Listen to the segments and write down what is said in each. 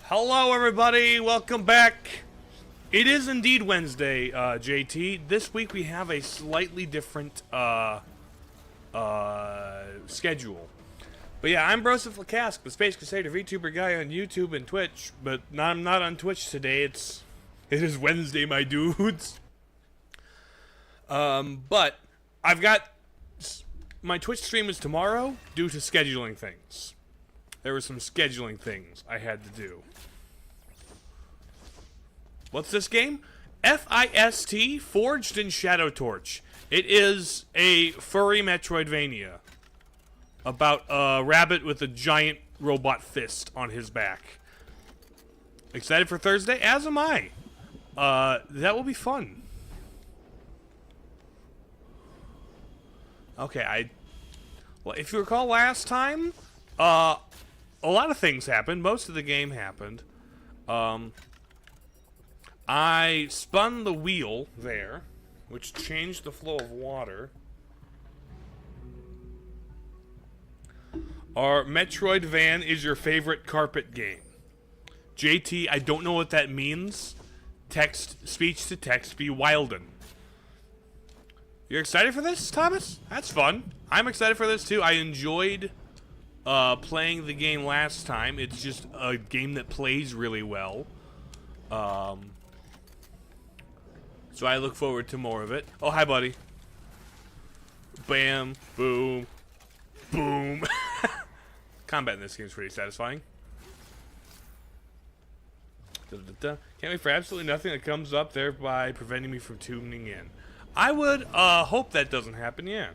Hello, everybody. Welcome back. It is indeed Wednesday, JT. This week we have a slightly different schedule. But yeah, I'm Broseph, the Space Crusader VTuber guy on YouTube and Twitch. But I'm not on Twitch today. It is Wednesday, my dudes. But I've got my Twitch stream is tomorrow due to scheduling things. There were some scheduling things I had to do. What's this game? F.I.S.T. Forged in Shadow Torch. It is a furry Metroidvania about a rabbit with a giant robot fist on his back. Excited for Thursday? As am I. That will be fun. Okay, well, if you recall last time, a lot of things happened. Most of the game happened. I spun the wheel there, which changed the flow of water. Our Metroid van is your favorite carpet game. JT, I don't know what that means. Speech to text be Wilden. You're excited for this, Thomas? That's fun. I'm excited for this too. I enjoyed playing the game last time. It's just a game that plays really well. So I look forward to more of it. Oh, hi, buddy. Bam, boom, boom. Combat in this game is pretty satisfying. Can't wait for absolutely nothing that comes up, thereby preventing me from tuning in. I would hope that doesn't happen, yeah.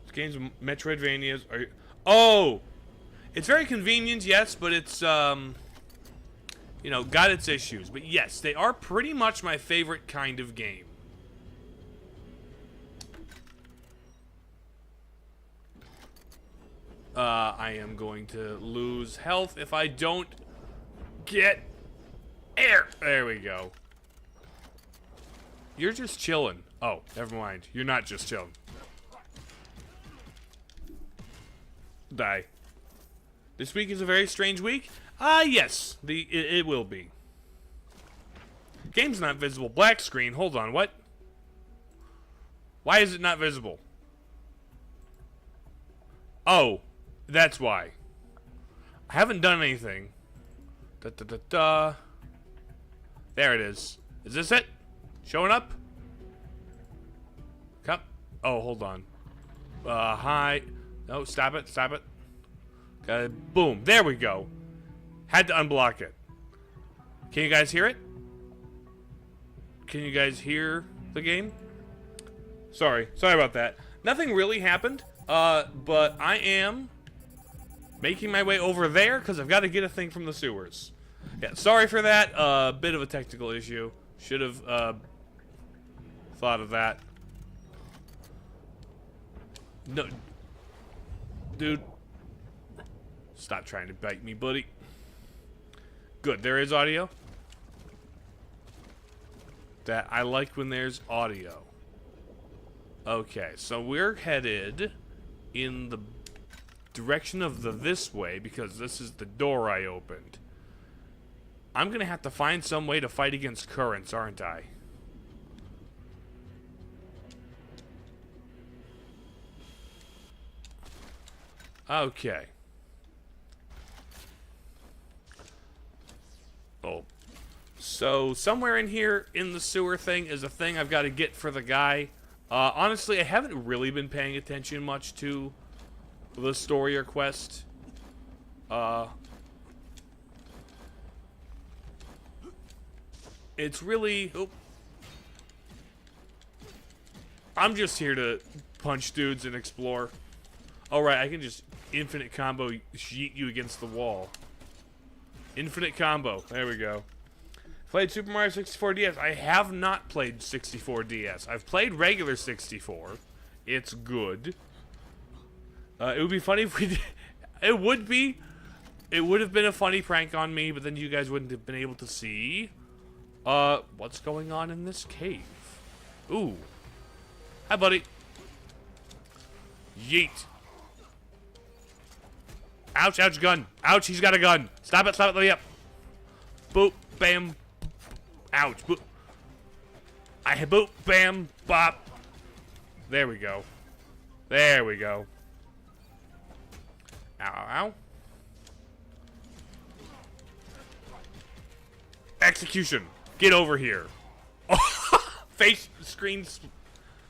This game's Metroidvanias are... Oh! It's very convenient, yes, but it's, you know, got its issues. But yes, they are pretty much my favorite kind of game. I am going to lose health if I don't get air. There we go. You're just chilling. Oh, never mind. You're not just chilling. Die. This week is a very strange week. Yes, it will be. Game's not visible. Black screen. Hold on. What? Why is it not visible? Oh, that's why. I haven't done anything. There it is. Is this it? Showing up? Come. Oh, hold on. Hi. No, stop it. Stop it. Boom. There we go. Had to unblock it. Can you guys hear it? Can you guys hear the game? Sorry about that. Nothing really happened, but I am making my way over there because I've got to get a thing from the sewers. Yeah, sorry for that. Bit of a technical issue. Should have thought of that. No, dude. Stop trying to bite me, buddy. Good, there is audio. That I like when there's audio. Okay, so we're headed in the direction of the this way because this is the door I opened. I'm gonna have to find some way to fight against currents, aren't I? Okay. Oh. So, somewhere in here, in the sewer thing, is a thing I've got to get for the guy. Honestly, I haven't really been paying attention much to the story or quest. It's really... Oh. I'm just here to punch dudes and explore. Alright, I can just infinite combo yeet you against the wall. Infinite combo. There we go. Played Super Mario 64 DS. I have not played 64 DS. I've played regular 64. It's good. It would be funny if we did. It would be. It would have been a funny prank on me, but then you guys wouldn't have been able to see what's going on in this cave. Ooh. Hi, buddy. Yeet. Ouch, ouch, gun. Ouch, he's got a gun. Stop it, let me up. boop, bam, ouch, boop. I boop, bam, bop. There we go. There we go. Ow, ow, ow. Execution. Get over here. Face screen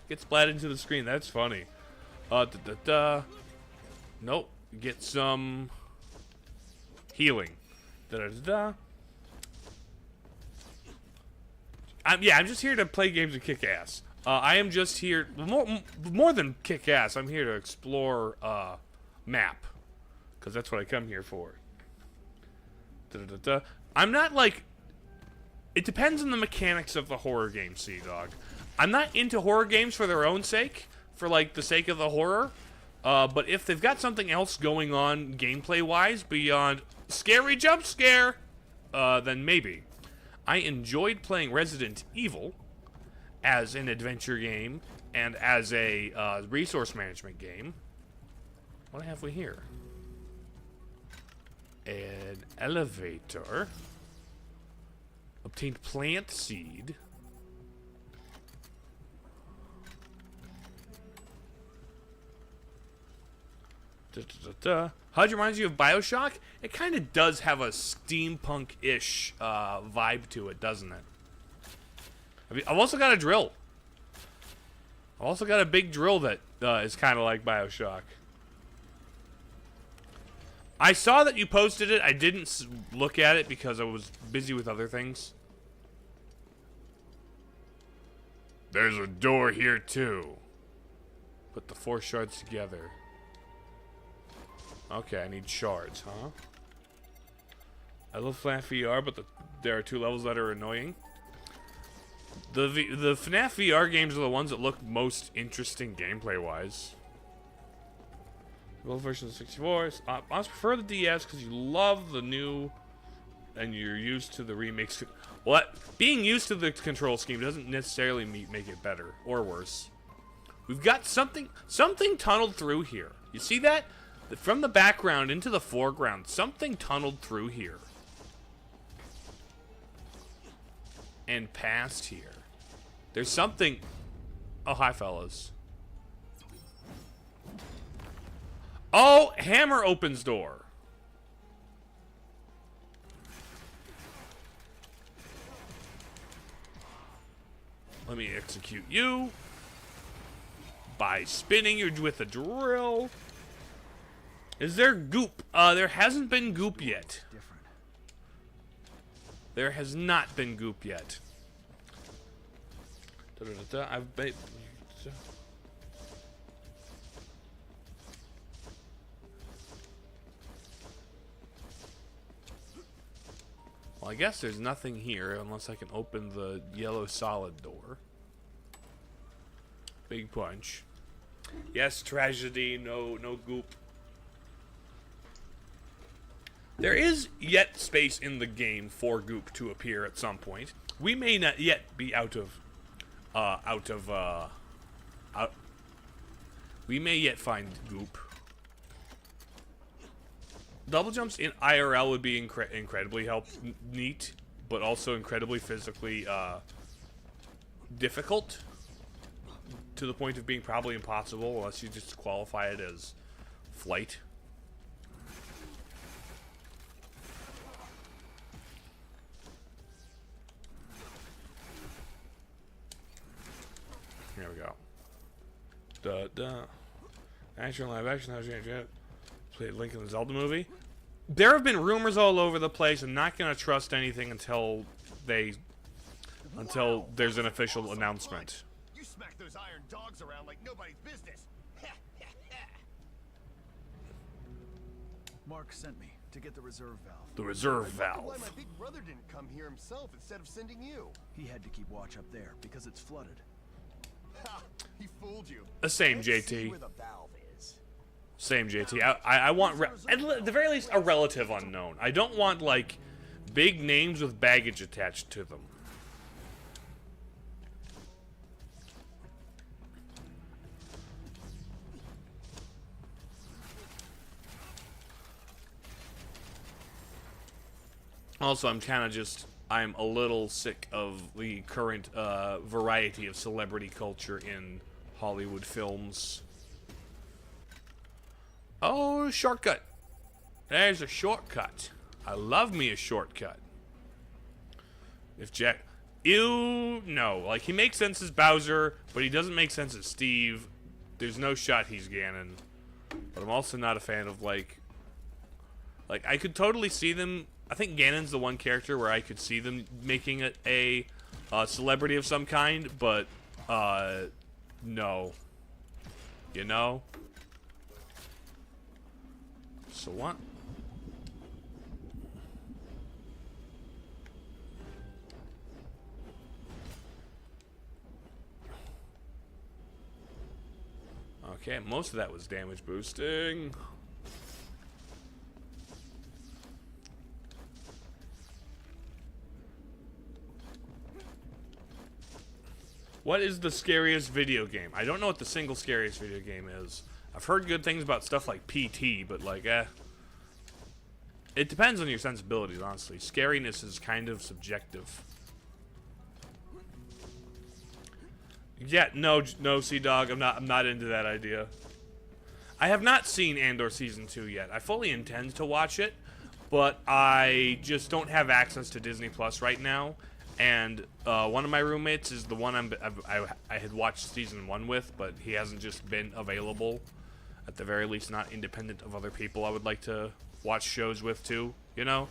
get splat into the screen. That's funny. Nope. Get some healing. I'm just here to play games and kick ass. I am just here more than kick ass. I'm here to explore map, because that's what I come here for. I'm not like. It depends on the mechanics of the horror game, Sea-Dog. I'm not into horror games for their own sake, for like the sake of the horror. But if they've got something else going on gameplay-wise beyond scary jump scare, then maybe. I enjoyed playing Resident Evil as an adventure game and as a resource management game. What have we here? An elevator. Obtained plant seed. HUD reminds you of BioShock? It kind of does have a steampunk-ish vibe to it, doesn't it? I've also got a drill. I've also got a big drill that is kind of like BioShock. I saw that you posted it. I didn't look at it because I was busy with other things. There's a door here too. Put the 4 shards together. Okay, I need shards, huh? I love FNAF VR, but there are 2 levels that are annoying. The FNAF VR games are the ones that look most interesting gameplay-wise. Well, version of 64. I must prefer the DS because you love the new, and you're used to the remix. Well, being used to the control scheme doesn't necessarily make it better or worse. We've got something tunneled through here. You see that? From the background into the foreground, something tunneled through here. And past here. There's something. Oh, hi, fellas. Oh, hammer opens door. Let me execute you by spinning you with a drill. Is there goop? There hasn't been goop yet. There has not been goop yet. I've been. Well, I guess there's nothing here unless I can open the yellow solid door. Big punch. Yes, tragedy. No goop. There is yet space in the game for goop to appear at some point. We may not yet be we may yet find goop. Double jumps in IRL would be incredibly neat, but also incredibly physically difficult, to the point of being probably impossible unless you just qualify it as flight. Here we go. Action, live action, how's your play Link in the Zelda movie? There have been rumors all over the place. I'm not gonna trust anything until there's an official announcement. You smack those iron dogs around like nobody's business. Mark sent me to get the reserve valve. The reserve Why valve. my big brother didn't come here himself instead of sending you? He had to keep watch up there because it's flooded. Ha! He fooled you. The same, Let's see JT. where the valve is. Same, JT. I want, at the very least, a relative unknown. I don't want, like, big names with baggage attached to them. Also, I'm a little sick of the current variety of celebrity culture in Hollywood films. Oh, shortcut. There's a shortcut. I love me a shortcut. If Jack... Ew, no. Like, he makes sense as Bowser, but he doesn't make sense as Steve. There's no shot he's Ganon. But I'm also not a fan of, like, I could totally see them... I think Ganon's the one character where I could see them making it a celebrity of some kind, but, no. You know? So what? Okay, most of that was damage boosting. What is the scariest video game? I don't know what the single scariest video game is. I've heard good things about stuff like PT, but like, it depends on your sensibilities, honestly. Scariness is kind of subjective. Yeah, no, Sea-Dog, I'm not into that idea. I have not seen Andor Season 2 yet. I fully intend to watch it, but I just don't have access to Disney Plus right now. And one of my roommates is the one I had watched Season 1 with, but he hasn't just been available. At the very least, not independent of other people I would like to watch shows with, too, you know?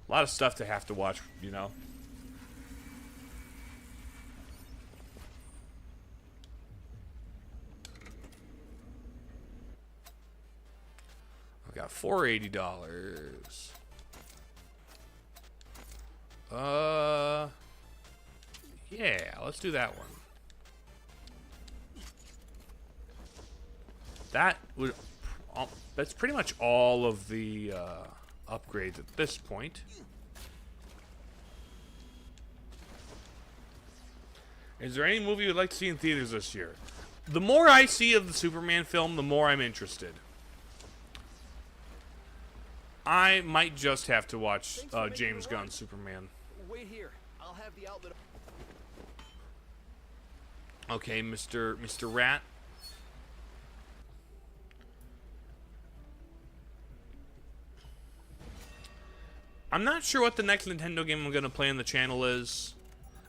A lot of stuff to have to watch, you know? I've got $480. Yeah, let's do that one. That would... That's pretty much all of the upgrades at this point. Is there any movie you'd like to see in theaters this year? The more I see of the Superman film, the more I'm interested. I might just have to watch James Gunn's Superman. Wait here. I'll have the outlet. Okay, Mr. Rat. I'm not sure what the next Nintendo game I'm going to play on the channel is.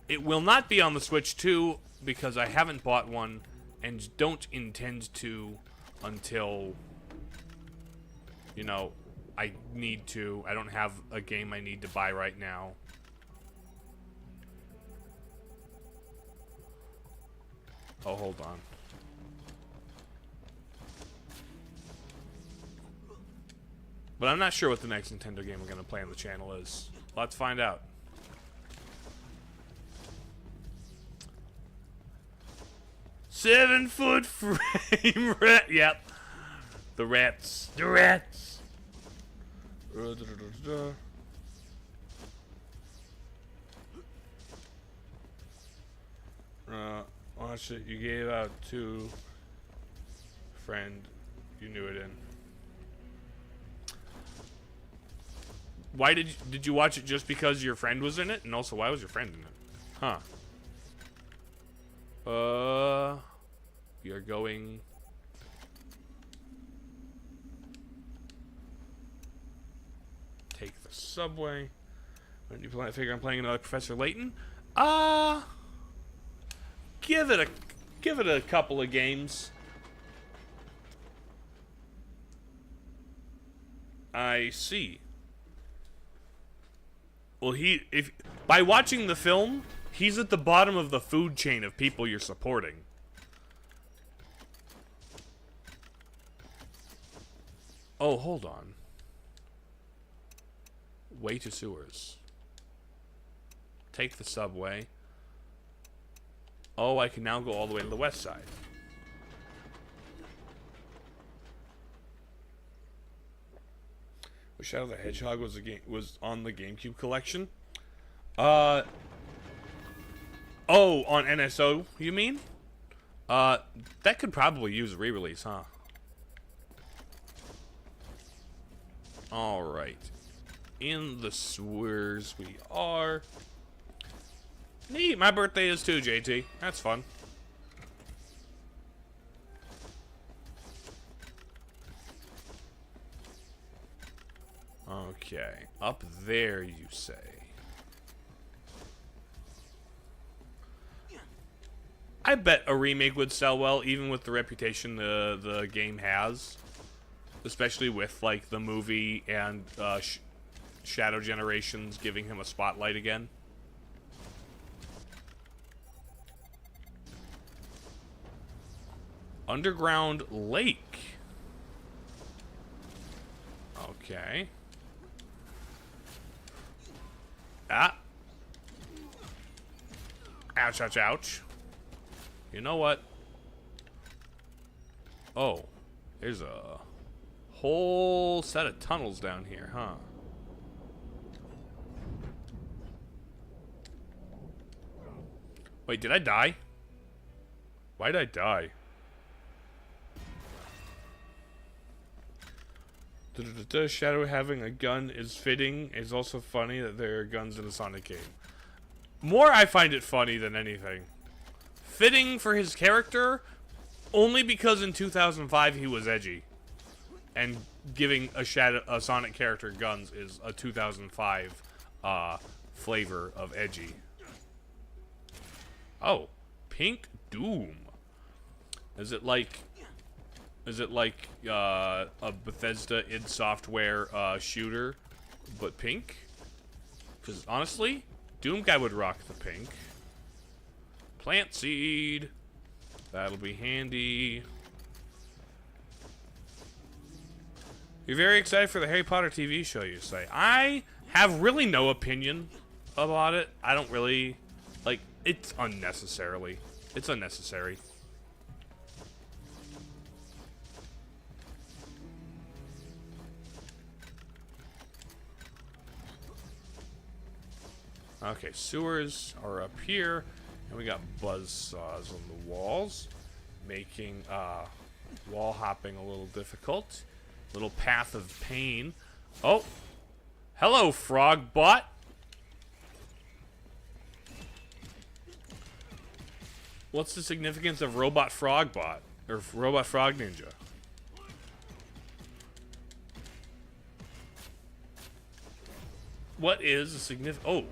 It will not be on the Switch 2 because I haven't bought one and don't intend to until, you know, I need to. I don't have a game I need to buy right now. Oh, hold on. But I'm not sure what the next Nintendo game we're going to play on the channel is. Let's find out. Seven-foot frame rat. Yep. The rats. The rats. Watch it. You gave out to friend you knew it in. Why did you watch it just because your friend was in it? And also, why was your friend in it? Huh. We are going... Take the subway. When you figure I'm playing another Professor Layton? Give it a couple of games. I see. Well, by watching the film, he's at the bottom of the food chain of people you're supporting. Oh, hold on. Way to sewers. Take the subway. Oh, I can now go all the way to the west side. Shadow the Hedgehog was on the GameCube collection. Oh, on NSO, you mean? That could probably use a re-release, huh? Alright. In the sewers we are. Neat, my birthday is too, JT. That's fun. Okay, up there you say. I bet a remake would sell well, even with the reputation the game has. Especially with, like, the movie and Shadow Generations giving him a spotlight again. Underground lake. Okay. Ah. Ouch, ouch, ouch. You know what? Oh. There's a whole set of tunnels down here, huh? Wait, did I die? Why did I die? Shadow having a gun is fitting. It's also funny that there are guns in a Sonic game. More I find it funny than anything. Fitting for his character, only because in 2005 he was edgy. And giving a Sonic character guns is a 2005 flavor of edgy. Oh, Pink Doom. Is it like a Bethesda id Software shooter, but pink? Because honestly, Doom guy would rock the pink. Plant seed. That'll be handy. You're very excited for the Harry Potter TV show, you say. I have really no opinion about it. I don't really, like, it's unnecessarily. It's unnecessary. Okay, sewers are up here, and we got buzzsaws on the walls, making wall hopping a little difficult. Little path of pain. Oh, hello, frog bot. What's the significance of robot frog bot or robot frog ninja? What is the significance? Oh.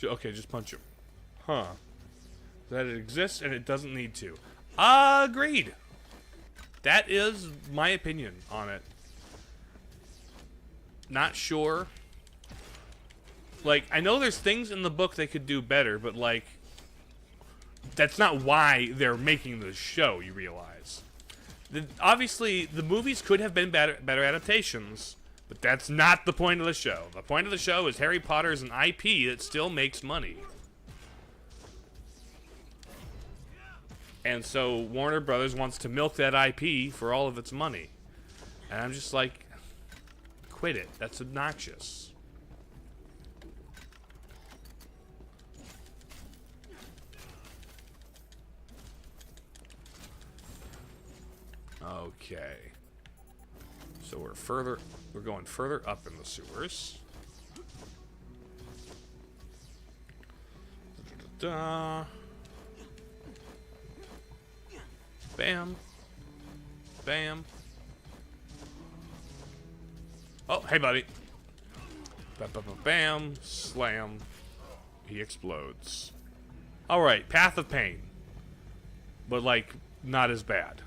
Okay, just punch him. Huh. That it exists and it doesn't need to. Agreed. That is my opinion on it. Not sure. Like, I know there's things in the book they could do better, but, like, that's not why they're making the show, you realize. Obviously, the movies could have been better adaptations. But that's not the point of the show. The point of the show is Harry Potter is an IP that still makes money. And so Warner Brothers wants to milk that IP for all of its money. And I'm just like, quit it. That's obnoxious. Okay. So we're going further up in the sewers. Da-da-da-da. Bam. Bam. Oh, hey, buddy. Bam. Slam. He explodes. Alright, Path of Pain. But, like, not as bad.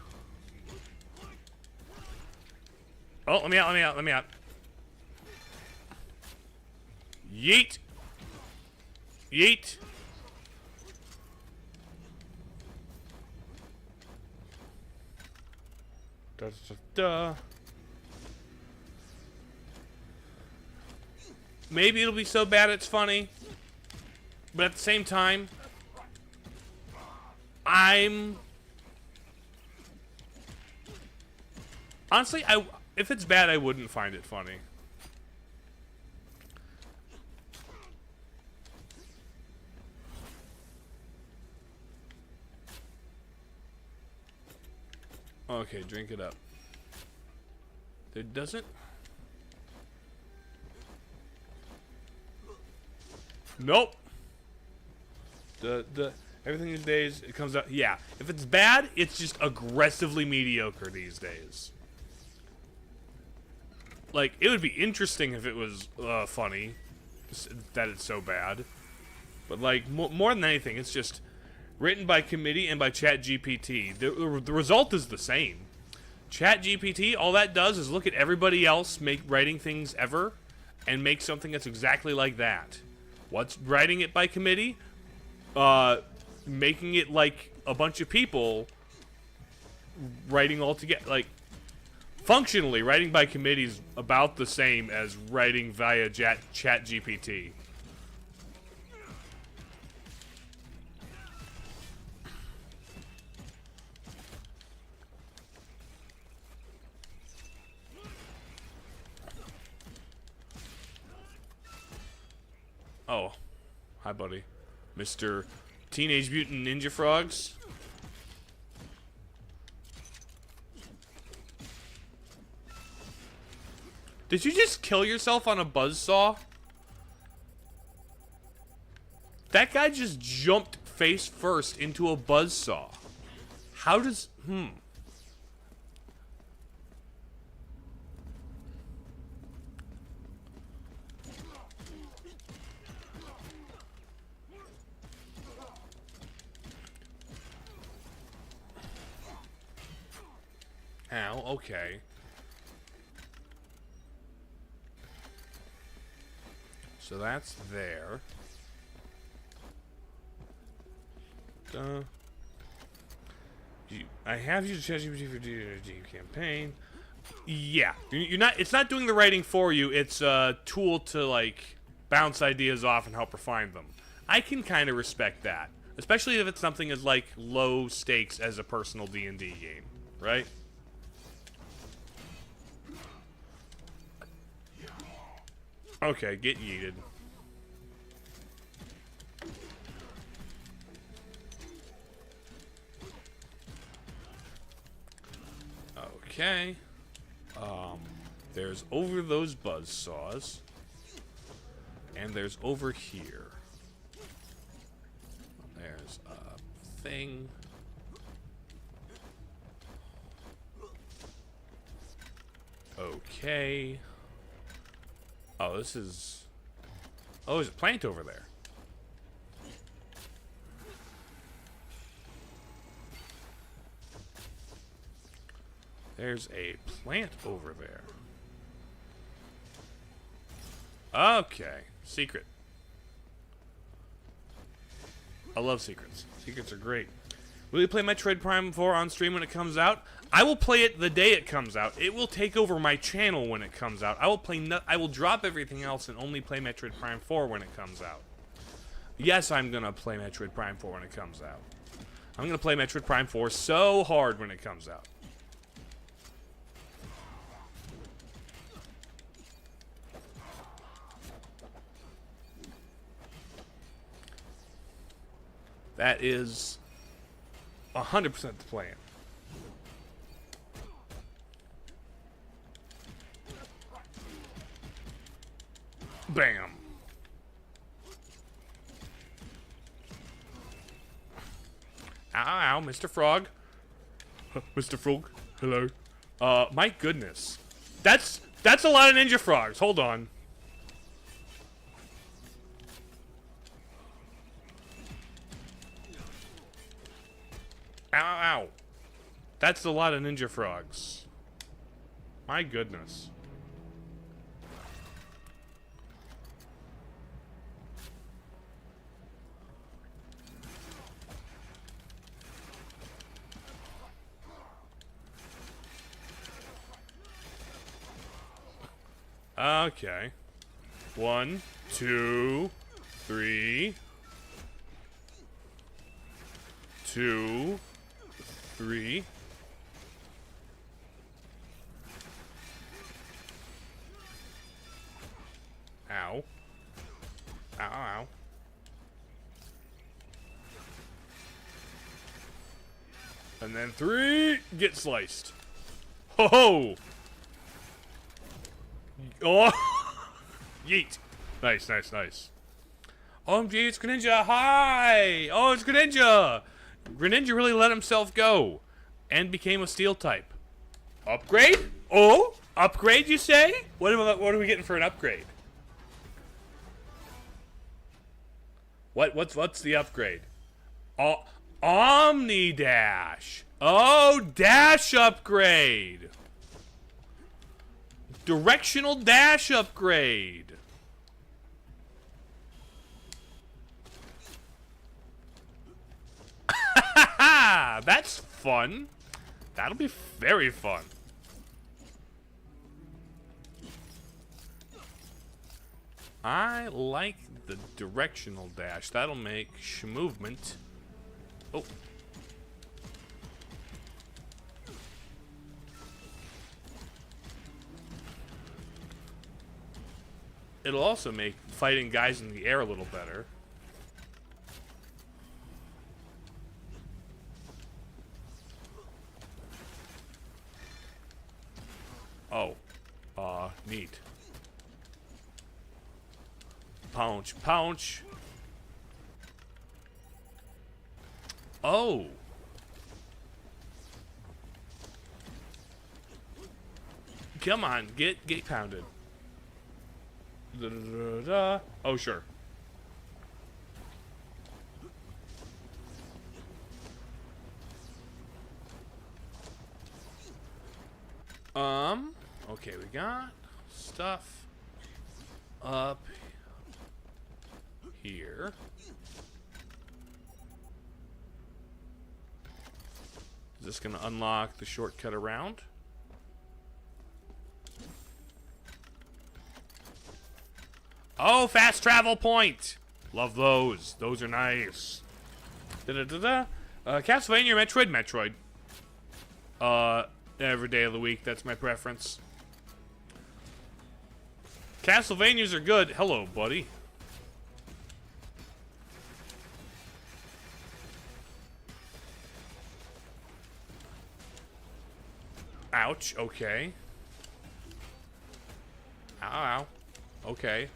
Oh, let me out. Yeet. Yeet. Da-da-da-da. Maybe it'll be so bad it's funny. But at the same time, honestly, if it's bad, I wouldn't find it funny. Okay, drink it up. There doesn't... Nope. Everything these days, it comes out. Yeah, if it's bad, it's just aggressively mediocre these days. Like, it would be interesting if it was funny, that it's so bad. But, like, more than anything, it's just written by committee and by ChatGPT. The result is the same. ChatGPT, all that does is look at everybody else writing things ever and make something that's exactly like that. What's writing it by committee? Making it like a bunch of people writing all together. Like, functionally, writing by committee is about the same as writing via ChatGPT. Oh, hi, buddy. Mr. Teenage Mutant Ninja Frogs. Did you just kill yourself on a buzzsaw? That guy just jumped face first into a buzzsaw. How does... Ow, okay. So that's there. I have used ChatGPT for DD campaign. Yeah, you're not. It's not doing the writing for you. It's a tool to like bounce ideas off and help refine them. I can kind of respect that, especially if it's something as like low stakes as a personal D&D game, right? Okay, get yeeted. Okay. There's over those buzzsaws. And there's over here. There's a thing. Okay. Oh, this is... Oh, there's a plant over there. There's a plant over there. Okay. Secret. I love secrets. Secrets are great. Will you play Metroid Prime 4 on stream when it comes out? I will play it the day it comes out. It will take over my channel when it comes out. I will drop everything else and only play Metroid Prime 4 when it comes out. Yes, I'm gonna play Metroid Prime 4 when it comes out. I'm gonna play Metroid Prime 4 so hard when it comes out. That is 100% the plan. Bam. Ow, ow, Mr. Frog. Mr. Frog, hello. My goodness. That's a lot of ninja frogs. Hold on. Ow, ow. That's a lot of ninja frogs. My goodness. Okay. 1, 2, 3. 2, 3. Ow. Ow, ow. And then 3, get sliced. Ho ho! Oh! Yeet. Nice, nice, nice. OMG, it's Greninja! Hi! Oh, it's Greninja! Greninja really let himself go and became a steel type. Upgrade? Oh, upgrade, you say? What are we getting for an upgrade? What's the upgrade? Oh, Omni Dash. Oh, dash upgrade. Directional dash upgrade. That's fun. That'll be very fun. I like the directional dash. That'll make movement. Oh. It'll also make fighting guys in the air a little better. Oh. Neat. Pounce, pounce. Oh. Come on, get pounded. Da, da, da, da. Oh, sure. Okay, we got stuff up here. Is this gonna unlock the shortcut around? Oh, fast travel point! Love those. Those are nice. Da-da-da-da. Castlevania, Metroid. Every day of the week, that's my preference. Castlevanias are good. Hello, buddy. Ouch, okay. Ow, ow. Okay.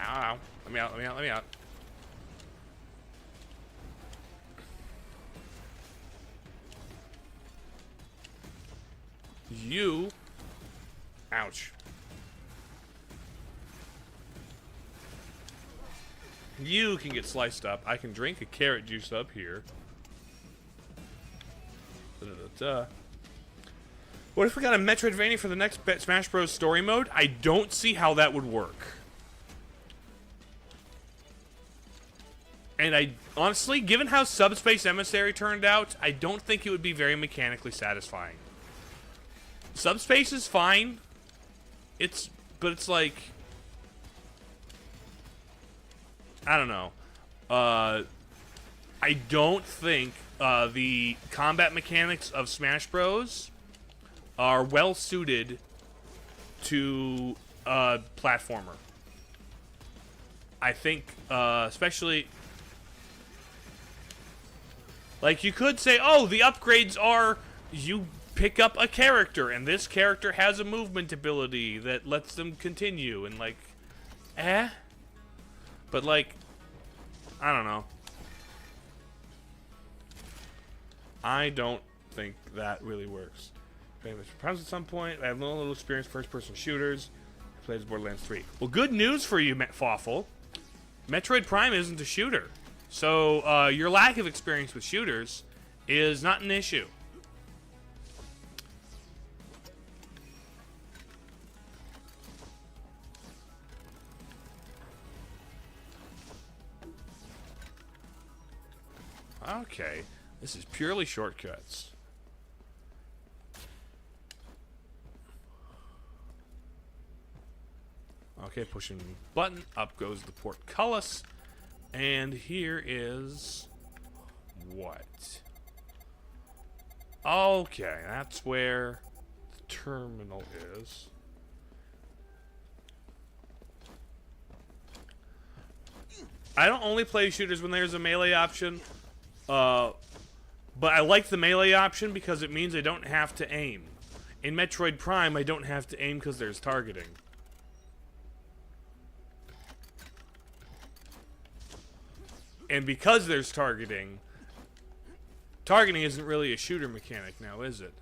Ow, ow. Let me out, let me out, let me out. You. Ouch. You can get sliced up. I can drink a carrot juice up here. Da-da-da-da. What if we got a Metroidvania for the next Smash Bros. Story mode? I don't see how that would work. And I honestly, given how Subspace Emissary turned out, I don't think it would be very mechanically satisfying. Subspace is fine. But it's like, I don't know. I don't think the combat mechanics of Smash Bros. Are well suited to a platformer. I think, especially, like, you could say, oh, the upgrades are you pick up a character, and this character has a movement ability that lets them continue, and like, but like, I don't know. I don't think that really works. Perhaps at some point, I have no little experience first-person shooters. I played Borderlands 3. Well, good news for you, Fawful. Metroid Prime isn't a shooter. So, your lack of experience with shooters is not an issue. Okay. This is purely shortcuts. Okay, pushing button, up goes the portcullis, and here is what? Okay, that's where the terminal is. I don't only play shooters when there's a melee option, but I like the melee option because it means I don't have to aim. In Metroid Prime, I don't have to aim because there's targeting. And because there's targeting isn't really a shooter mechanic now, is it?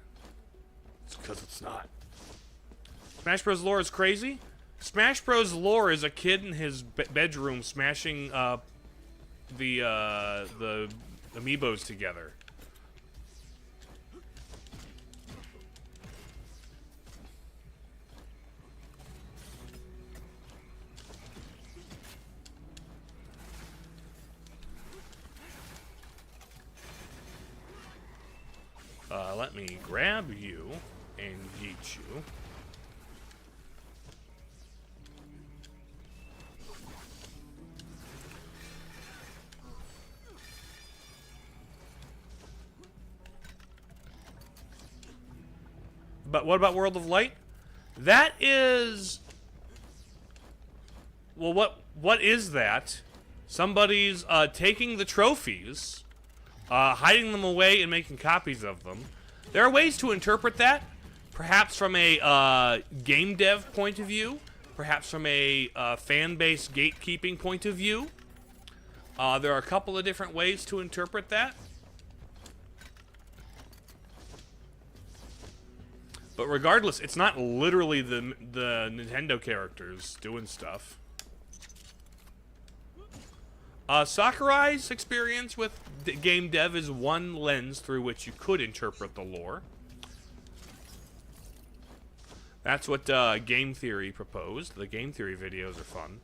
It's because it's not. Smash Bros. Lore is crazy. Smash Bros. Lore is a kid in his bedroom smashing the amiibos together. Let me grab you and yeet you. But what about World of Light? That is... Well, what is that? Somebody's taking the trophies, hiding them away and making copies of them. There are ways to interpret that, perhaps from a game dev point of view, perhaps from a fan base gatekeeping point of view. There are a couple of different ways to interpret that. But regardless, it's not literally the Nintendo characters doing stuff. Sakurai's experience with game dev is one lens through which you could interpret the lore. That's what Game Theory proposed. The Game Theory videos are fun.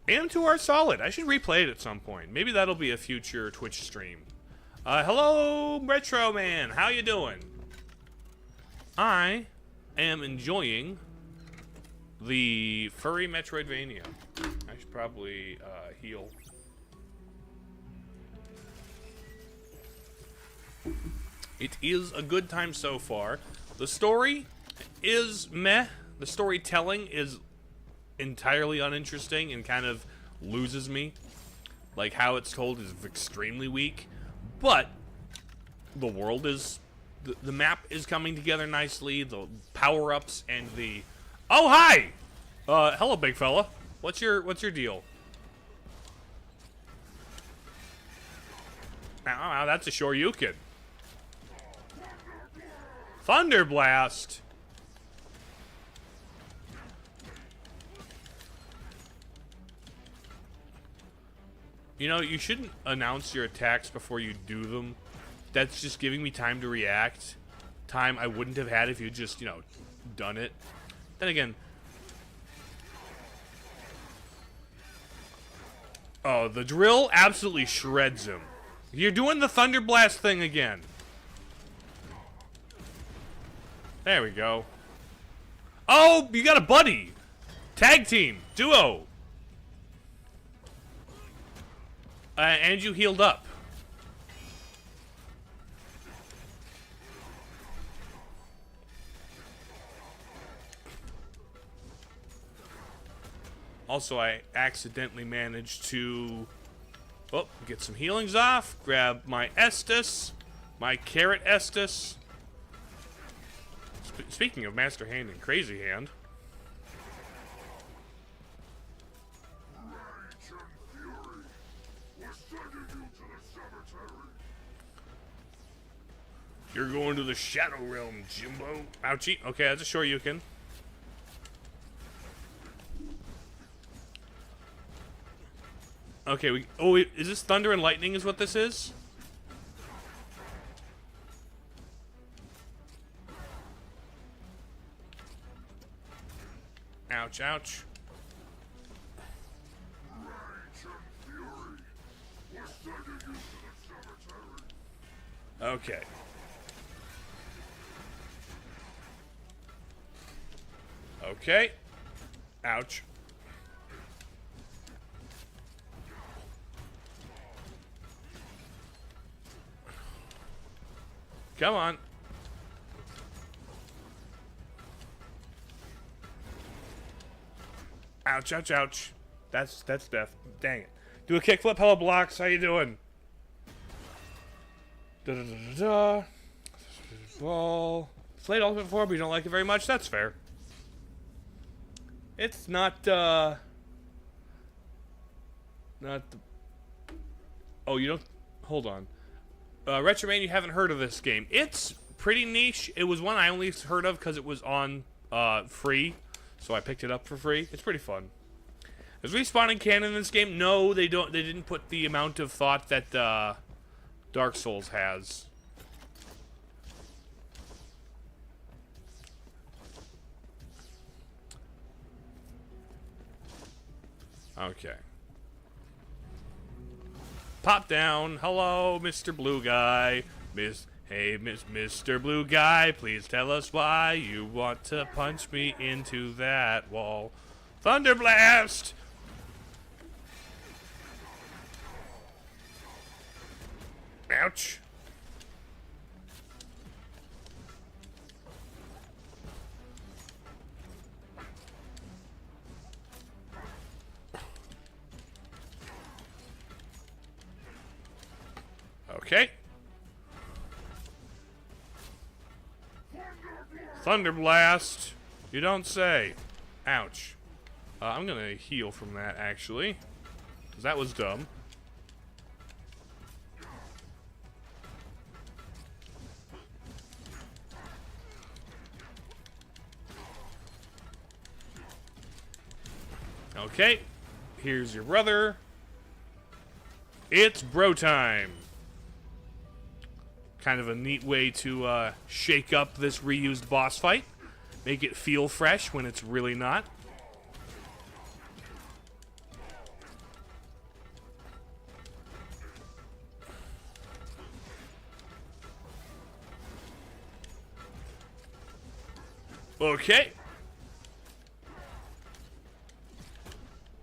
And to our solid. I should replay it at some point. Maybe that'll be a future Twitch stream. Hello, Retro Man. How you doing? I am enjoying the Furry Metroidvania. I should probably heal. It is a good time so far. The story is meh. The storytelling is entirely uninteresting and kind of loses me. Like, how it's told is extremely weak. But the world is... The map is coming together nicely. The power-ups and the... Oh, hi! Hello, big fella. What's your deal? Ow, that's a Shoryuken. Thunder Blast! You know, you shouldn't announce your attacks before you do them. That's just giving me time to react. Time I wouldn't have had if you just, you know, done it. Then again... Oh, the drill absolutely shreds him. You're doing the Thunder Blast thing again. There we go. Oh, you got a buddy. Tag team. Duo. And you healed up. Also, I accidentally managed to get some healings off. Grab my Estus. My Carrot Estus. Speaking of Master Hand and Crazy Hand. You're going to the Shadow Realm, Jimbo. Ouchie. Okay, that's a Shoryuken. Okay, is this Thunder and Lightning is what this is? Ouch, ouch. Okay. Okay. Ouch. Come on. Ouch, ouch, ouch. That's death. Dang it. Do a kickflip. Hello, Blocks. How you doing? Da-da-da-da-da. Ball. Played Ultimate 4, but you don't like it very much. That's fair. It's not, not the... Oh, you don't... Hold on. Retroman, you haven't heard of this game. It's pretty niche. It was one I only heard of because it was on free, so I picked it up for free. It's pretty fun. Is respawning canon in this game? No, they don't. They didn't put the amount of thought that Dark Souls has. Okay. Pop down. Hello, Mr. Blue Guy. Mr. Blue Guy, please tell us why you want to punch me into that wall. Thunderblast! Ouch. Okay. Thunderblast. You don't say. Ouch. I'm gonna heal from that, actually. Because that was dumb. Okay. Here's your brother. It's bro time. Kind of a neat way to shake up this reused boss fight. Make it feel fresh when it's really not. Okay.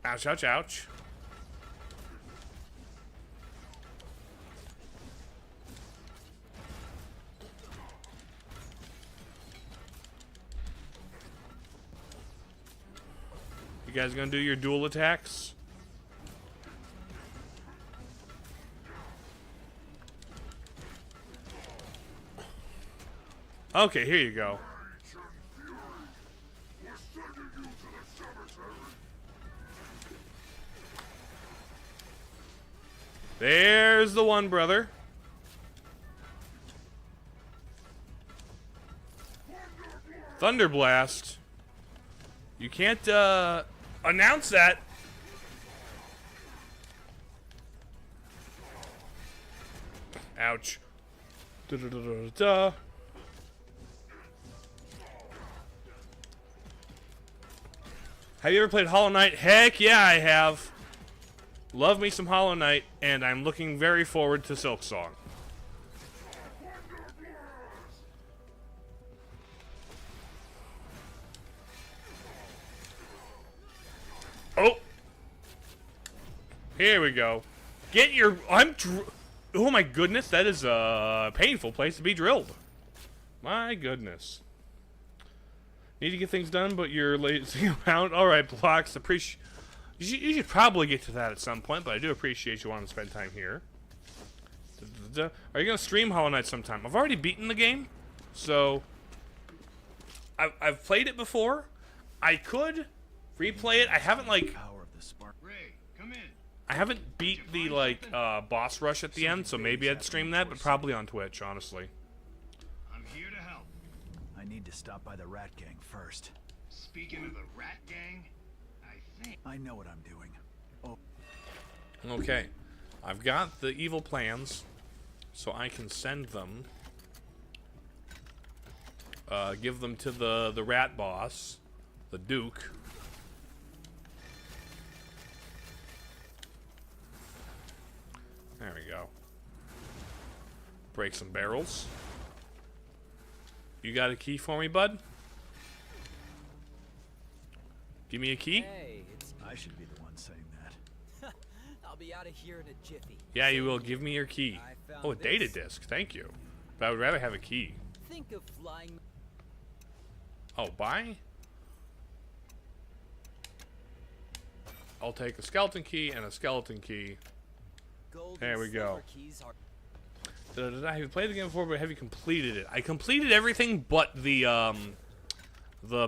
Ouch, ouch, ouch. You guys gonna do your dual attacks? Okay, here you go. There's the one, brother. Thunderblast. You can't, announce that. Ouch. Da-da-da-da-da. Have you ever played Hollow Knight? Heck yeah, I have. Love me some Hollow Knight, and I'm looking very forward to Silksong. Oh! Here we go. Get your... oh my goodness, that is a painful place to be drilled. My goodness. Need to get things done, but you're lazy around. Alright, Blocks, appreciate... You should probably get to that at some point, but I do appreciate you wanting to spend time here. Are you going to stream Hollow Knight sometime? I've already beaten the game, so... I've played it before. I could replay it. I haven't, like... Ray, come in. I haven't beat the, like, boss rush at the end, so maybe I'd stream that, but probably on Twitch, honestly. I'm here to help. I need to stop by the Rat Gang first. Speaking of the Rat Gang, I know what I'm doing. Oh. Okay. I've got the evil plans, so I can send them. Give them to the rat boss, the Duke. There we go. Break some barrels. You got a key for me, bud? Give me a key? Hey, I should be the one saying that. I'll be out of here in a jiffy. Yeah, you will. Give me your key. I found Oh, a data this. disk. Thank you. but I would rather have a key. Think of flying. Oh, buy? I'll take a skeleton key and a skeleton key. Gold There and we go. silver keys are Have you played the game before, but have you completed it? I completed everything but the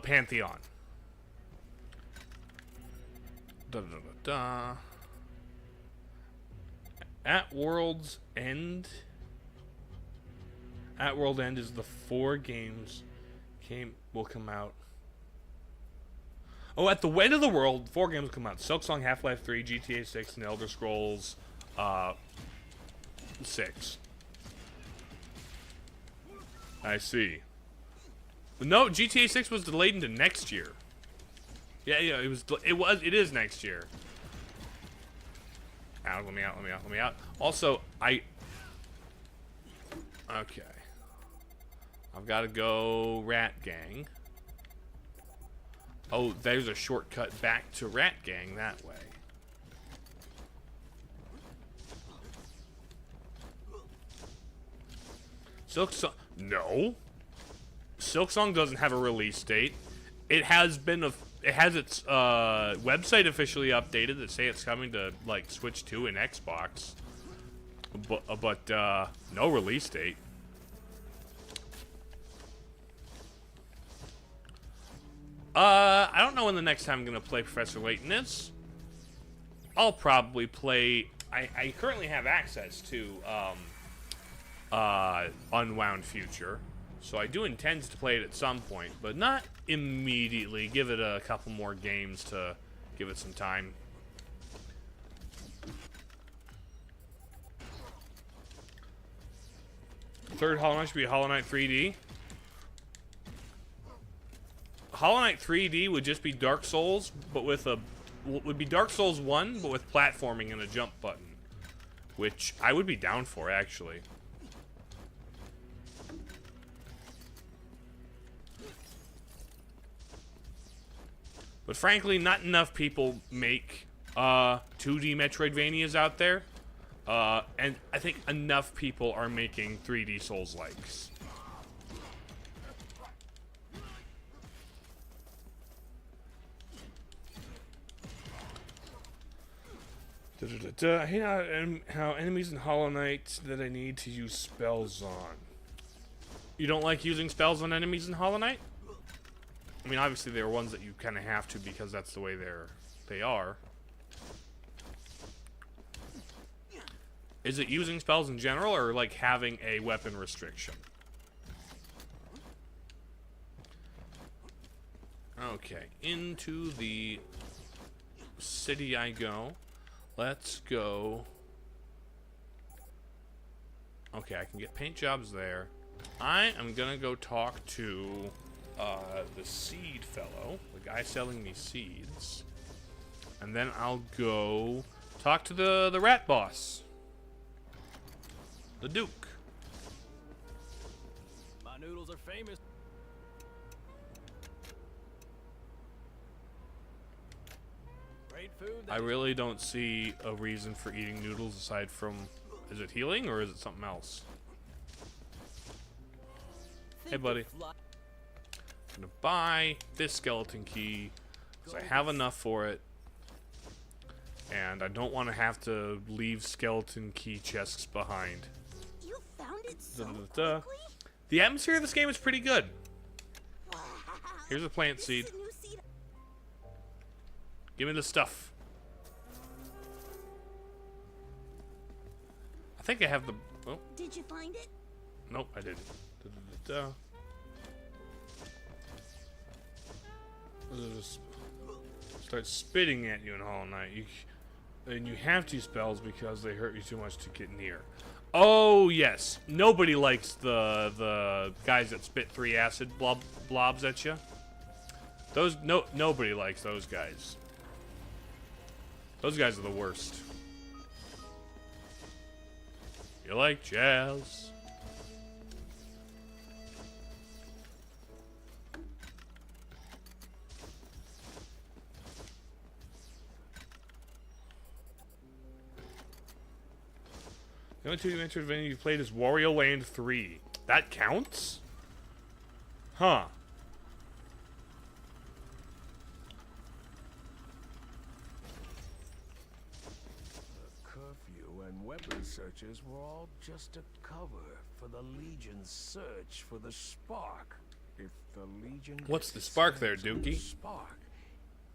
Pantheon. At World's End. At World End is the 4 games will come out. Oh, at the end of the world, 4 games will come out. Silksong, Half-Life 3, GTA 6, and Elder Scrolls 6. I see. No, GTA 6 was delayed into next year. Yeah, it is next year. Let me out. Also, okay. I've got to go Rat Gang. Oh, there's a shortcut back to Rat Gang that way. Silksong, no. Silksong doesn't have a release date. It has its website officially updated that say it's coming to like Switch 2 and Xbox, but no release date. I don't know when the next time I'm gonna play Professor Layton is. I'll probably play. I currently have access to Unwound Future, so I do intend to play it at some point, but not immediately. Give it a couple more games to give it some time. Third Hollow Knight should be Hollow Knight 3D. Hollow Knight 3D would just be Dark Souls, but would be Dark Souls 1, but with platforming and a jump button, which I would be down for, actually. But frankly, not enough people make 2D Metroidvanias out there, and I think enough people are making 3D Souls-likes. I hate how enemies in Hollow Knight that I need to use spells on. You don't like using spells on enemies in Hollow Knight? I mean, obviously there are ones that you kind of have to because that's the way they are. Is it using spells in general or like having a weapon restriction? Okay, into the city I go. Let's go. Okay, I can get paint jobs there. I am gonna go talk to the seed fellow, the guy selling me seeds, and then I'll go talk to the rat boss, the Duke. My noodles are famous. Great food. I really don't see a reason for eating noodles aside from, is it healing or is it something else? Hey, buddy. I'm gonna buy this skeleton key because I have enough for it, and I don't want to have to leave skeleton key chests behind. You found it so Da-da-da-da. quickly? The atmosphere of this game is pretty good. Wow. Here's a plant This seed. is a new seed. Give me the stuff. I think I have the. Oh, Did you find it? nope, I didn't. Da-da-da-da. Just start spitting at you in Hollow Knight. And you have to use spells because they hurt you too much to get near. Oh yes, nobody likes the guys that spit 3 acid blobs at you. Nobody likes those guys. Those guys are the worst. You like jazz? The only 2D Metroidvania you played is Wario Land 3. That counts? Huh. Curfew and weapon searches were all just a cover for the Legion's search for the spark. If the Legion What's the gets its spark there, hands on the Dookie? Spark,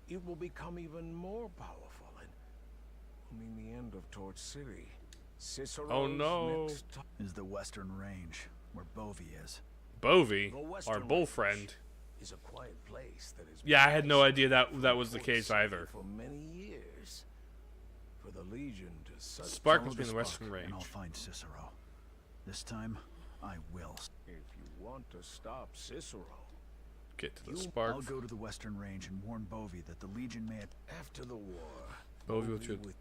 it will become even more powerful and will mean the end of Torch City. Cicero's Oh, no. next Is the Western Range, where Bovie is. Bovie, The our Western bull Range friend. is a quiet place that has Yeah, I been had no idea that isolated that was the from case Torch City either. For many years, for the Legion to search. Spark Follow must be in the spark, Western Range. and I'll find Cicero. This time, I will. If you want to stop Cicero, Get to the You- spark. I'll go to the Western Range and warn Bovie that the Legion may... after the war, Bovie will Bovie shoot. would-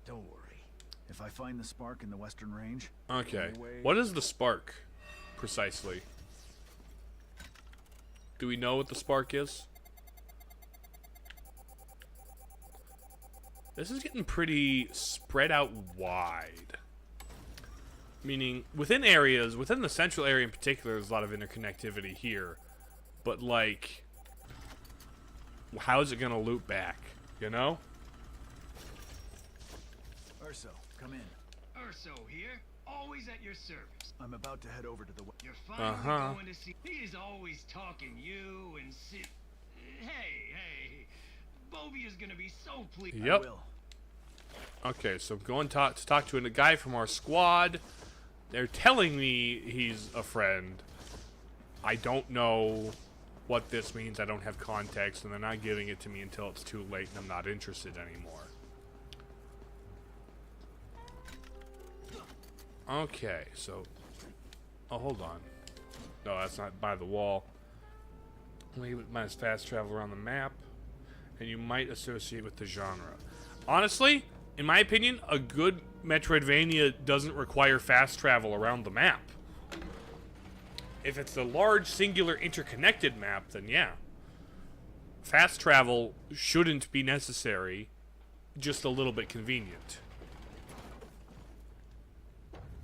don't worry. If I find the spark in the Western Range, Okay. What is the spark, precisely? Do we know what the spark is? This is getting pretty spread out wide. Meaning, within areas, within the central area in particular, there's a lot of interconnectivity here. But, like, how's it going to loop back, you know? Urso, come in. Urso here, always at your service. I'm about to head over to the... You're finally Uh-huh. going to see. He is always talking you and sit. Hey, Bovie is gonna be so pleased. Yep. I will. Okay, so I'm going to talk to a guy from our squad. They're telling me he's a friend. I don't know what this means. I don't have context, and they're not giving it to me until it's too late, and I'm not interested anymore. Okay, so... Oh, hold on. No, that's not by the wall. Minus fast travel around the map. And you might associate with the genre. Honestly, in my opinion, a good Metroidvania doesn't require fast travel around the map. If it's a large, singular, interconnected map, then yeah. Fast travel shouldn't be necessary, just a little bit convenient.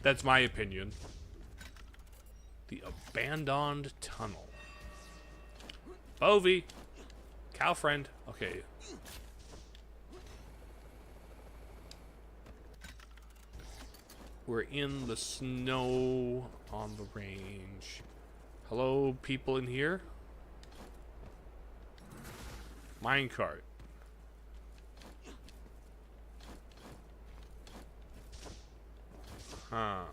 That's my opinion. The abandoned tunnel. Bovie. Cow friend. Okay. We're in the snow on the range. Hello, people in here? Minecart. Huh.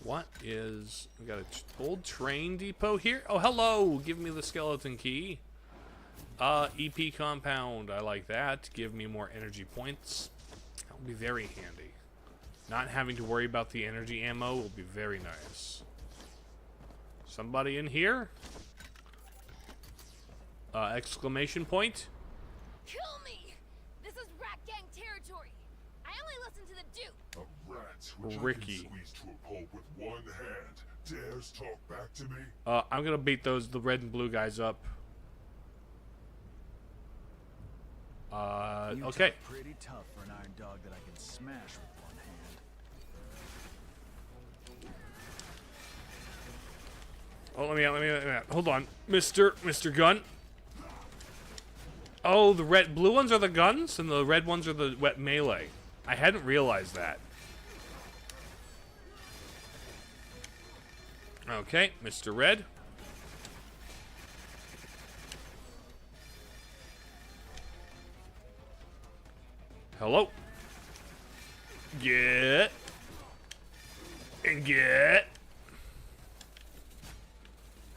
What is... We got an old train depot here? Oh, hello! Give me the skeleton key. EP compound. I like that. Give me more energy points. That will be very handy. Not having to worry about the energy ammo will be very nice. Somebody in here? Exclamation point? Kill me! This is Rat Gang territory. I only listen to the Duke. A rat which I Ricky. can squeeze to a pulp with one hand dares talk back to me. I'm gonna beat the red and blue guys up. You Okay. talk pretty tough for an iron dog that I can smash with one hand. Oh, let me out. Hold on. Mr. Gun. Oh, the blue ones are the guns, and the red ones are the wet melee. I hadn't realized that. Okay, Mr. Red. Hello. Get. And get.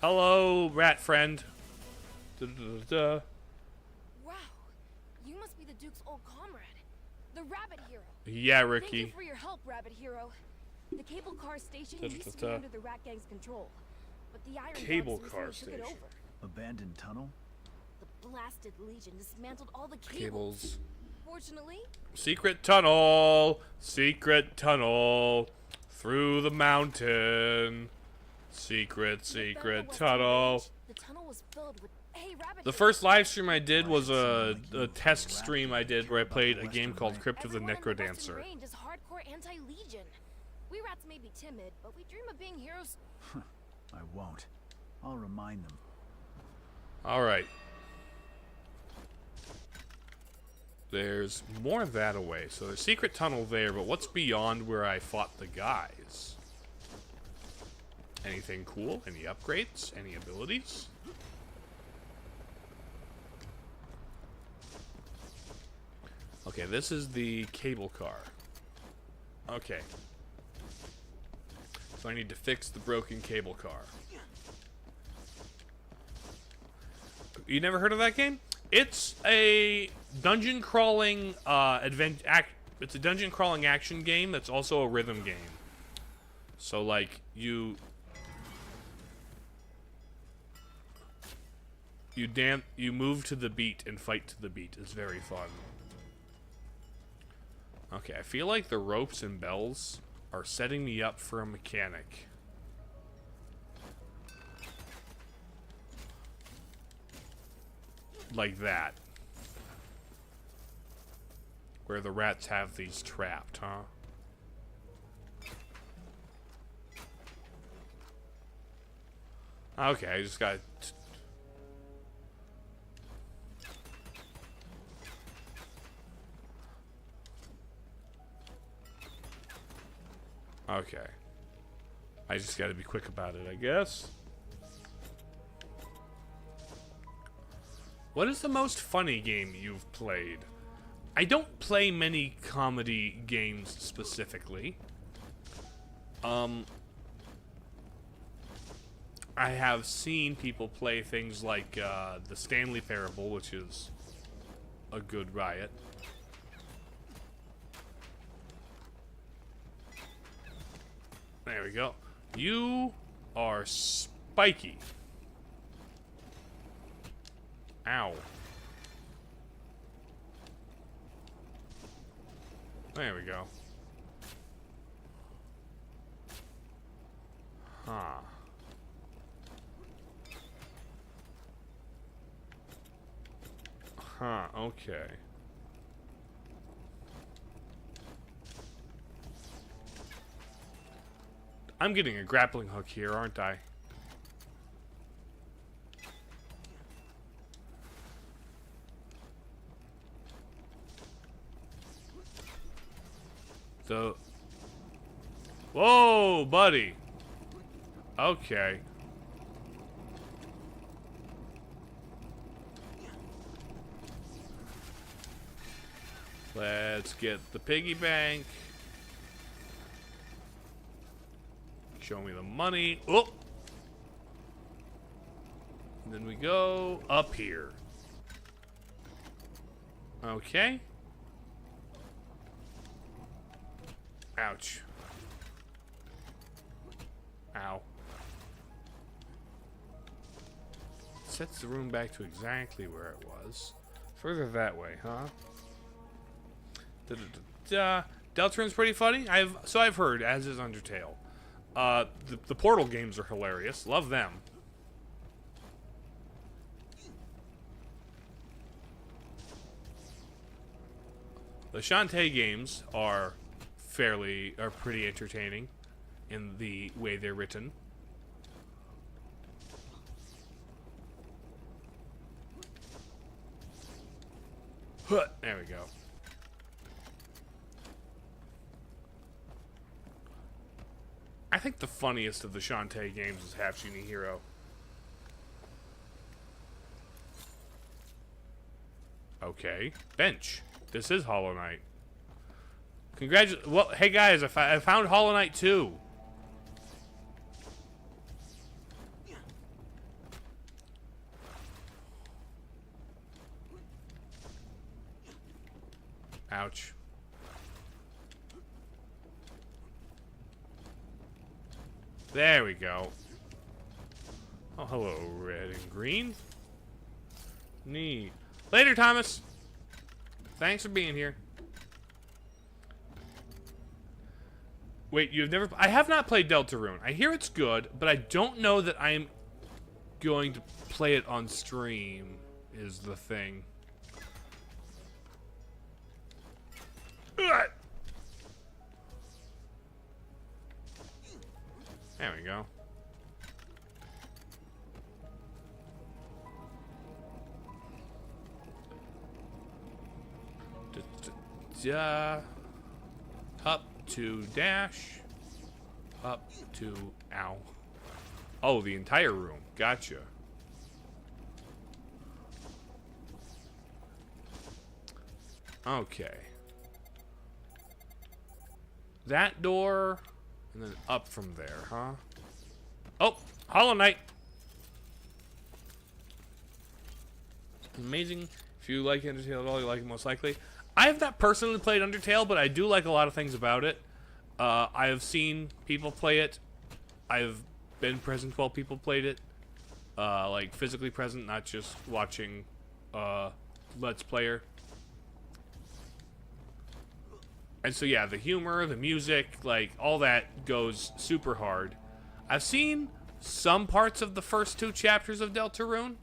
Hello, rat friend. Da-da-da-da. Wow. You must be the Duke's old comrade. The Rabbit Hero. Yeah, Thank you Ricky. for your help, Rabbit Hero. The cable car station used to be Da-da-da-da. under the Rat Gang's control. But the Iron Cable Dogs car recently took it station. over. Abandoned tunnel? The blasted Legion dismantled all the Cables. Fortunately, Secret tunnel. Secret tunnel. Through the mountain. Secret when they found the Western tunnel. Range, the tunnel was filled with Hey, Rabbit. The first live stream I did was a test stream I did where I played a game called Crypt of the Everyone in the Western Necrodancer. Range is hardcore anti-Legion. We rats may be timid, but we dream of being heroes. I won't. I'll remind them. Alright. There's more of that away. So there's a secret tunnel there, but what's beyond where I fought the guys? Anything cool? Any upgrades? Any abilities? Okay, this is the cable car. Okay. So I need to fix the broken cable car. You never heard of that game? It's a dungeon crawling it's a dungeon crawling action game that's also a rhythm game. So like you move to the beat and fight to the beat. It's very fun. Okay, I feel like the ropes and bells are setting me up for a mechanic. Like that. Where the rats have these trapped, huh? Okay, I just got... Okay. I just gotta be quick about it, I guess. What is the most funny game you've played? I don't play many comedy games specifically. I have seen people play things like the Stanley Parable, which is a good riot. There we go. You are spiky. Ow. There we go. Huh. Huh, okay. I'm getting a grappling hook here, aren't I? The... Whoa, buddy. Okay. Let's get the piggy bank. Show me the money. Oh! And then we go up here. Okay. Ouch. Ow. Sets the room back to exactly where it was. Further that way, huh? Deltarune's pretty funny. I've heard, as is Undertale. The Portal games are hilarious. Love them. The Shantae games are pretty entertaining in the way they're written. There we go. I think the funniest of the Shantae games is Half Genie Hero. Okay. Bench. This is Hollow Knight. Well, hey guys, I found Hollow Knight 2. Ouch. There we go. Oh, hello, red and green. Neat. Later, Thomas. Thanks for being here. Wait, you've never... I have not played Deltarune. I hear it's good, but I don't know that I'm going to play it on stream is the thing. Ugh. There we go. Up to dash. Up to ow. Oh, the entire room. Gotcha. Okay. That door, and then up from there, huh? Oh, Hollow Knight. Amazing. If you like Undertale at all, you like it most likely. I have not personally played Undertale, but I do like a lot of things about it. I have seen people play it. I've been present while people played it. Like physically present, not just watching Let's Player. And so yeah, the humor, the music, like all that goes super hard. I've seen some parts of the first 2 chapters of Deltarune.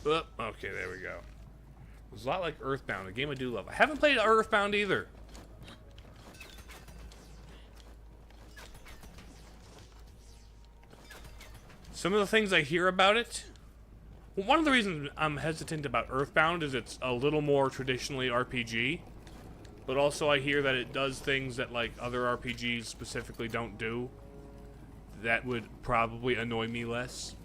Oh, okay, there we go. It was a lot like Earthbound, a game I do love. I haven't played Earthbound either. Some of the things I hear about it. Well, one of the reasons I'm hesitant about Earthbound is it's a little more traditionally RPG. But also I hear that it does things that like other RPGs specifically don't do. That would probably annoy me less.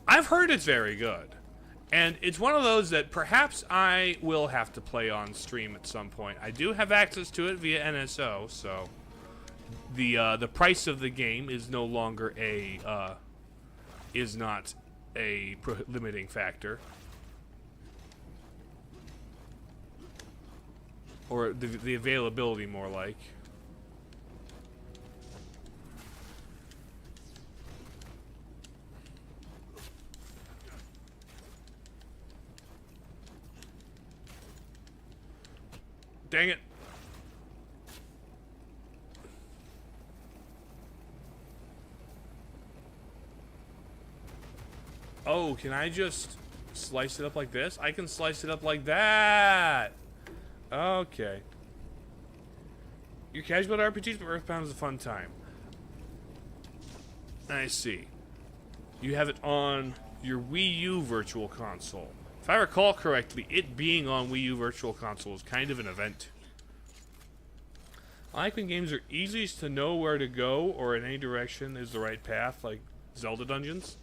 I've heard it's very good. And it's one of those that perhaps I will have to play on stream at some point. I do have access to it via NSO, so the price of the game is no longer a is not a limiting factor. Or the availability, more like. Dang it. Oh, can I just slice it up like this? I can slice it up like that. Okay. You're casual at RPGs, but Earthbound is a fun time. I see. You have it on your Wii U Virtual Console. If I recall correctly, it being on Wii U Virtual Console is kind of an event. I like when games are easiest to know where to go or in any direction is the right path, like Zelda dungeons.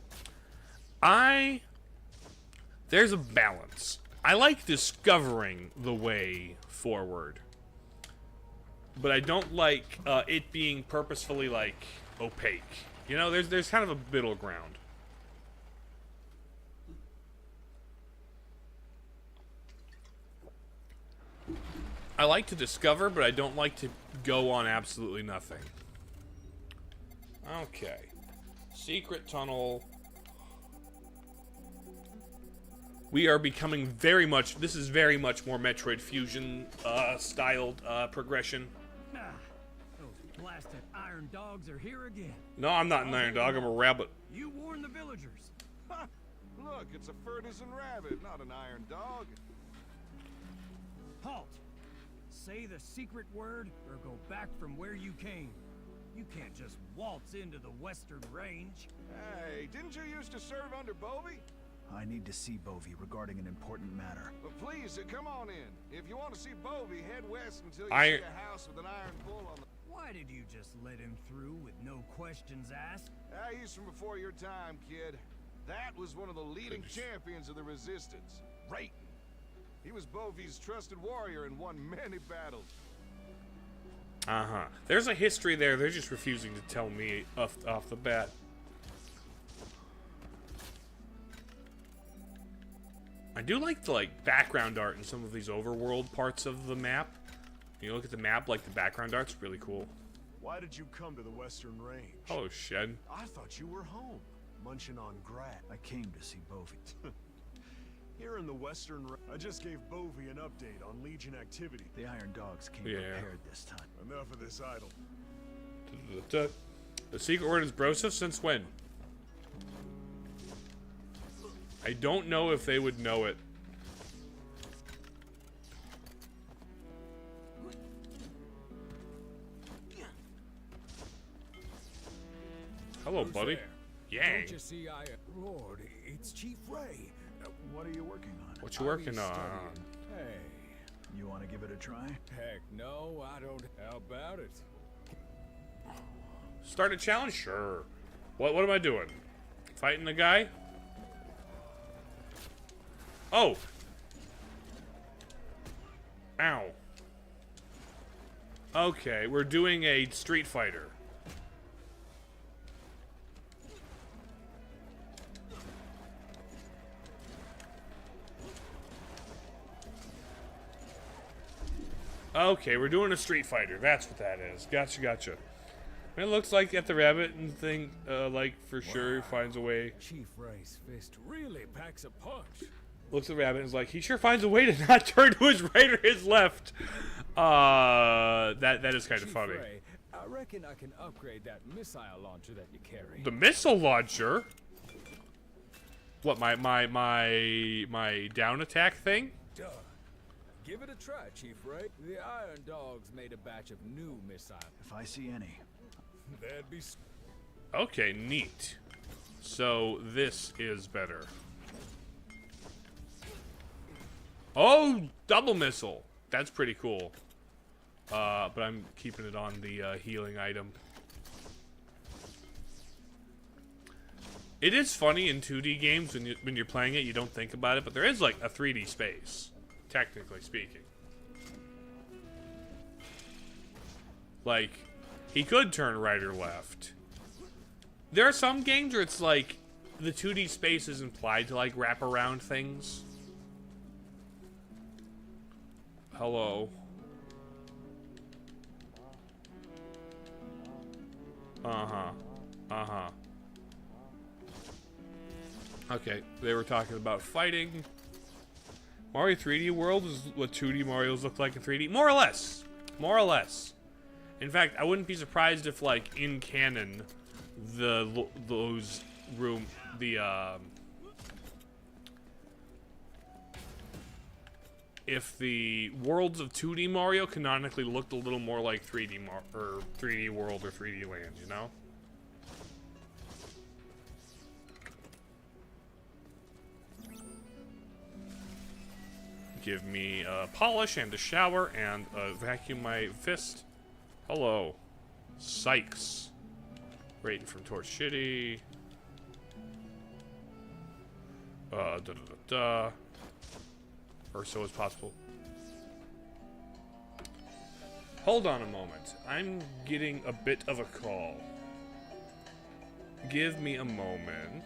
There's a balance. I like discovering the way forward. But I don't like it being purposefully, like, opaque. You know, there's kind of a middle ground. I like to discover, but I don't like to go on absolutely nothing. Okay. Secret tunnel. We are becoming very much, this is very much more Metroid Fusion styled progression. Ah, those blasted iron dogs are here again. No, I'm not an iron dog, I'm a rabbit. You warned the villagers. Ha! Look, it's a Furtisan rabbit, not an iron dog. Halt! Say the secret word or go back from where you came. You can't just waltz into the Western Range. Hey, didn't you used to serve under Bovey? I need to see Bovey regarding an important matter. Well, please, come on in. If you want to see Bovey, head west until you Iron- see a house with an iron bull on the... Why did you just let him through with no questions asked? Ah, he's from before your time, kid. That was one of the leading champions of the Resistance. Right. He was Bovey's trusted warrior and won many battles. Uh-huh. There's a history there. They're just refusing to tell me off the bat. I do like the background art in some of these overworld parts of the map. You look at the map, like the background art's really cool. Why did you come to the Western Range? Oh, Shed. I thought you were home, munching on grass. I came to see Bovey. Here in the Western I just gave Bovey an update on Legion activity. The Iron Dogs came Yeah. prepared this time. Enough of this idle. The secret word is Broseph since when? I don't know if they would know it. Hello, buddy. Yang. Don't you see Lord, it's Chief Ray. What are you working on? What you working on? Hey, You want to give it a try? heck no, I don't. How about it? Start a challenge? Sure. What am I doing? Fighting the guy? Oh! Ow. Okay, we're doing a Street Fighter. Okay, we're doing a Street Fighter. That's what that is. Gotcha. It looks like at the rabbit and thing, like for sure finds a way. Chief Ray's fist really packs a punch. Looks at the rabbit and is like, he sure finds a way to not turn to his right or his left. That is kind of Chief funny. Ray, I reckon I can upgrade that missile launcher that you carry. The missile launcher? What, my down attack thing? Duh. Give it a try, Chief Ray. The Iron Dogs made a batch of new missiles. If I see any. That'd be. Okay, neat. So this is better. Oh, double missile. That's pretty cool. But I'm keeping it on the healing item. It is funny in 2D games when you're playing it, you don't think about it, but there is like a 3D space, technically speaking. Like, he could turn right or left. There are some games where it's like the 2D space is implied to like wrap around things. Hello. Okay, they were talking about fighting. Mario 3D World is what 2D Marios look like in 3D. More or less. More or less. In fact, I wouldn't be surprised if, like, in canon, if the worlds of 2D Mario canonically looked a little more like 3D World or 3D Land, you know? Give me a polish and a shower and vacuum my fist. Hello. Sykes. Rating from Torch Shitty. Or so as possible. Hold on a moment. I'm getting a bit of a call. Give me a moment.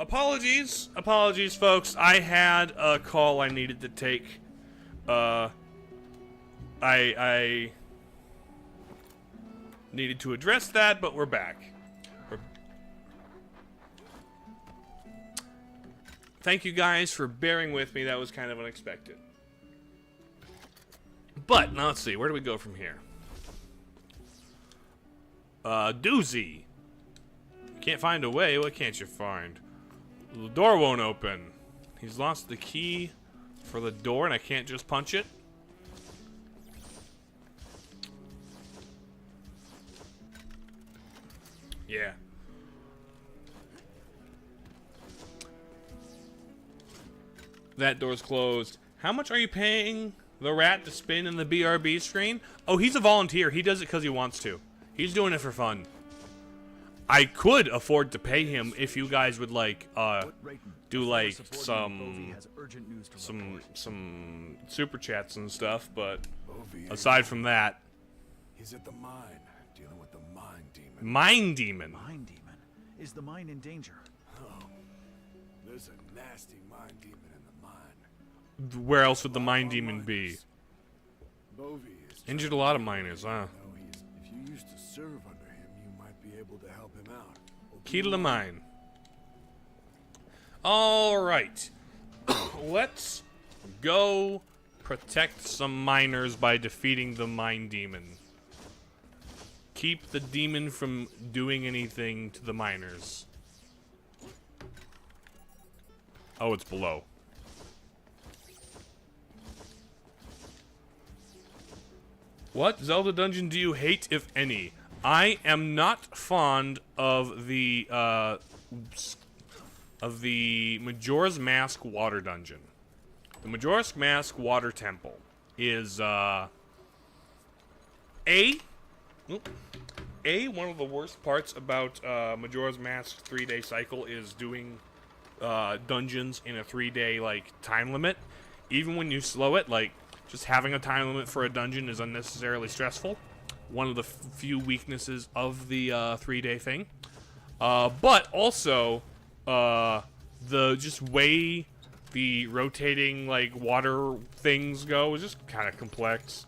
Apologies, folks. I had a call I needed to take. I needed to address that, but we're back. Thank you guys for bearing with me. That was kind of unexpected. But now let's see. Where do we go from here? Doozy. Can't find a way. What can't you find? The door won't open. He's lost the key for the door, and I can't just punch it. Yeah. That door's closed. How much are you paying the rat to spin in the BRB screen? Oh, he's a volunteer. He does it because he wants to. He's doing it for fun. I could afford to pay him if you guys would like do like some super chats and stuff, but aside from that, He's at the mine, dealing with the mine demon. Mine Demon. Mine demon. Is the mine in danger? Oh, there's a nasty mine demon in the mine. Where else would the Mine Demon be? Bovey is Injured a lot of miners, huh? No, if you used to serve under him, you might be able to help him out. Key to the mine. Alright. Let's go protect some miners by defeating the Mine Demon. Keep the demon from doing anything to the miners. Oh, it's below. What Zelda dungeon do you hate, if any? I am not fond of the Majora's Mask water dungeon. The Majora's Mask water temple is one of the worst parts about Majora's Mask 3-day cycle is doing dungeons in a 3-day like time limit. Even when you slow it, like just having a time limit for a dungeon is unnecessarily stressful. One of the few weaknesses of the 3-day thing. But also the just way the rotating like water things go is just kind of complex.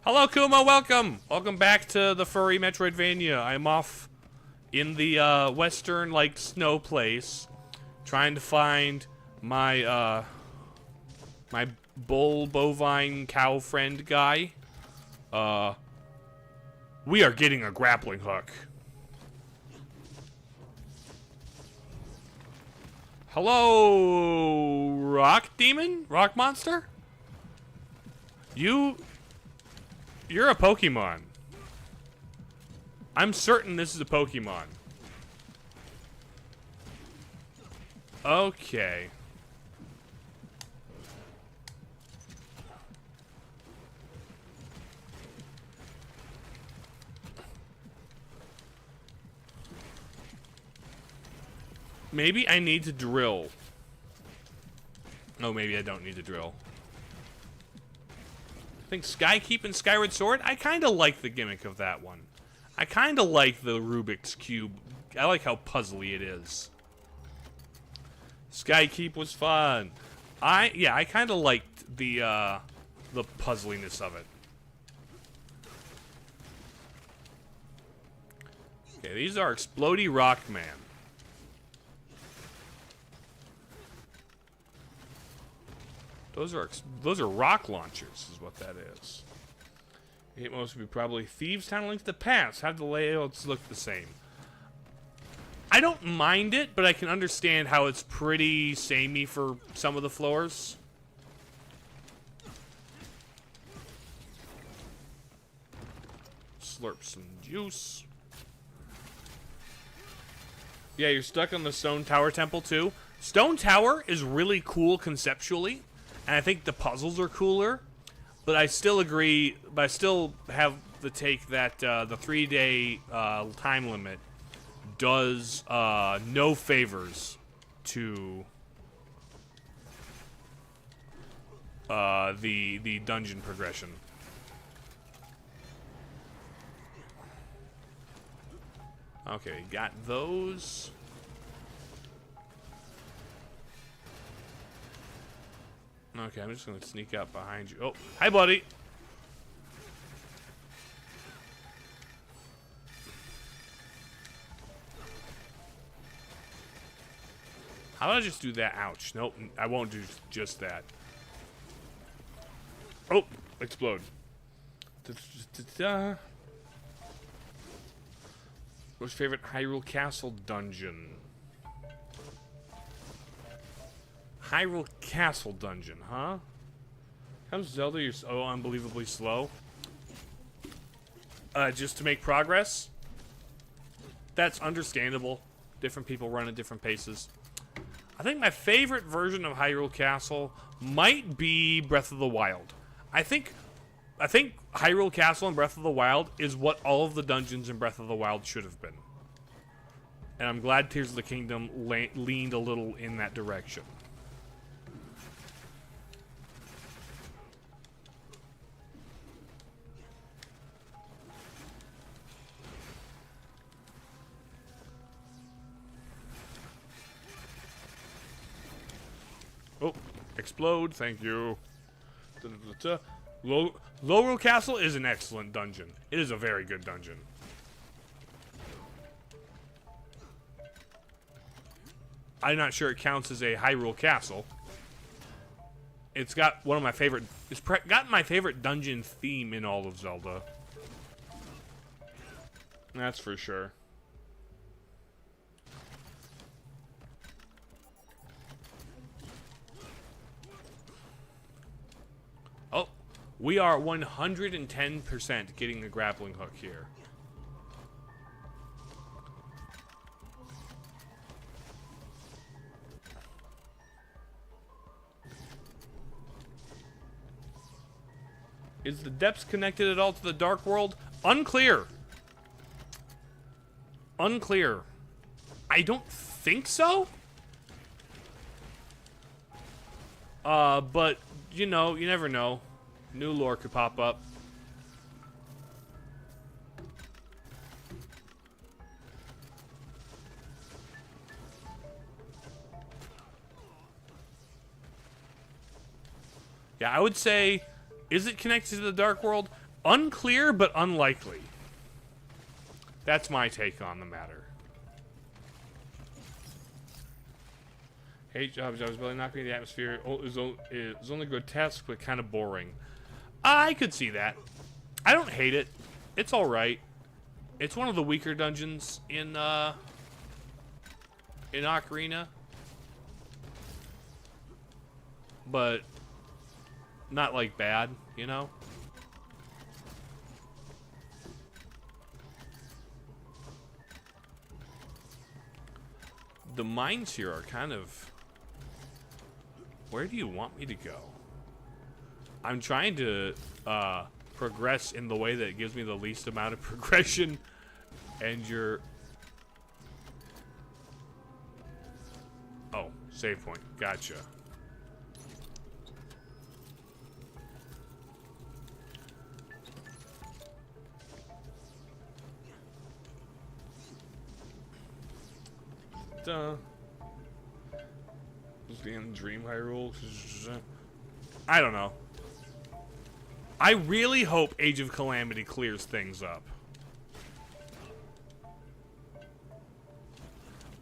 Hello, Kuma. Welcome. Welcome back to the Furry Metroidvania. I'm off in the western like snow place, trying to find my my bull bovine cow friend guy. We are getting a grappling hook. Hello, rock demon? Rock monster? You're a Pokemon. I'm certain this is a Pokemon. Okay. Maybe I need to drill. No, maybe I don't need to drill. I think Skykeep and Skyward Sword, I kind of like the gimmick of that one. I kind of like the Rubik's Cube. I like how puzzly it is. Skykeep was fun. I kind of liked the puzzliness of it. Okay, these are Explodey Rock Man. Those are rock launchers, is what that is. It must be probably thieves tunneling to the past. Have the layouts look the same? I don't mind it, but I can understand how it's pretty samey for some of the floors. Slurp some juice. Yeah, you're stuck on the Stone Tower Temple too. Stone Tower is really cool conceptually. And I think the puzzles are cooler, but I still agree, but I still have the take that the 3-day time limit does no favors to the dungeon progression. Okay, got those. Okay, I'm just gonna sneak up behind you. Oh, hi, buddy. How about I just do that? Ouch. Nope, I won't do just that. Oh, explode. Da-da-da-da. What's your favorite Hyrule Castle dungeon? Hyrule Castle dungeon, huh? Comes Zelda, you're so unbelievably slow. Just to make progress? That's understandable. Different people run at different paces. I think my favorite version of Hyrule Castle might be Breath of the Wild. I think Hyrule Castle and Breath of the Wild is what all of the dungeons in Breath of the Wild should have been. And I'm glad Tears of the Kingdom leaned a little in that direction. Oh, explode, thank you. Lowell Castle is an excellent dungeon. It is a very good dungeon. I'm not sure it counts as a Hyrule Castle. It's got one of my favorite... It's got my favorite dungeon theme in all of Zelda. That's for sure. Oh, we are 110% getting the grappling hook here. Is the depths connected at all to the Dark World? Unclear. Unclear. I don't think so. But, you know, you never know. New lore could pop up. Yeah, I would say, is it connected to the Dark World? Unclear, but unlikely. That's my take on the matter. Hey, Jobs, really not being the atmosphere is only grotesque, but kind of boring. I could see that. I don't hate it. It's all right. It's one of the weaker dungeons in Ocarina, but not like bad, you know. The mines here are kind of... Where do you want me to go? I'm trying to progress in the way that gives me the least amount of progression. And you're... Oh, save point. Gotcha. In Dream Hyrule. I don't know. I really hope Age of Calamity clears things up.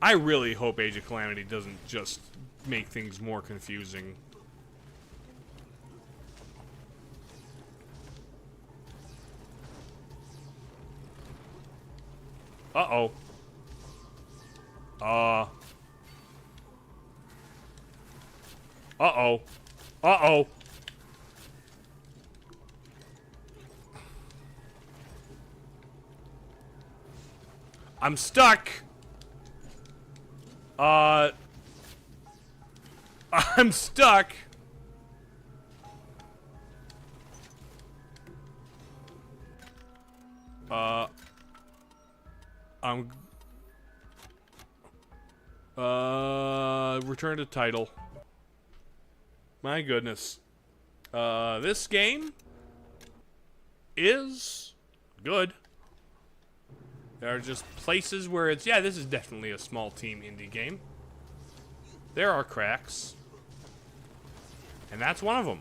I really hope Age of Calamity doesn't just make things more confusing. Uh-oh. Uh-oh. Uh-oh. I'm stuck. I'm stuck. Return to title. My goodness. This game is good. There are just places where it's, yeah, this is definitely a small team indie game. There are cracks. And that's one of them.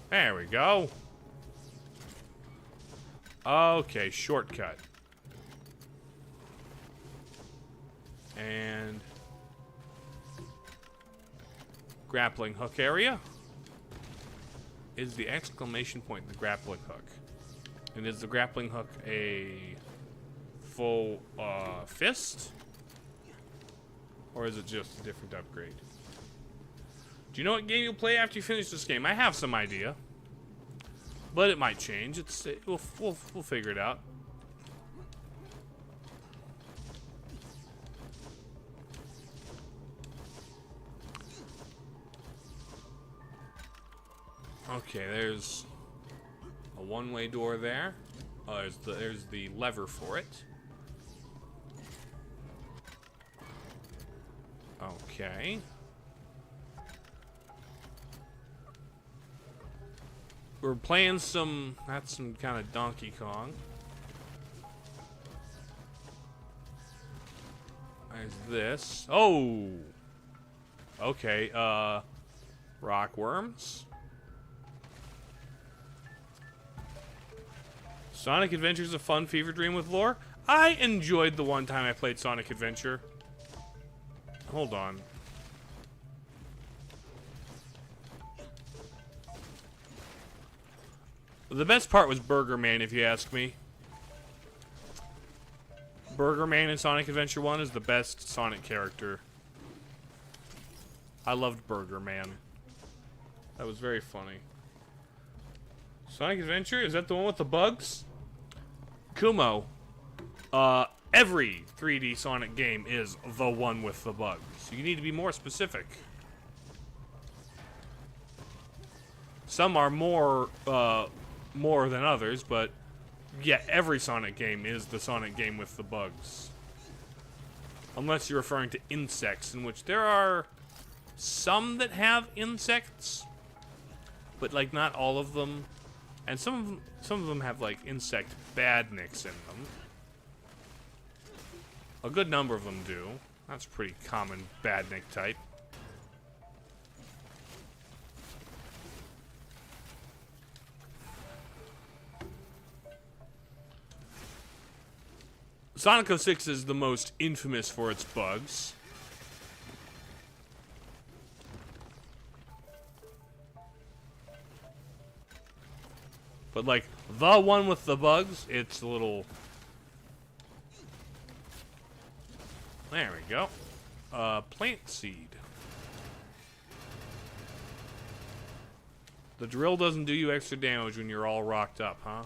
There we go. Okay, shortcut. And grappling hook area. Is the exclamation point the grappling hook? And is the grappling hook a full fist? Or is it just a different upgrade? Do you know what game you'll play after you finish this game? I have some idea. But it might change. We'll figure it out. Okay, there's a one-way door there. Oh, there's the lever for it. Okay. We're playing that's some kind of Donkey Kong. There's this. Oh! Okay, rockworms. Sonic Adventure is a fun fever dream with lore. I enjoyed the one time I played Sonic Adventure. Hold on. The best part was Burger Man, if you ask me. Burger Man in Sonic Adventure 1 is the best Sonic character. I loved Burger Man. That was very funny. Sonic Adventure? Is that the one with the bugs? Kumo. Every 3D Sonic game is the one with the bugs. You need to be more specific. Some are more than others, but yeah, every Sonic game is the Sonic game with the bugs. Unless you're referring to insects, in which there are some that have insects, but like not all of them. And some of them have like insect badniks in them. A good number of them do. That's a pretty common badnik type. Sonic 06 is the most infamous for its bugs. But like the one with the bugs, it's a little... There we go. Plant seed. The drill doesn't do you extra damage when you're all rocked up, huh?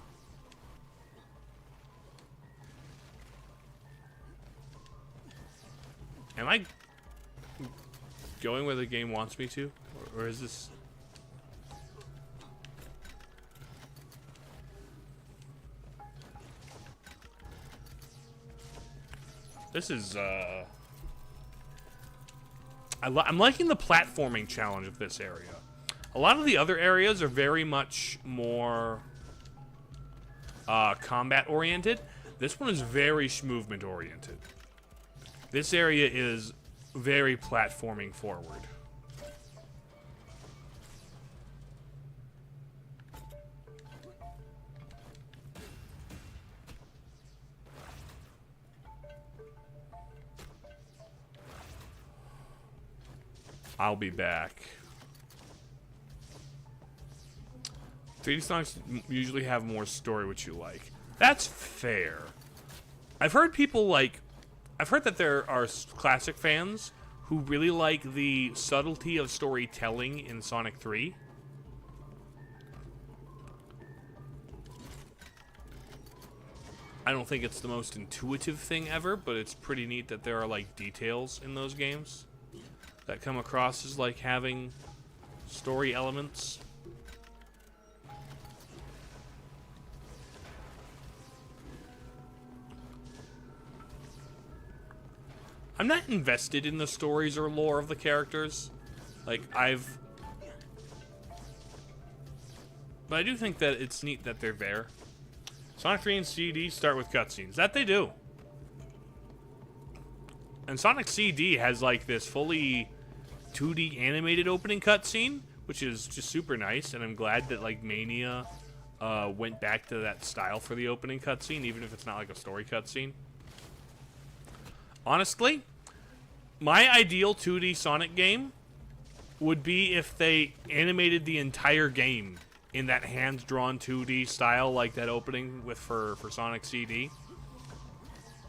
Am I going where the game wants me to? Or is this... This is, I'm liking the platforming challenge of this area. A lot of the other areas are very much more combat-oriented. This one is very movement-oriented. This area is very platforming forward. I'll be back. 3D Sonics usually have more story, which you like. That's fair. I've heard people like... I've heard that there are classic fans who really like the subtlety of storytelling in Sonic 3. I don't think it's the most intuitive thing ever, but it's pretty neat that there are like details in those games that come across as like having story elements. I'm not invested in the stories or lore of the characters. Like, but I do think that it's neat that they're there. Sonic 3 and CD start with cutscenes. That they do. And Sonic CD has like this fully 2D animated opening cutscene, which is just super nice, and I'm glad that like Mania went back to that style for the opening cutscene, even if it's not like a story cutscene. Honestly, my ideal 2D Sonic game would be if they animated the entire game in that hand-drawn 2D style, like that opening for Sonic CD.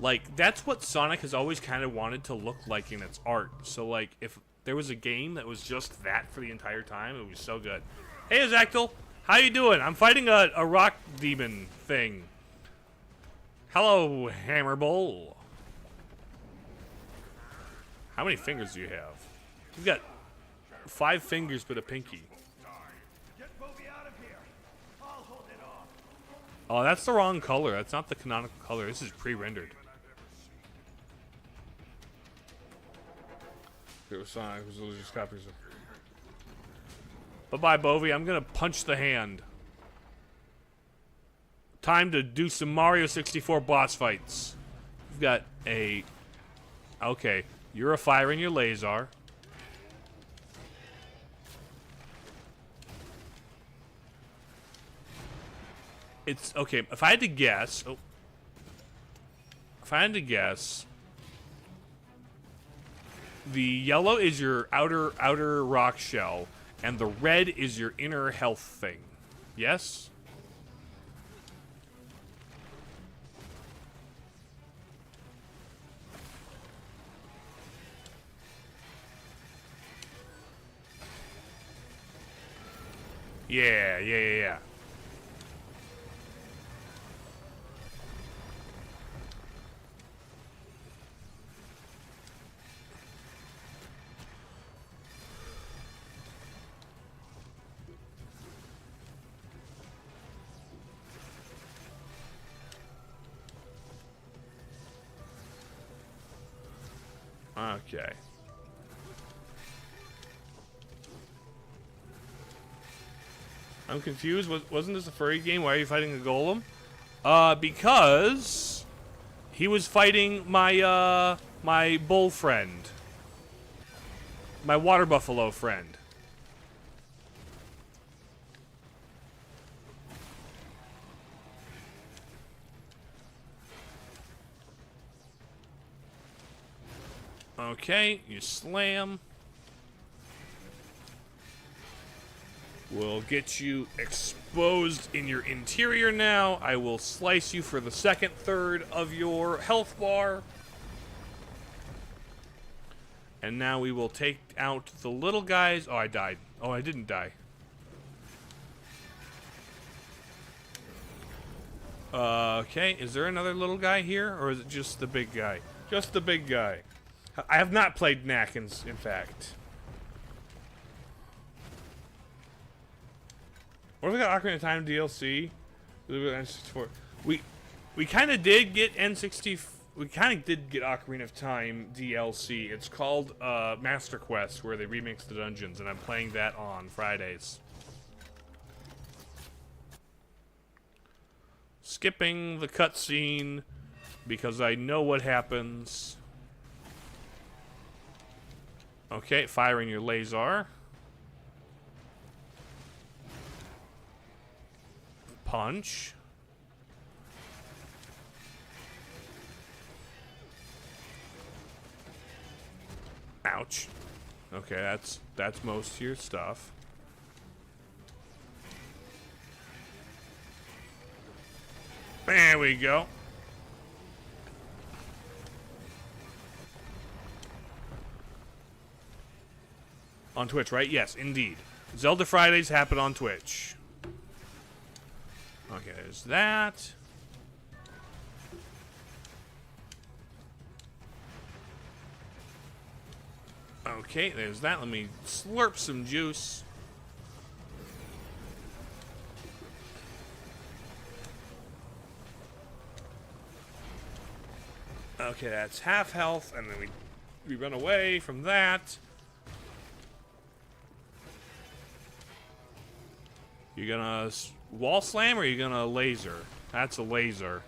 Like, that's what Sonic has always kind of wanted to look like in its art. So, like, if there was a game that was just that for the entire time, it would be so good. Hey, Zactyl, how you doing? I'm fighting a rock demon thing. Hello, Hammer Bull. How many fingers do you have? You've got 5 fingers but a pinky. Oh, that's the wrong color. That's not the canonical color. This is pre-rendered. It was Sonic. It was just copies of. Bye-bye, Bovie. I'm gonna punch the hand. Time to do some Mario 64 boss fights. You've got a. Okay, you're a fire in your laser. It's okay. If I had to guess, the yellow is your outer rock shell, and the red is your inner health thing. Yes? Yeah. Okay. I'm confused. Wasn't this a furry game? Why are you fighting a golem? Because he was fighting my my bull friend, my water buffalo friend. Okay, you slam. We'll get you exposed in your interior now. I will slice you for the second third of your health bar. And now we will take out the little guys. Oh, I died. Oh, I didn't die. Okay, is there another little guy here? Or is it just the big guy? Just the big guy. I have not played Knack, in fact. What if we got Ocarina of Time DLC? N64. We kind of did get N64. We kind of did get Ocarina of Time DLC. It's called Master Quest, where they remix the dungeons, and I'm playing that on Fridays. Skipping the cutscene because I know what happens. Okay, firing your laser. Punch. Ouch. Okay, that's most of your stuff. There we go. On Twitch, right? Yes, indeed. Zelda Fridays happen on Twitch. Okay, there's that. Okay, there's that. Let me slurp some juice. Okay, that's half health, and then we run away from that. You gonna wall slam or you gonna laser? That's a laser.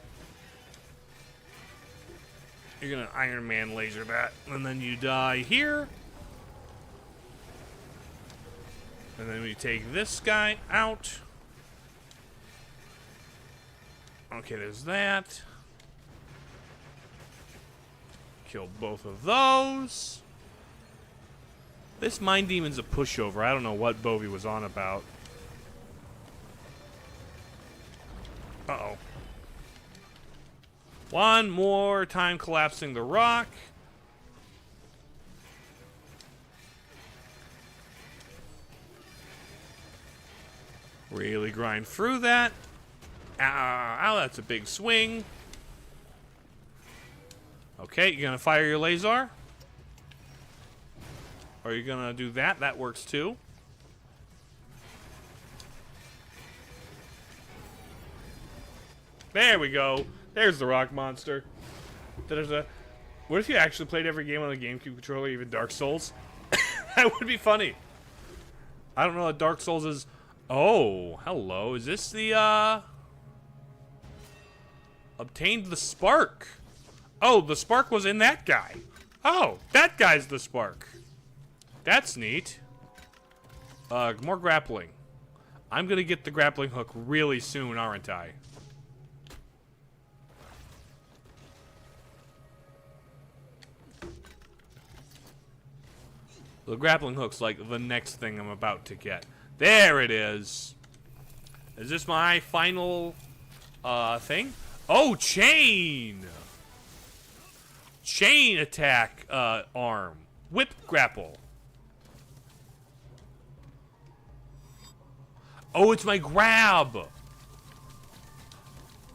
You're gonna Iron Man laser that, and then you die here. And then we take this guy out. Okay, there's that. Kill both of those. This Mind Demon's a pushover. I don't know what Bovie was on about. Uh-oh. One more time collapsing the rock. Really grind through that. Ow, that's a big swing. Okay, you're gonna fire your laser? Or are you gonna do that? That works too. There we go. There's the rock monster. What if you actually played every game on the GameCube controller, even Dark Souls? That would be funny. I don't know what Dark Souls is. Oh, hello. Is this the, obtained the spark? Oh, the spark was in that guy. Oh, that guy's the spark. That's neat. More grappling. I'm gonna get the grappling hook really soon, aren't I? The grappling hook's like the next thing I'm about to get. There it is. Is this my final thing? Oh, chain! Chain attack arm. Whip grapple. Oh, it's my grab!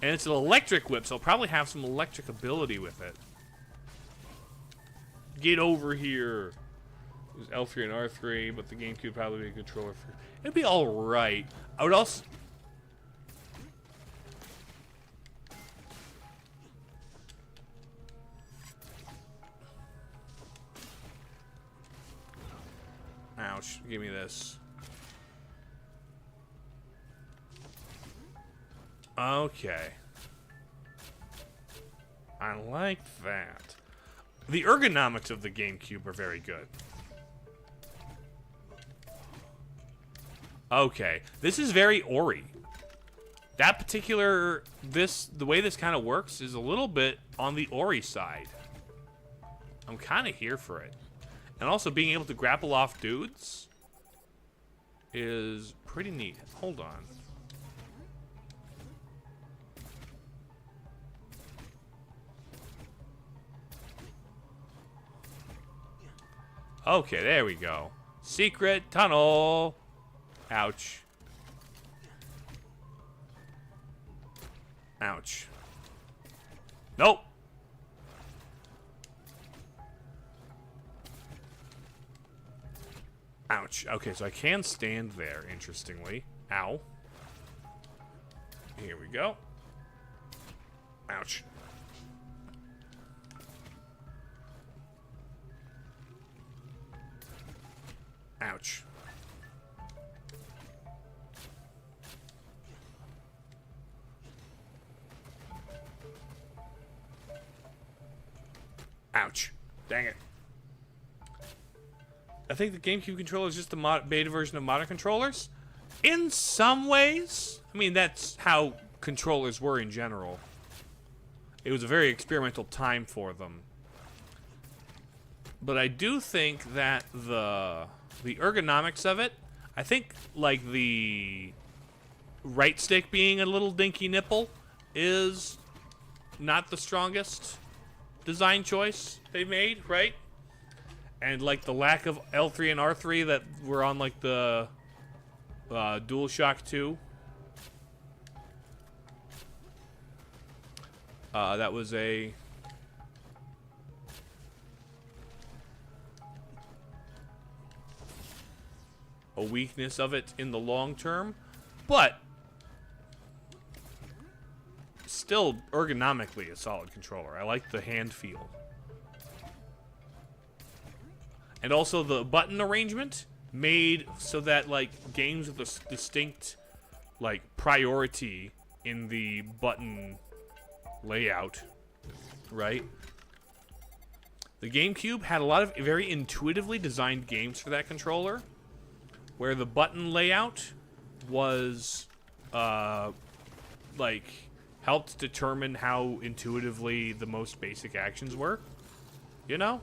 And it's an electric whip, so I'll probably have some electric ability with it. Get over here. It was L3 and R3, but the GameCube probably be a controller for... It'd be alright. I would also... Ouch. Give me this. Okay. I like that. The ergonomics of the GameCube are very good. Okay. This is very Ori. That particular... the way this kind of works is a little bit on the Ori side. I'm kind of here for it. And also being able to grapple off dudes is pretty neat. Hold on. Okay, there we go. Secret tunnel. Ouch. Ouch. Nope. Ouch. Okay, so I can stand there, interestingly. Ow. Here we go. Ouch. Ouch. Ouch. Dang it. I think the GameCube controller is just the beta version of modern controllers. In some ways. I mean, that's how controllers were in general. It was a very experimental time for them. But I do think that the ergonomics of it, I think, like, the right stick being a little dinky nipple is not the strongest design choice they made, right? And, like, the lack of L3 and R3 that were on, like, the DualShock 2. That was a... weakness of it in the long term, but still ergonomically a solid controller. I like the hand feel. And also the button arrangement made so that, like, games with a distinct, like, priority in the button layout, right? The GameCube had a lot of very intuitively designed games for that controller, where the button layout was, like, helped determine how intuitively the most basic actions were. You know?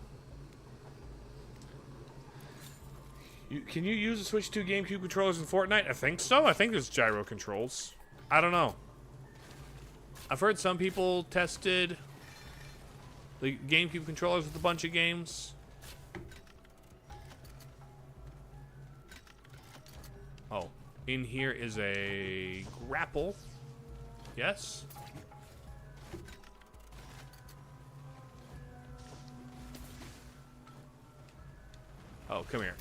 Can you use the Switch 2 GameCube controllers in Fortnite? I think so. I think there's gyro controls. I don't know. I've heard some people tested the GameCube controllers with a bunch of games. Oh, in here is a grapple. Yes. Oh, come here.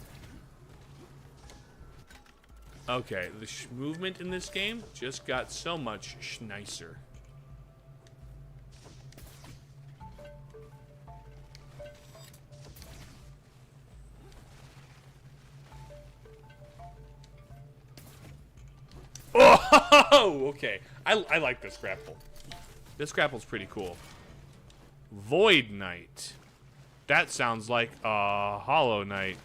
Okay, the movement in this game just got so much nicer. Oh, okay. I like this grapple. This grapple's pretty cool. Void Knight. That sounds like a Hollow Knight.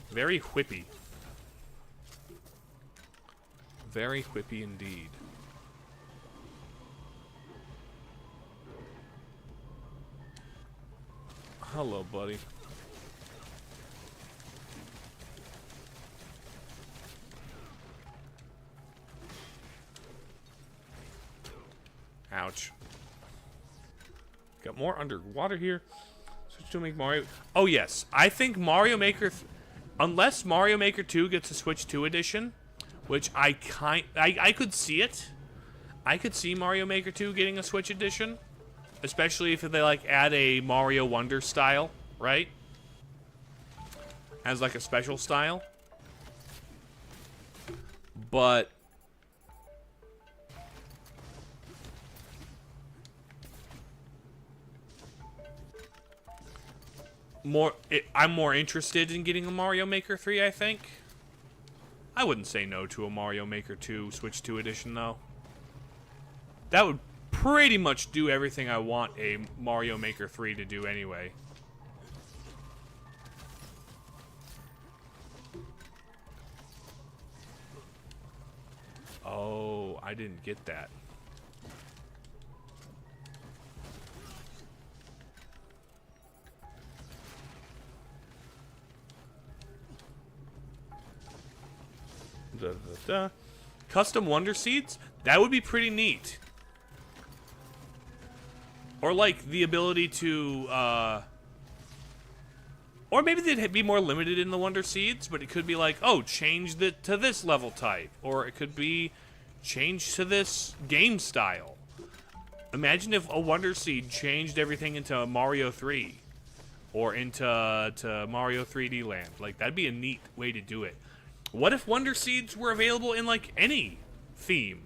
Very whippy. Very whippy indeed. Hello, buddy. Ouch. Got more underwater here. Switch to make Mario. Oh, yes. I think Mario Maker... Unless Mario Maker 2 gets a Switch 2 edition, which I could see it. I could see Mario Maker 2 getting a Switch edition, especially if they like add a Mario Wonder style, right? As like a special style. But I'm more interested in getting a Mario Maker 3, I think. I wouldn't say no to a Mario Maker 2 Switch 2 edition, though. That would pretty much do everything I want a Mario Maker 3 to do anyway. Oh, I didn't get that. Custom Wonder Seeds? That would be pretty neat. Or like the ability to, or maybe they'd be more limited in the Wonder Seeds, but it could be like, oh, change to this level type. Or it could be change to this game style. Imagine if a Wonder Seed changed everything into Mario 3. Or into Mario 3D Land. Like, that'd be a neat way to do it. What if Wonder Seeds were available in, like, any theme?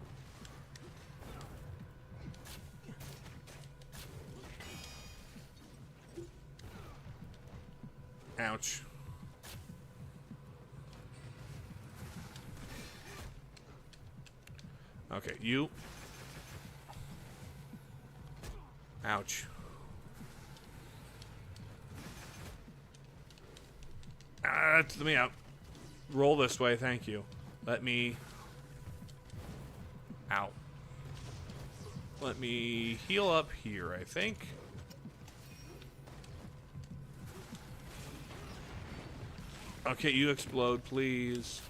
Ouch. Okay, you. Ouch. Let me out. Roll this way, thank you. Let me... Ow. Let me heal up here, I think. Okay, you explode, please.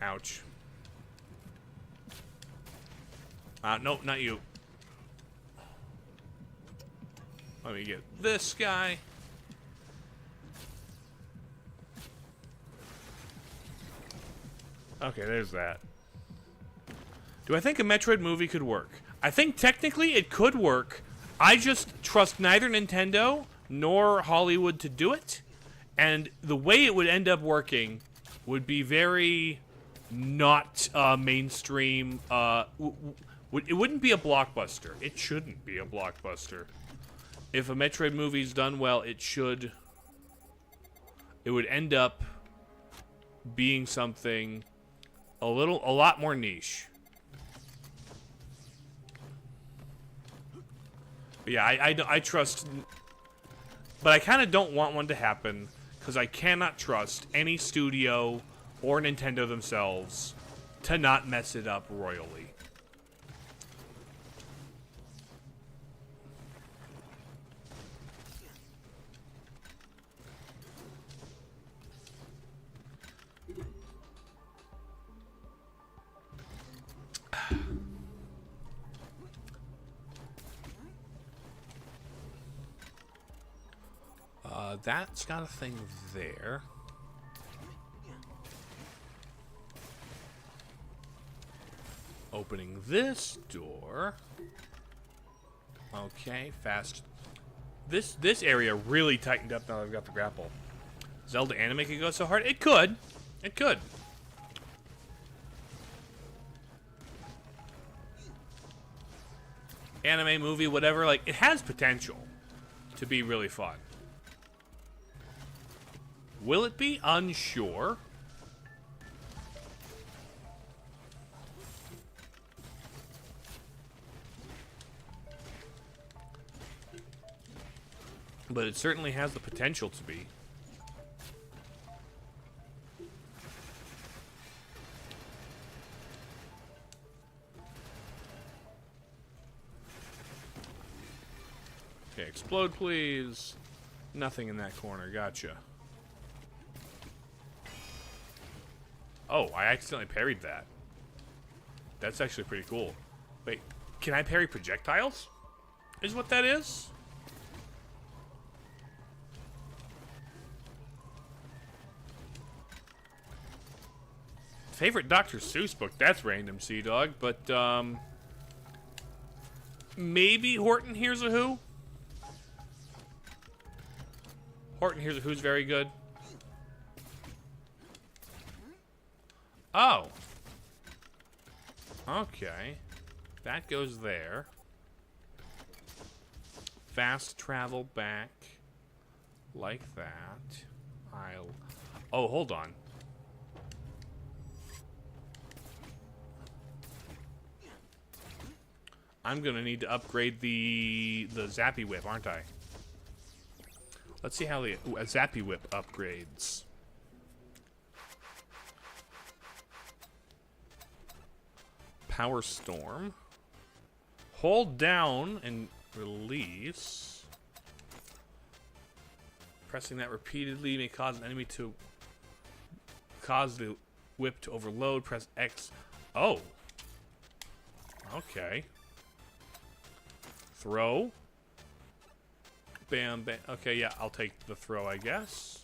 Ouch. Nope, not you. Let me get this guy. Okay, there's that. Do I think a Metroid movie could work? I think technically it could work. I just trust neither Nintendo nor Hollywood to do it. And the way it would end up working would be very not mainstream. It wouldn't be a blockbuster. It shouldn't be a blockbuster. If a Metroid movie's done well, it should. it would end up being something a lot more niche. But yeah, I trust, but I kind of don't want one to happen because I cannot trust any studio or Nintendo themselves to not mess it up royally. That's got a thing there. Opening this door. Okay, fast. This area really tightened up now that I've got the grapple. Zelda anime could go so hard. It could. It could. Anime, movie, whatever. Like, it has potential to be really fun. Will it be? Unsure. But it certainly has the potential to be. Okay, explode please. Nothing in that corner, gotcha. Oh, I accidentally parried that. That's actually pretty cool. Wait, can I parry projectiles? Is what that is? Favorite Dr. Seuss book? That's random, Sea-Dog, but, maybe Horton Hears a Who? Horton Hears a Who's very good. Oh. Okay. That goes there. Fast travel back. Like that. Oh, hold on. I'm gonna need to upgrade the Zappy Whip, aren't I? Let's see how the Zappy Whip upgrades. Power Storm. Hold down and release. Pressing that repeatedly may cause an enemy to cause the whip to overload. Press X. Oh. Okay. Throw. Bam, bam. Okay, yeah, I'll take the throw, I guess.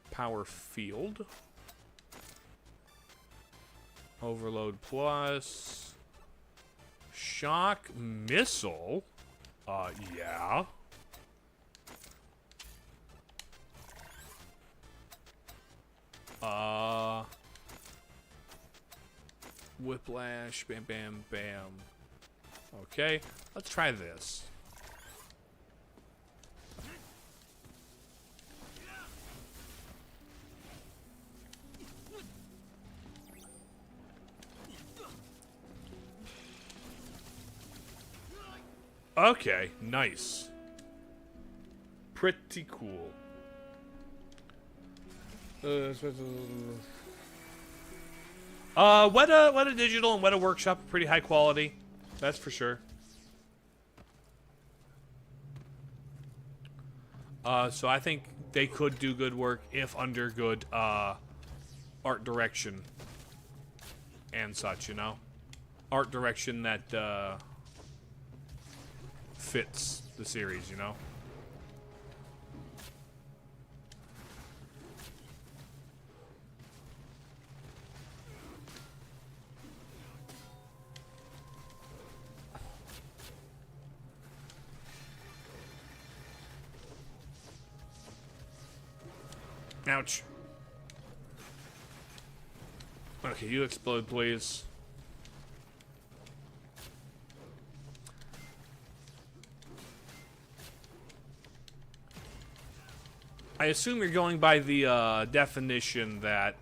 Power Field. Overload plus. Shock Missile. Yeah. Whiplash. Bam, bam, bam. Okay, let's try this. Okay, nice. Pretty cool. Weta Digital and Weta Workshop are pretty high quality. That's for sure. So I think they could do good work if under good art direction and such, you know? Art direction that fits the series, you know? Ouch. Okay, you explode, please. I assume you're going by the definition that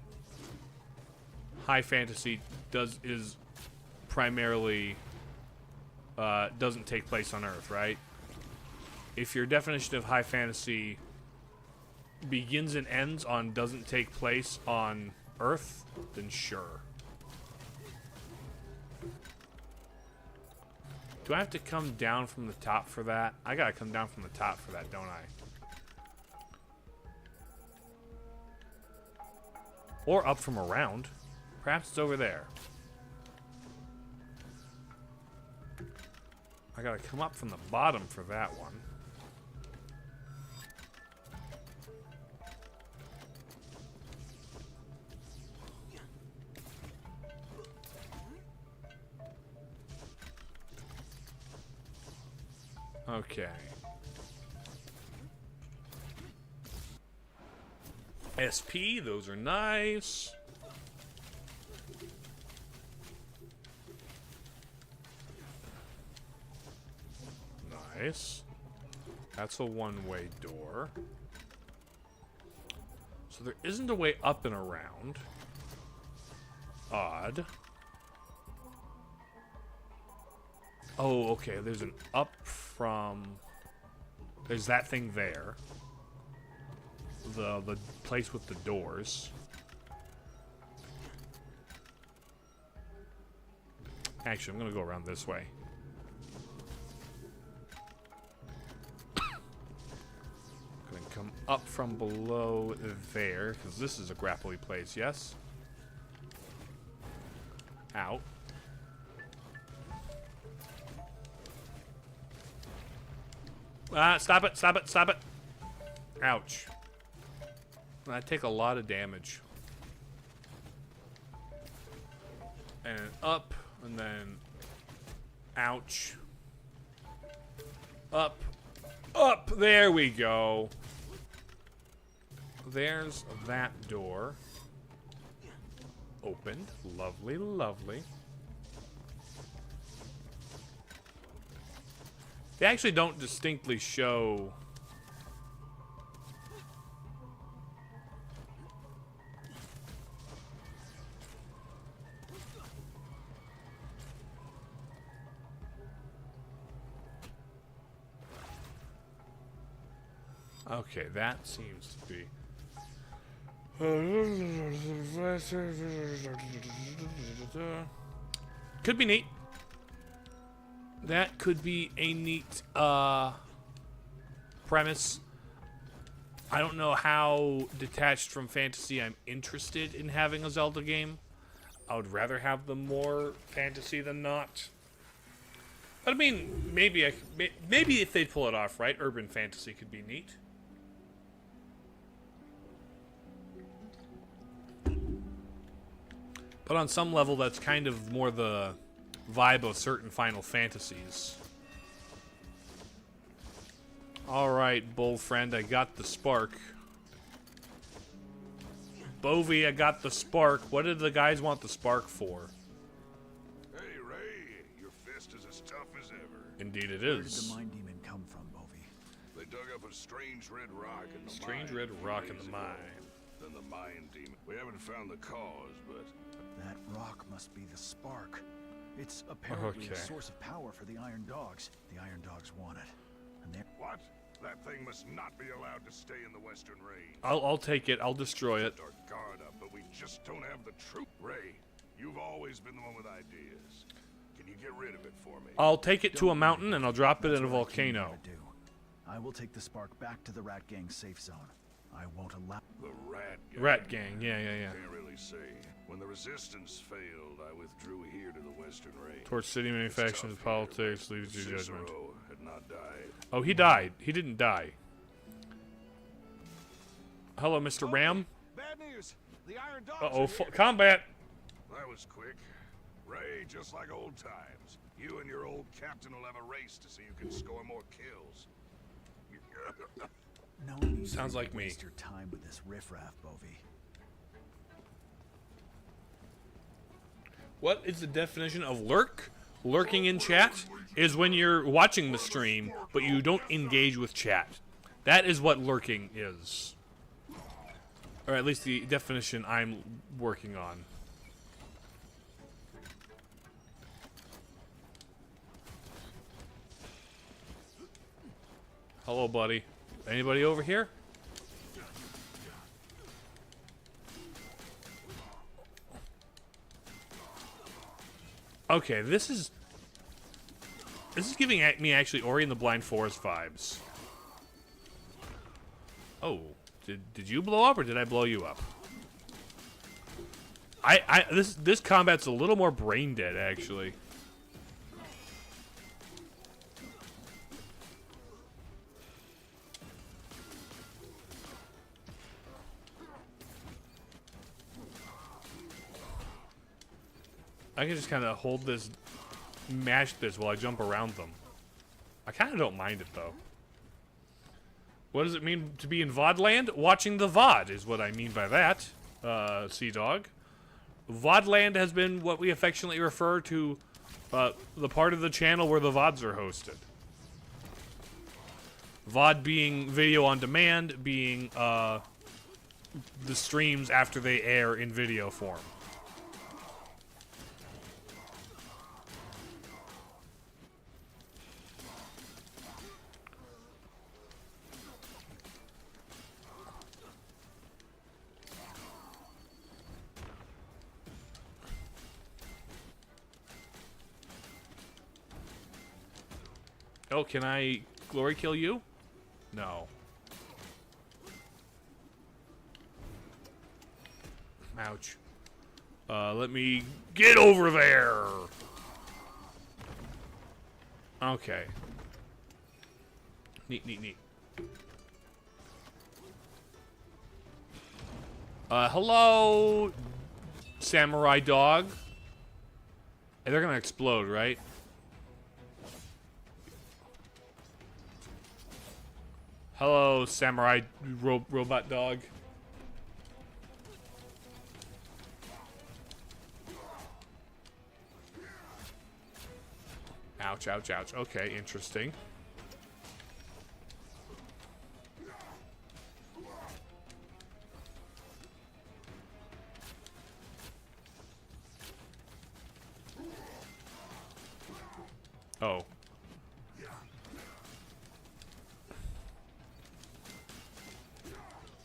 high fantasy is primarily doesn't take place on Earth, right? If your definition of high fantasy begins and ends on doesn't take place on Earth, then sure. Do I have to come down from the top for that? I gotta come down from the top for that, don't I? Or up from around. Perhaps it's over there. I gotta come up from the bottom for that one. Okay. SP, those are nice. Nice. That's a one-way door. So there isn't a way up and around. Odd. Oh, okay. There's an up from... There's that thing there. The place with the doors. Actually, I'm gonna go around this way. Gonna come up from below there, because this is a grapply place, yes? Out. Stop it, stop it, stop it. Ouch. I take a lot of damage. And up, and then ouch. Up, up, there we go. There's that door. Opened, lovely, lovely. They actually don't distinctly show... Okay, that seems to be... Could be neat. That could be a neat premise. I don't know how detached from fantasy I'm interested in having a Zelda game. I would rather have them more fantasy than not. But I mean, maybe if they pull it off, right? Urban fantasy could be neat. But on some level, that's kind of more the vibe of certain Final Fantasies. Alright, bull friend, I got the spark. Bovie, I got the spark. What did the guys want the spark for? Hey, Ray, your fist is as tough as ever. Indeed it Where did is. the mind demon come from, Bovie? They dug up a strange red rock in the Strange mine red a few rock in days the ago. mine. Then the mind demon. We haven't found the cause, but That rock must be the spark. It's apparently Okay. a source of power for the Iron Dogs. The Iron Dogs want it. And they're... what? That thing must not be allowed to stay in the Western Range. I'll take it. I'll destroy it. Our guard up, but we just don't have the truth. Ray, you've always been the one with ideas. Can you get rid of it for me? I'll take it to a mountain and I'll drop it That's in a what I came here volcano. to do. I will take the spark back to the Rat Gang safe zone. I won't allow... The Rat Gang. Rat Gang, yeah. Can't really say. When the Resistance failed, I withdrew here to the Western Range. Towards city manufacturing, Tough here, politics, but leaves to your judgment. Cicero had not died. Oh, he died. He didn't die. Hello, Mr. Ram. Bad news. The Iron Dogs Uh-oh, are here. combat. That was quick. Ray, just like old times. You and your old captain will have a race to see who can score more kills. No need Sounds for you like to me. waste your time with this riffraff, Bovie. What is the definition of lurk? Lurking in chat is when you're watching the stream, but you don't engage with chat. That is what lurking is. Or at least the definition I'm working on. Hello, buddy. Anybody over here? Okay, this is giving me actually Ori and the Blind Forest vibes. Oh, did you blow up or did I blow you up? This combat's a little more brain dead actually. I can just kind of hold this, mash this while I jump around them. I kind of don't mind it, though. What does it mean to be in VOD land? Watching the VOD is what I mean by that, Sea Dog. VOD land has been what we affectionately refer to the part of the channel where the VODs are hosted. VOD being video on demand, being the streams after they air in video form. Oh, can I glory kill you? No. Ouch. Let me get over there. Okay. Neat, neat, neat. Hello, samurai dog. Hey, they're gonna explode, right? Hello, samurai robot dog. Ouch, ouch, ouch. Okay, interesting. Oh.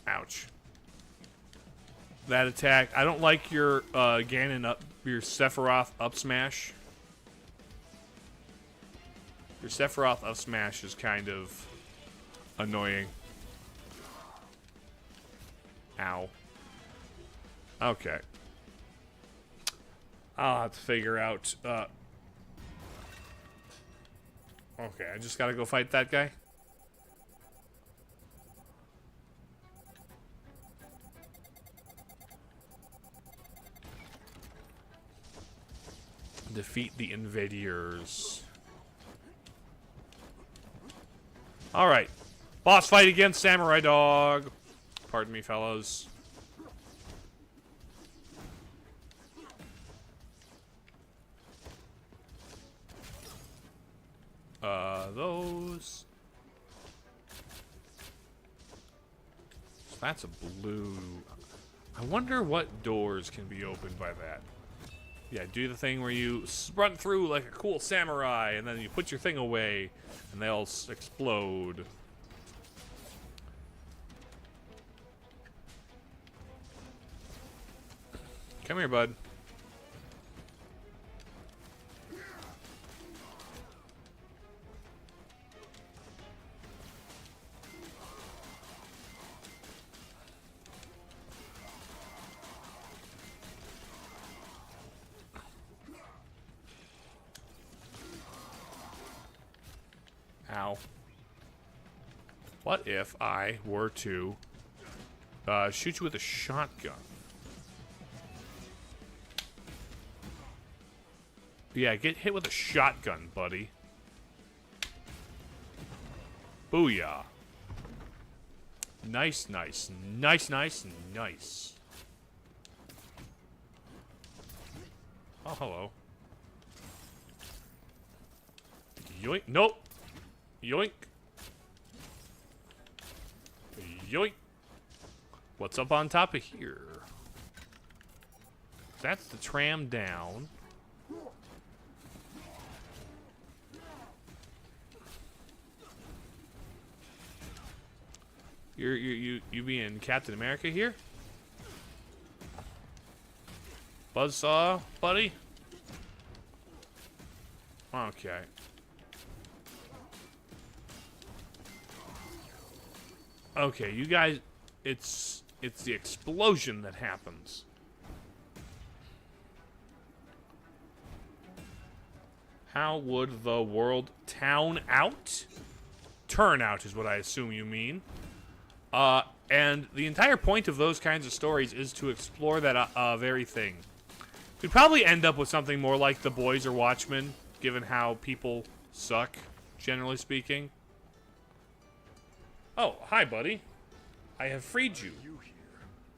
Ouch. That attack. I don't like your Ganon up, your Sephiroth up smash. Your Sephiroth up smash is kind of annoying. Ow. Okay. I'll have to figure out. Okay, I just gotta go fight that guy. Defeat the invaders. Alright. Boss fight against Samurai Dog. Pardon me, fellows. Those. That's a blue. I wonder what doors can be opened by that. Yeah, do the thing where you run through like a cool samurai, and then you put your thing away, and they all explode. Come here, bud. Ow. What if I were to shoot you with a shotgun? Yeah, get hit with a shotgun, buddy. Booyah. Nice, nice. Nice, nice, nice. Oh, hello. Yoink. Nope. Yoink. Yoink. What's up on top of here? That's the tram down. You being Captain America here? Buzzsaw, buddy? Okay. Okay, you guys, it's the explosion that happens. How would the world town out? Turn out is what I assume you mean. And the entire point of those kinds of stories is to explore that very thing. We'd probably end up with something more like The Boys or Watchmen, given how people suck, generally speaking. Oh, hi, buddy. I have freed you.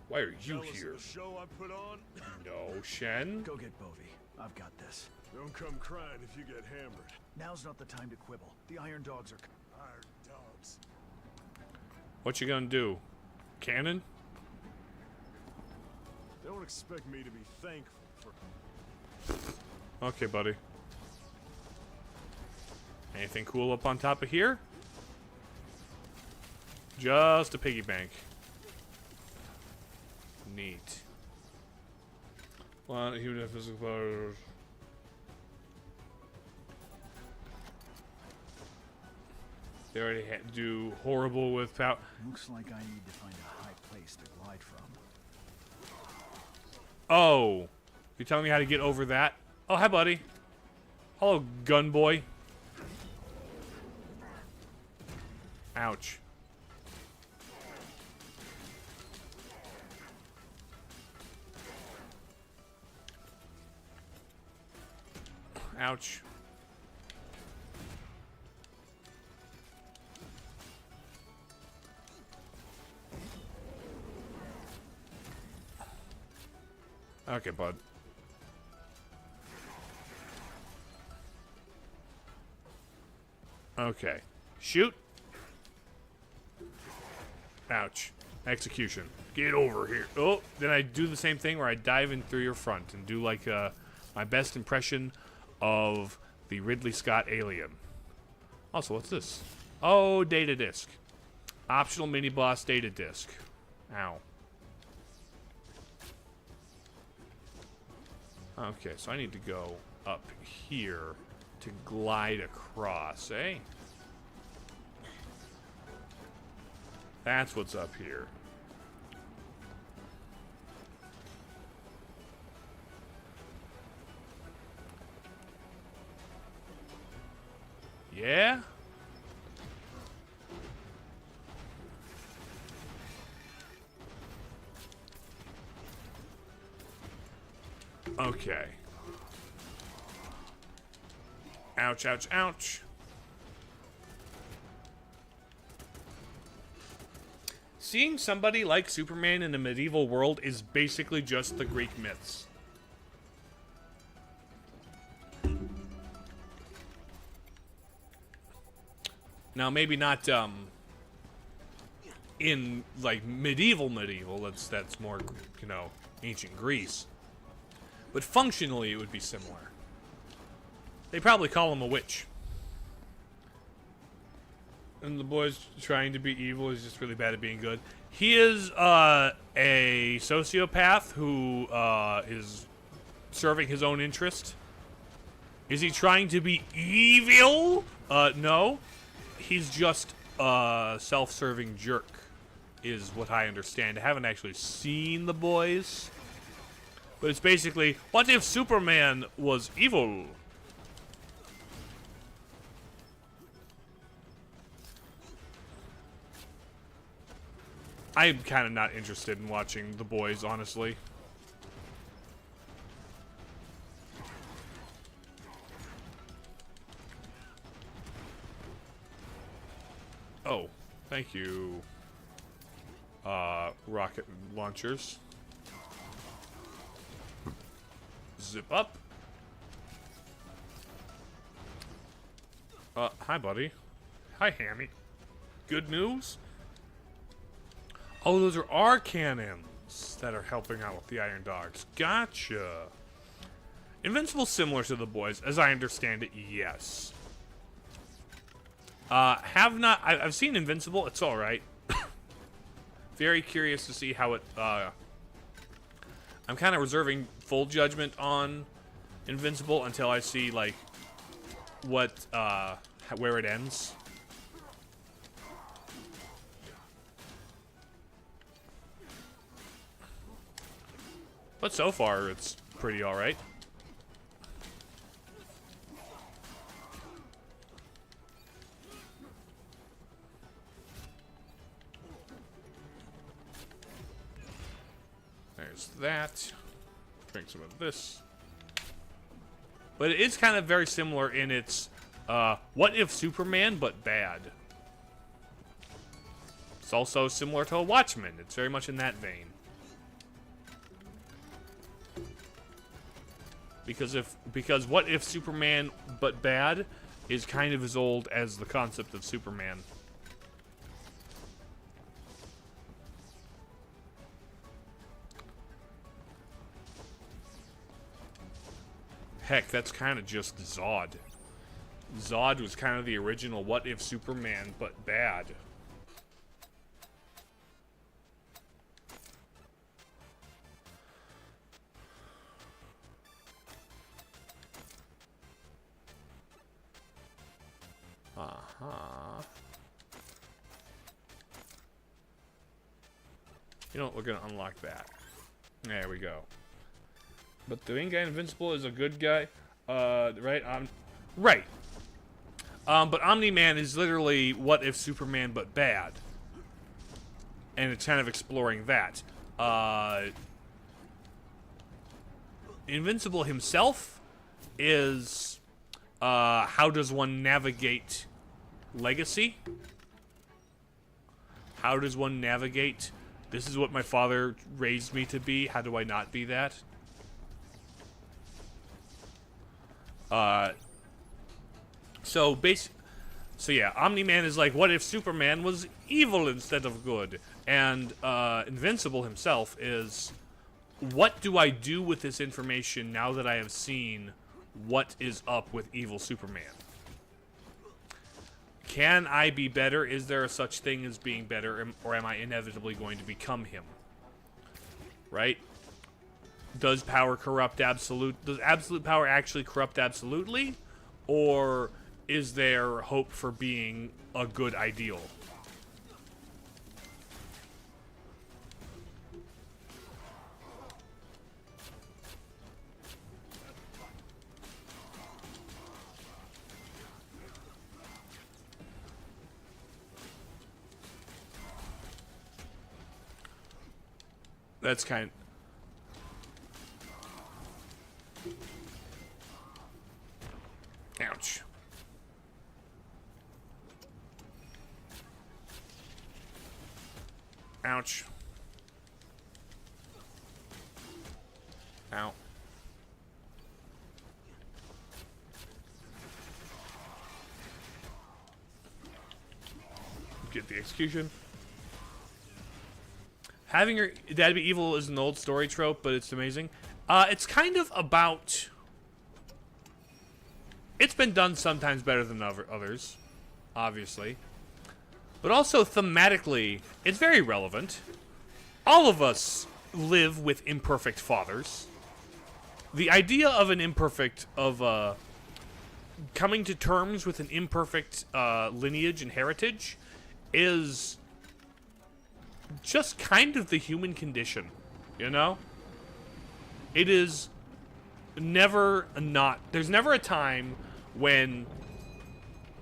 Why are you here? The show I put on? No, Shen. Go get Bovie. I've got this. Don't come crying if you get hammered. Now's not the time to quibble. The Iron Dogs are... Iron dogs. What you gonna do? Cannon? Don't expect me to be thankful for... Okay, buddy. Anything cool up on top of here? Just a piggy bank. Neat. Well, even if physical power. They already do horrible with power. Looks like I need to find a high place to glide from. Oh, you're telling me how to get over that? Oh, hi, buddy. Hello, gun boy. Ouch. Ouch. Okay, bud. Okay. Shoot. Ouch. Execution. Get over here. Oh, then I do the same thing where I dive in through your front and do like my best impression of the Ridley Scott alien. Also, what's this? Oh, data disk. Optional mini boss data disk. Ow. Okay, so I need to go up here to glide across, eh? That's what's up here. Yeah? Okay. Ouch, ouch, ouch. Seeing somebody like Superman in a medieval world is basically just the Greek myths. Now, maybe not in like medieval. That's more, you know, ancient Greece. But functionally, it would be similar. They probably call him a witch. And the boy's trying to be evil. He's just really bad at being good. He is a sociopath who is serving his own interest. Is he trying to be evil? No. He's just a self-serving jerk, is what I understand. I haven't actually seen The Boys. But it's basically, what if Superman was evil? I'm kind of not interested in watching The Boys, honestly. Oh, thank you. Rocket launchers. Zip up. Hi, buddy. Hi, Hammy. Good news? Oh, those are our cannons that are helping out with the Iron Dogs. Gotcha. Invincible's similar to the boys, as I understand it, yes. I've seen Invincible, it's alright. Very curious to see how it, I'm kind of reserving full judgment on Invincible until I see, like, what, where it ends. But so far, it's pretty alright. There's that. Drink some of this. But it is kind of very similar in its, what if Superman, but bad. It's also similar to a Watchmen. It's very much in that vein. Because what if Superman, but bad, is kind of as old as the concept of Superman. Heck, that's kind of just Zod. Zod was kind of the original what if Superman, but bad. You know what, we're gonna unlock that. There we go. But the main guy, Invincible, is a good guy. Right? Right. But Omni-Man is literally what if Superman, but bad. And it's kind of exploring that. Invincible himself is, how does one navigate legacy? How does one navigate, this is what my father raised me to be, how do I not be that? So yeah, Omni-Man is like, what if Superman was evil instead of good? And, Invincible himself is, what do I do with this information now that I have seen what is up with evil Superman? Can I be better? Is there a such thing as being better? Or am I inevitably going to become him? Right? Does power corrupt absolute? Does absolute power actually corrupt absolutely? Or is there hope for being a good ideal? That's kind of... Ouch. Ouch. Ow. Get the execution. Having your dad be evil is an old story trope, but it's amazing. It's kind of about... It's been done sometimes better than others, obviously. But also, thematically, it's very relevant. All of us live with imperfect fathers. The idea of an imperfect, coming to terms with an imperfect lineage and heritage is just kind of the human condition, you know? It is never not... There's never a time when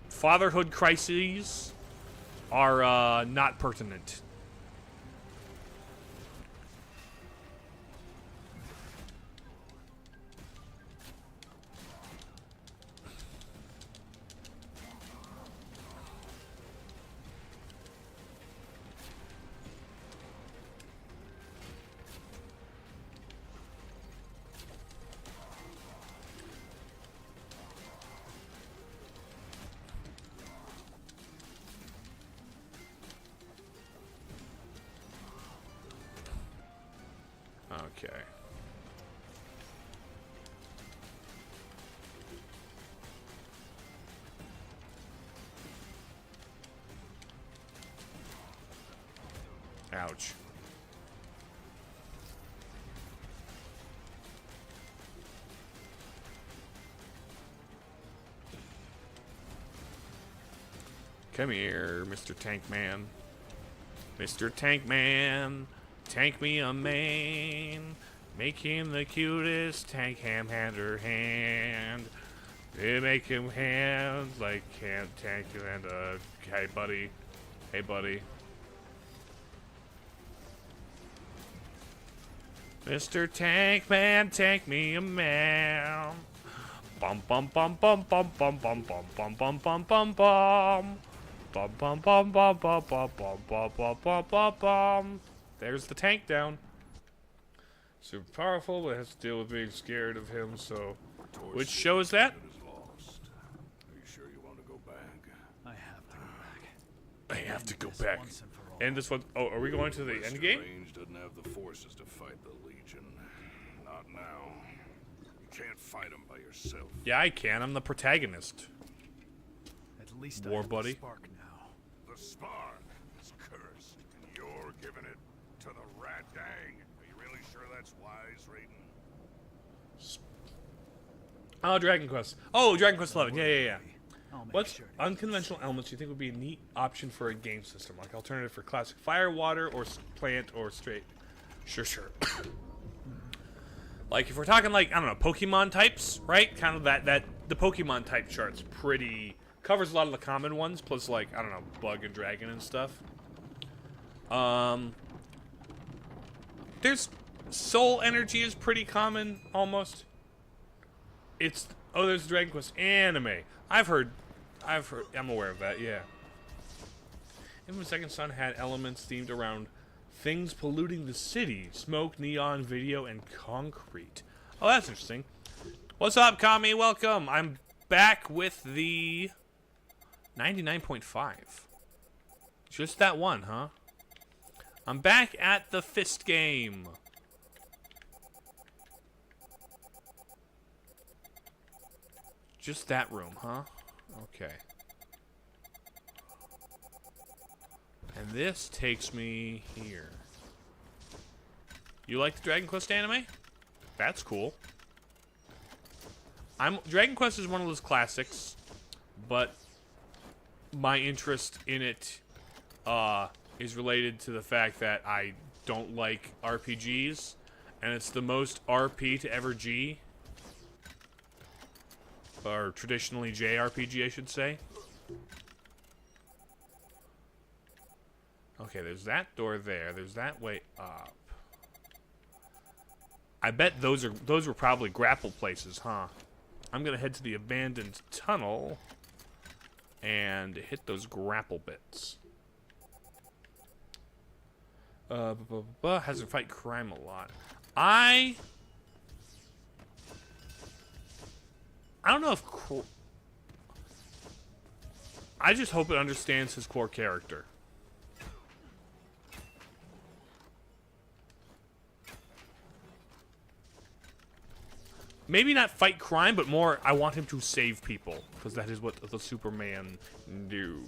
fatherhood crises are not pertinent. Okay. Ouch. Come here, Mr. Tank Man. Mr. Tank Man, tank me a main. Make him the cutest tank hander hand. They make him hands like can't tank and hey buddy. Hey buddy. Mr. Tank Man, tank me a man. Bum bum bum bum bum bum bum bum bum bum bum bum bum. Bum bum bum bum bum bum bum bum bum bum bum bum. There's the tank down. Super powerful, but has to deal with being scared of him, so which show is that? Are you sure you want to go back? I have to go back. I have to go This back. once and for all. And this one, oh, are we going to the end game? Range doesn't have the forces to fight the Legion. Not now. You can't fight them by yourself. Yeah, I can. I'm the protagonist. At least War I have the buddy. spark now. The spark is cursed, and you're giving it to the Rat Gang. Are you really sure that's wise, Raiden? Oh, Dragon Quest. Oh, Dragon Quest 11. Yeah, yeah, yeah. I'll make What sure to unconventional elements do you think would be a neat option for a game system? Like alternative for classic fire, water, or plant, or straight? Sure, sure. Like if we're talking like, I don't know, Pokemon types, right? Kind of that the Pokemon type chart's pretty, covers a lot of the common ones, plus like, I don't know, bug and dragon and stuff. There's soul energy is pretty common, almost. It's, oh, there's the Dragon Quest anime. I'm aware of that, yeah. Infamous Second Son had elements themed around things polluting the city. Smoke, neon, video, and concrete. Oh, that's interesting. What's up, Kami? Welcome. I'm back with the 99.5. Just that one, huh? I'm back at the F.I.S.T game. Just that room, huh? Okay. And this takes me here. You like the Dragon Quest anime? That's cool. Dragon Quest is one of those classics, but my interest in it is related to the fact that I don't like RPGs, and it's the most RP to ever G. Or traditionally JRPG, I should say. Okay, there's that door there. There's that way up. I bet those were probably grapple places, huh? I'm gonna head to the abandoned tunnel and hit those grapple bits. Has to fight crime a lot. I don't know if I just hope it understands his core character. Maybe not fight crime, but more I want him to save people, because that is what the Superman do.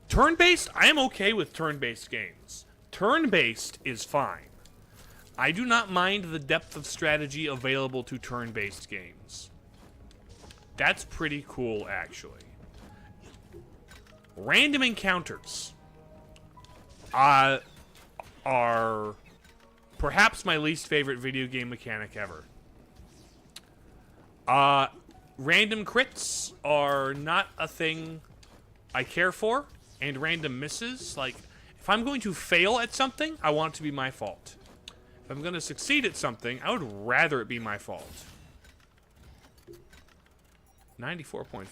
Turn-based, I am okay with turn-based games. Turn-based is fine. I do not mind the depth of strategy available to turn-based games. That's pretty cool, actually. Random encounters are perhaps my least favorite video game mechanic ever. Random crits are not a thing I care for, and random misses, like, if I'm going to fail at something, I want it to be my fault. If I'm going to succeed at something, I would rather it be my fault. 94.5.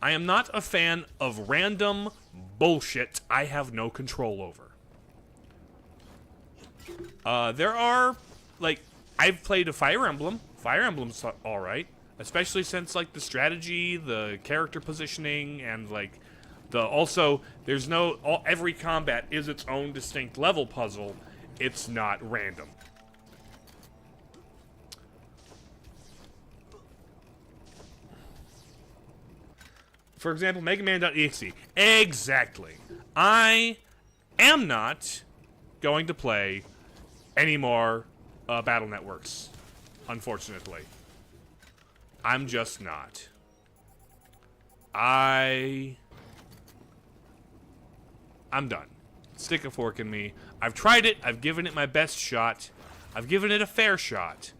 I am not a fan of random bullshit I have no control over. There are, like, I've played a Fire Emblem. Fire Emblem's alright. Especially since, like, the strategy, the character positioning, and, like, Also, there's no every combat is its own distinct level puzzle. It's not random. For example, MegaMan.exe. Exactly. I am not going to play any more Battle Networks, unfortunately. I'm just not. I'm done. Stick a fork in me. I've tried it. I've given it my best shot. I've given it a fair shot.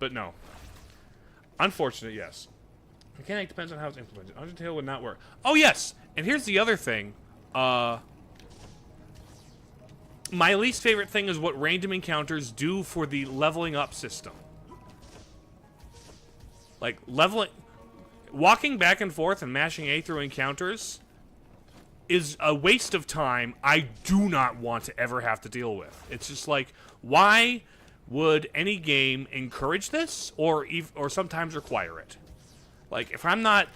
But no. Unfortunate, yes. Mechanic depends on how it's implemented. Undertale would not work. Oh, yes! And here's the other thing. My least favorite thing is what random encounters do for the leveling up system. Like, walking back and forth and mashing A through encounters is a waste of time I do not want to ever have to deal with. It's just like, why would any game encourage this or sometimes require it? Like, if I'm not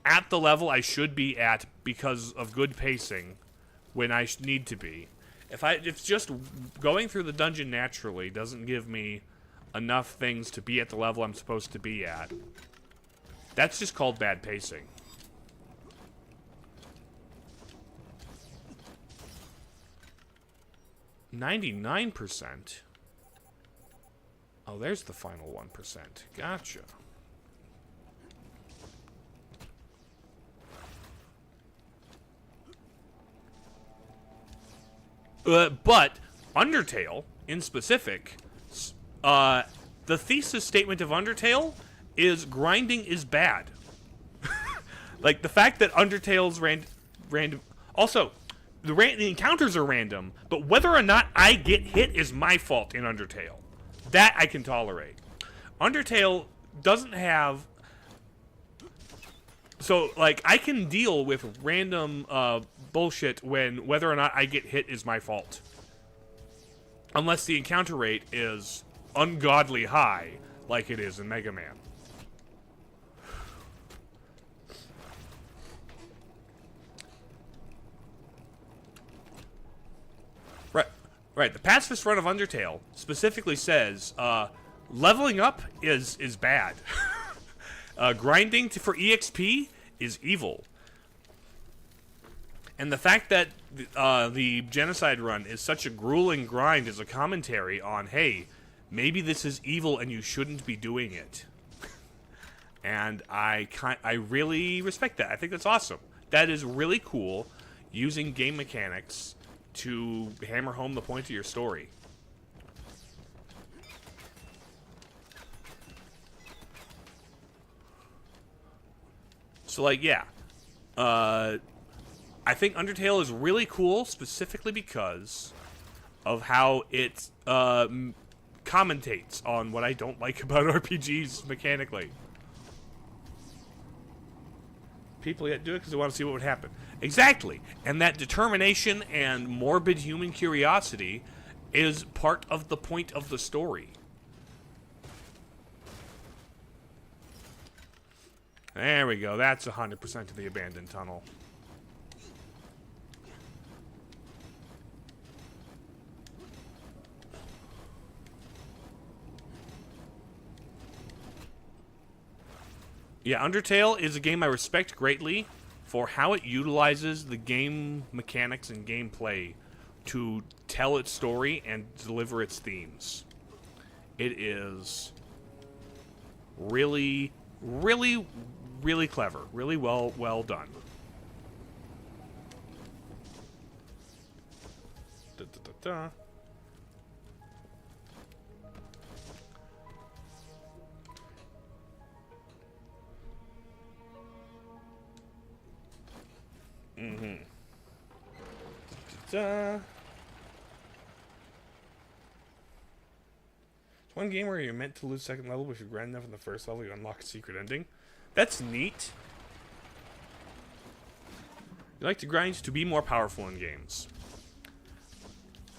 at the level I should be at because of good pacing when I need to be, if just going through the dungeon naturally doesn't give me enough things to be at the level I'm supposed to be at, that's just called bad pacing. %. Oh, there's the final 1%. Gotcha. But Undertale, in specific, the thesis statement of Undertale is grinding is bad. Like, the fact that Undertale's random... Also, the encounters are random, but whether or not I get hit is my fault in Undertale. That I can tolerate. Undertale doesn't have... So, like, I can deal with random bullshit when whether or not I get hit is my fault. Unless the encounter rate is ungodly high, like it is in Mega Man. Right. The pacifist run of Undertale specifically says leveling up is bad. Grinding for EXP is evil. And the fact that the Genocide run is such a grueling grind is a commentary on, hey, maybe this is evil and you shouldn't be doing it. And I really respect that. I think that's awesome. That is really cool, using game mechanics to hammer home the point of your story. So, like, yeah. I think Undertale is really cool, specifically because of how it commentates on what I don't like about RPGs mechanically. People yet do it because they want to see what would happen. Exactly. And that determination and morbid human curiosity is part of the point of the story. There we go. That's 100% of the abandoned tunnel. Yeah, Undertale is a game I respect greatly for how it utilizes the game mechanics and gameplay to tell its story and deliver its themes. It is really, really, really clever. Really well done. Da. It's one game where you're meant to lose second level, but if you grind enough in the first level, you unlock a secret ending. That's neat. You like to grind to be more powerful in games.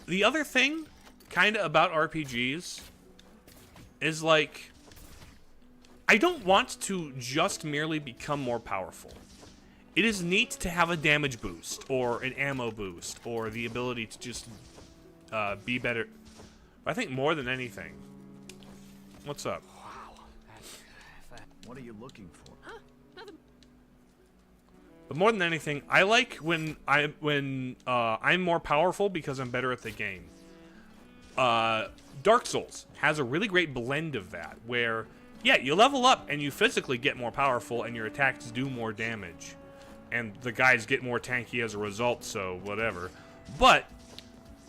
The other thing, kind of, about RPGs is, like, I don't want to just merely become more powerful. It is neat to have a damage boost, or an ammo boost, or the ability to just be better. I think more than anything. What's up? What are you looking for? But more than anything, I like when I'm more powerful because I'm better at the game. Dark Souls has a really great blend of that, where, yeah, you level up and you physically get more powerful and your attacks do more damage. And the guys get more tanky as a result, so whatever. But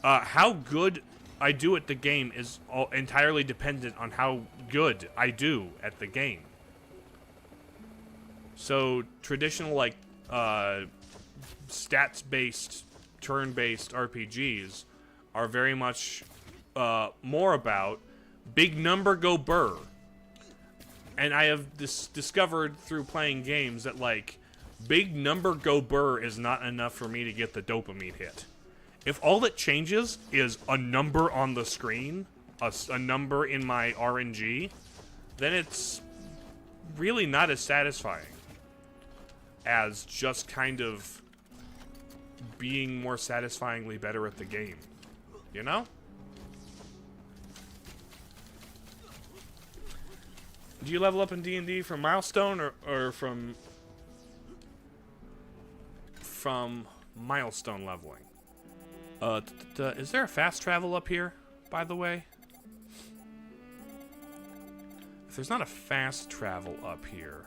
how good I do at the game is entirely dependent on how good I do at the game. So traditional, like, stats-based, turn-based RPGs are very much more about big number go burr. And I have discovered through playing games that, like, big number go burr is not enough for me to get the dopamine hit. If all that changes is a number on the screen, a number in my RNG, then it's really not as satisfying as just kind of being more satisfyingly better at the game. You know? Do you level up in D&D from milestone or from milestone leveling? Is there a fast travel up here, by the way? If there's not a fast travel up here,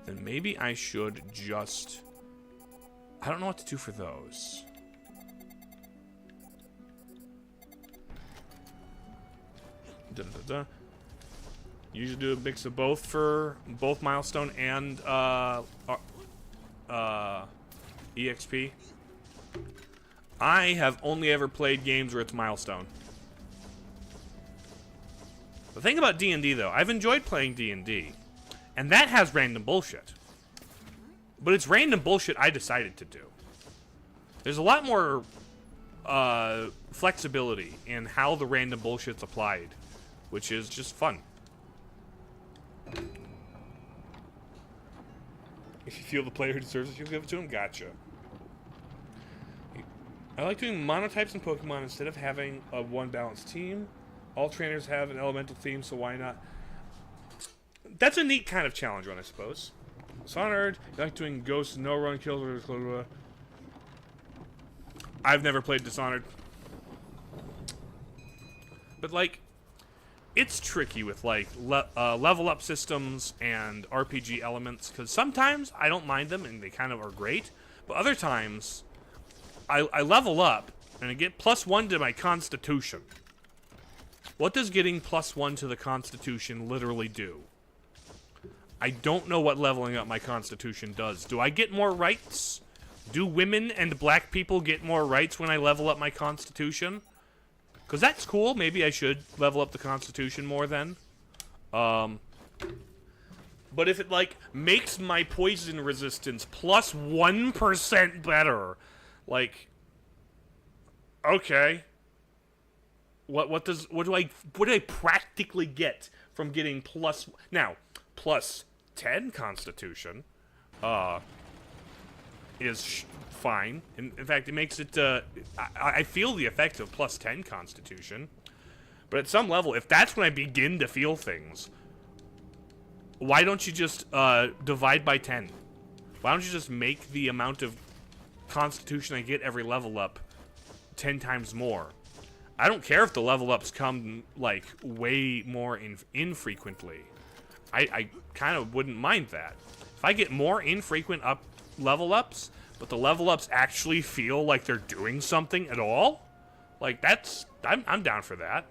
then maybe I should just... I don't know what to do for those. Usually do a mix of both for both milestone and EXP. I have only ever played games where it's milestone. The thing about D&D, though, I've enjoyed playing D&D, and that has random bullshit. But it's random bullshit I decided to do. There's a lot more flexibility in how the random bullshit's applied, which is just fun. If you feel the player who deserves it, you'll give it to him. Gotcha. I like doing monotypes in Pokemon instead of having a one-balanced team. All trainers have an elemental theme, so why not? That's a neat kind of challenge one, I suppose. Dishonored, you like doing ghosts, no run kills, or blah, blah, blah. I've never played Dishonored. But, like, it's tricky with, like, level up systems and RPG elements, because sometimes I don't mind them and they kind of are great, but other times I level up and I get +1 to my constitution. What does getting +1 to the constitution literally do? I don't know what leveling up my constitution does. Do I get more rights? Do women and black people get more rights when I level up my constitution? Because that's cool. Maybe I should level up the constitution more then. But if it, like, makes my poison resistance +1% better, like, okay. What do I practically get from getting +10 constitution is fine. In fact, it makes it I feel the effect of +10 constitution. But at some level, if that's when I begin to feel things, why don't you just divide by 10? Why don't you just make the amount of constitution I get every level up 10 times more? I don't care if the level ups come, like, way more infrequently. I kind of wouldn't mind that. If I get more infrequent level ups, but the level ups actually feel like they're doing something at all, like, I'm down for that.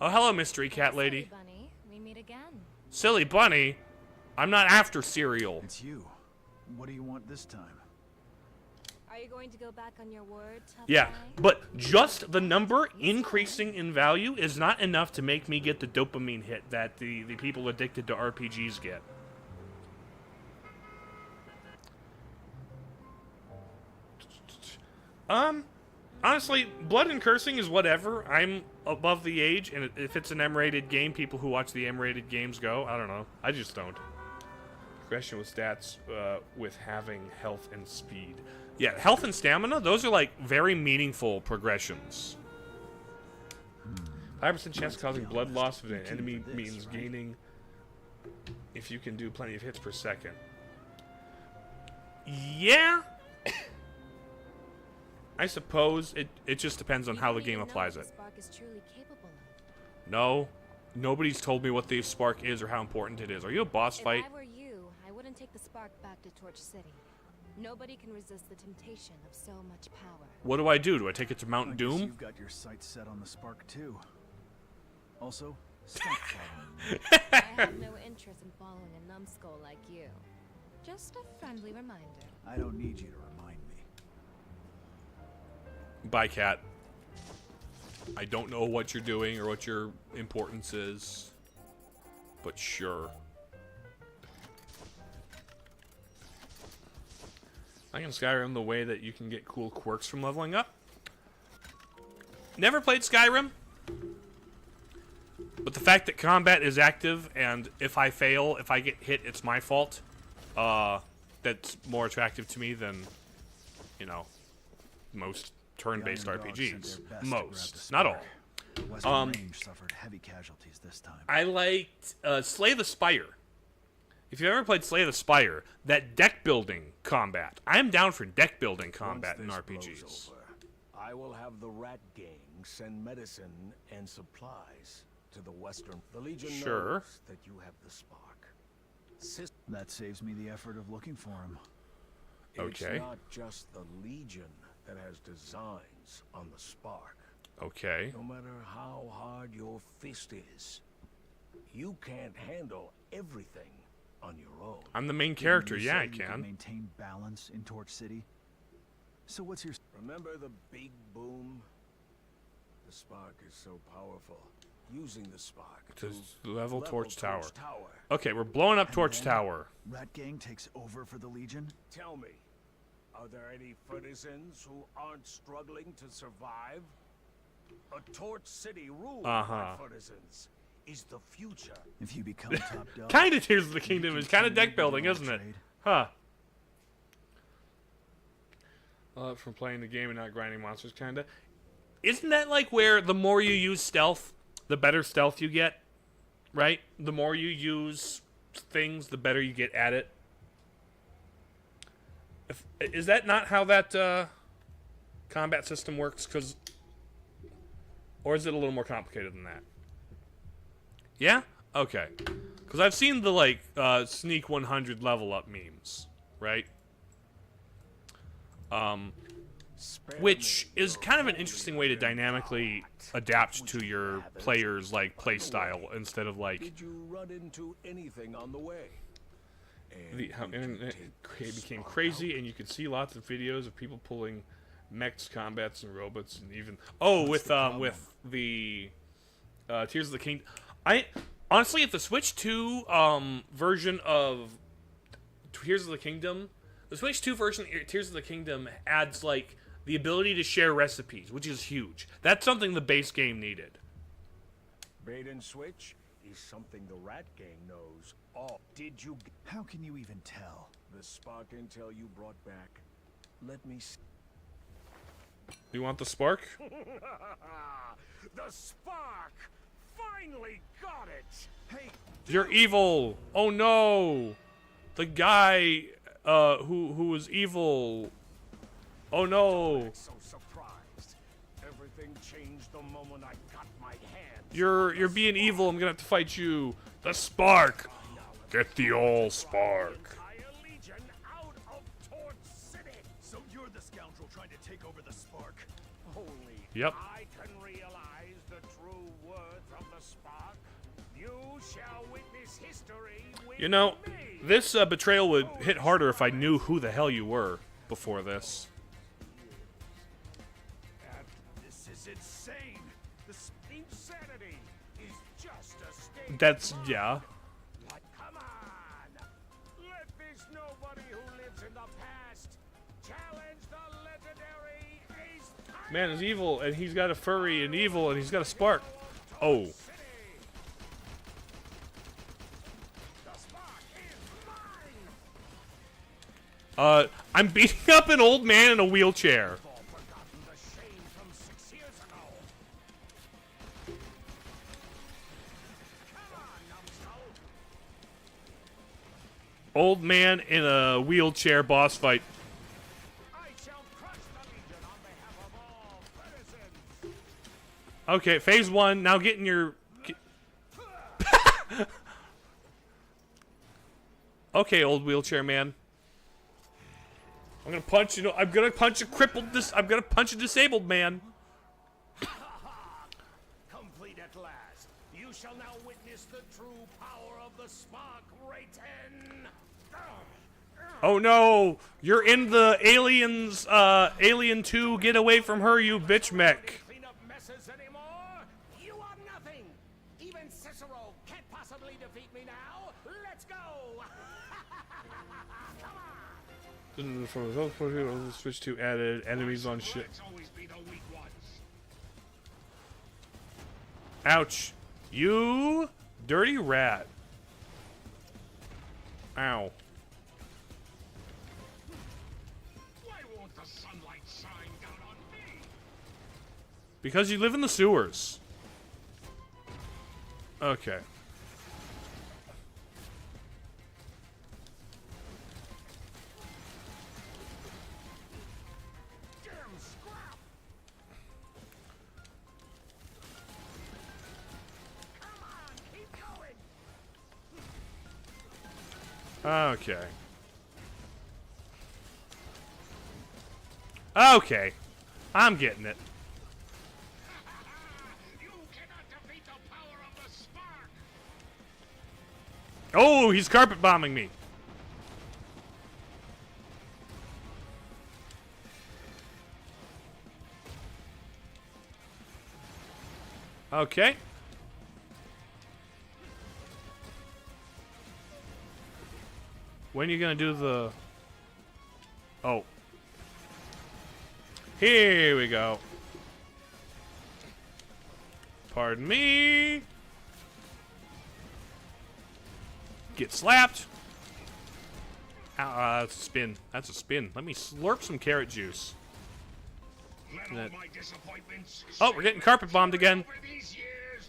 Oh, hello, mystery cat lady. Silly Bunny, we meet again. Silly Bunny? I'm not after cereal. It's you. What do you want this time? Are you going to go back on your word, tough Yeah, guy? but just the number increasing in value is not enough to make me get the dopamine hit that the people addicted to RPGs get. I'm Honestly, blood and cursing is whatever. I'm above the age, and if it's an M-rated game, people who watch the M-rated games go. I don't know. I just don't. Progression with stats with having health and speed. Yeah, health and stamina, those are like very meaningful progressions. 5% chance of causing blood loss of an enemy means gaining if you can do plenty of hits per second. Yeah. I suppose it just depends on how the game applies it. No. Nobody's told me what the spark is or how important it is. Are you a boss fight? If I were you, I wouldn't take the spark back to Torch City. Nobody can resist the temptation of so much power. What do I do? Do I take it to Mount Doom? You've got your sights set on the spark too. Also, stop following me. I have no interest in following a numbskull like you. Just a friendly reminder. I don't need you to remind me. Bye, cat. I don't know what you're doing or what your importance is, but sure. I can Skyrim the way that you can get cool quirks from leveling up. Never played Skyrim, but the fact that combat is active and if I fail, if I get hit, it's my fault. That's more attractive to me than, you know, most turn-based RPGs. Most, not all. Western Range suffered heavy casualties this time. I liked Slay the Spire. If you've ever played Slay the Spire, that deck building combat. I am down for deck building combat in RPGs. I will have the rat gang send medicine and supplies to the Western. The Legion knows that you have the spark. That saves me the effort of looking for him. Okay. It's not just the Legion that has designs on the spark. Okay. No matter how hard your fist is, you can't handle everything on your own. I'm the main character. You Yeah, say I you can. Maintain balance in Torch City. So what's your... Remember the big boom? The spark is so powerful. Using the spark To level Torch Tower. Tower. Okay, we're blowing up Torch Tower. Rat Gang takes over for the Legion? Tell me, are there any citizens who aren't struggling to survive? A Torch City ruled by citizens is the future. If you become top dog... Kind of Tears of the Kingdom is kind of deck building, isn't it? Huh. From playing the game and not grinding monsters, kind of. Isn't that like where the more you use stealth, the better stealth you get? Right? The more you use things, the better you get at it. Is that not how that combat system works? Or is it a little more complicated than that? Yeah? Okay. Because I've seen the, like, Sneak 100 level up memes, right? Which is kind of an interesting way to dynamically adapt to your player's, like, play style instead of, like... Did you run into anything on the way? How internet became crazy, and you could see lots of videos of people pulling mechs, combats, and robots, and even... Oh, with the Tears of the Kingdom... Honestly, if the Switch 2 version of Tears of the Kingdom... The Switch 2 version of Tears of the Kingdom adds, like, the ability to share recipes, which is huge. That's something the base game needed. Bait and switch is something the Rat Gang knows all. Did you... How can you even tell? The spark intel you brought back. Let me see. You want the spark? The spark! Finally got it! Hey, You're evil! Oh no! The guy who was evil. Oh no! so surprised. Everything changed the moment I got my hands. You're being evil. I'm gonna have to fight you. The spark. Get the all spark. Legion out of Torch City. So you're the scoundrel trying to take over the spark. Only Yep. I can realize the true worth of the spark. You shall witness history with You know, me. this betrayal would hit harder if I knew who the hell you were before this. This is insane. This insanity is just a state. That's, yeah. Come on! Let this nobody who lives in the past challenge the legendary Ace Man is evil, and he's got a furry and evil, and he's got a spark. Oh. I'm beating up an old man in a wheelchair. Old man in a wheelchair boss fight. Okay, phase 1. Now get in your... Okay, old wheelchair man. I'm gonna punch, I'm gonna punch a crippled, I'm gonna punch a disabled man. Complete at last. You shall now witness the true power of the spark, Rayton. Oh no! You're in the aliens, Alien 2, get away from her, you bitch mech. Clean up messes anymore? You are nothing. Even Cicero can't possibly defeat me now. Let's go. Come on. Switch to added enemies on ship. Ouch. You dirty rat. Ow. Why won't the sunlight shine down on me? Because you live in the sewers. Okay. Okay. Okay. I'm getting it. You cannot defeat the power of the spark. Oh, he's carpet bombing me. Okay. When are you gonna do the... Oh. Here we go. Pardon me. Get slapped. That's a spin. That's a spin. Let me slurp some carrot juice. Let all my disappointments Oh, we're getting carpet bombed again. over these years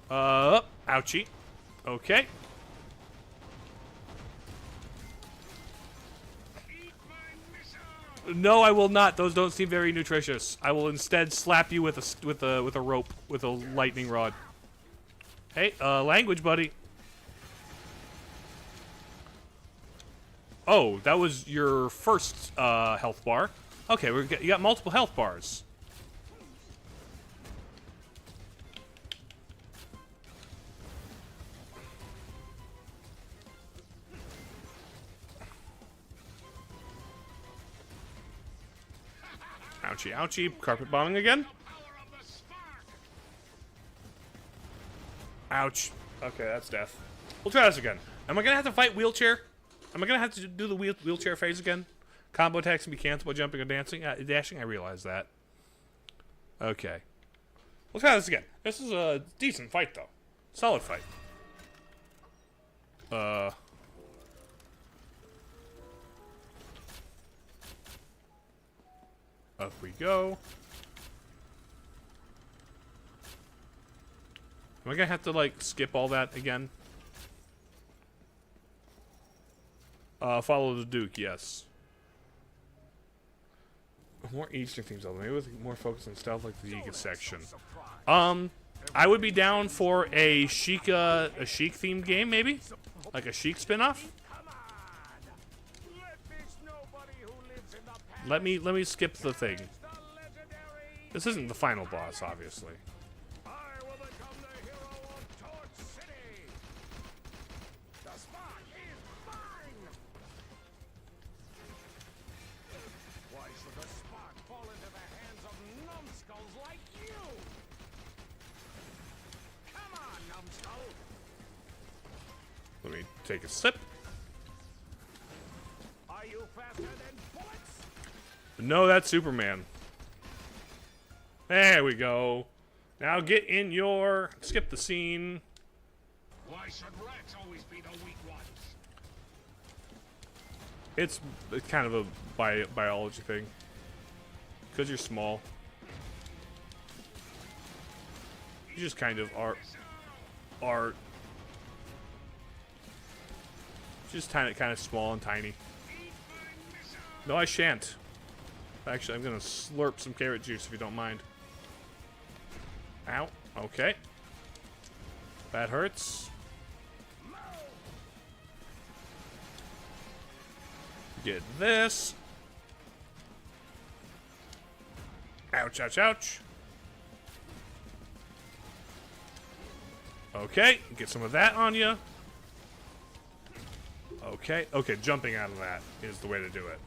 burn. Ouchie. Okay. Eat my missile. No, I will not. Those don't seem very nutritious. I will instead slap you with a rope with a lightning rod. Hey, language, buddy. Oh, that was your first health bar. Okay, you got multiple health bars. Ouchie, ouchie. Carpet bombing again. Ouch. Okay, that's death. We'll try this again. Am I gonna have to fight wheelchair? Am I gonna have to do the wheelchair phase again? Combo attacks can be canceled by jumping or dashing. I realize that. Okay. We'll try this again. This is a decent fight, though. Solid fight. Up we go. Am I gonna have to, like, skip all that again? Follow the Duke, yes. More Eastern themes, though. Maybe with more focus on stealth, like the Yiga section. I would be down for a Sheik themed game, maybe, like a Sheik spin-off. Let me skip the thing. This isn't the final boss, obviously. Let me take a sip. Are you faster than bullets? No, that's Superman. There we go. Now get in your... Skip the scene. Why should rats always be the weak ones? It's kind of a biology thing. Because you're small. You just kind of are just kind of small and tiny. No, I shan't. Actually, I'm gonna slurp some carrot juice if you don't mind. Ow. Okay. That hurts. Get this. Ouch, ouch, ouch. Okay, get some of that on you. Okay, okay, jumping out of that is the way to do it.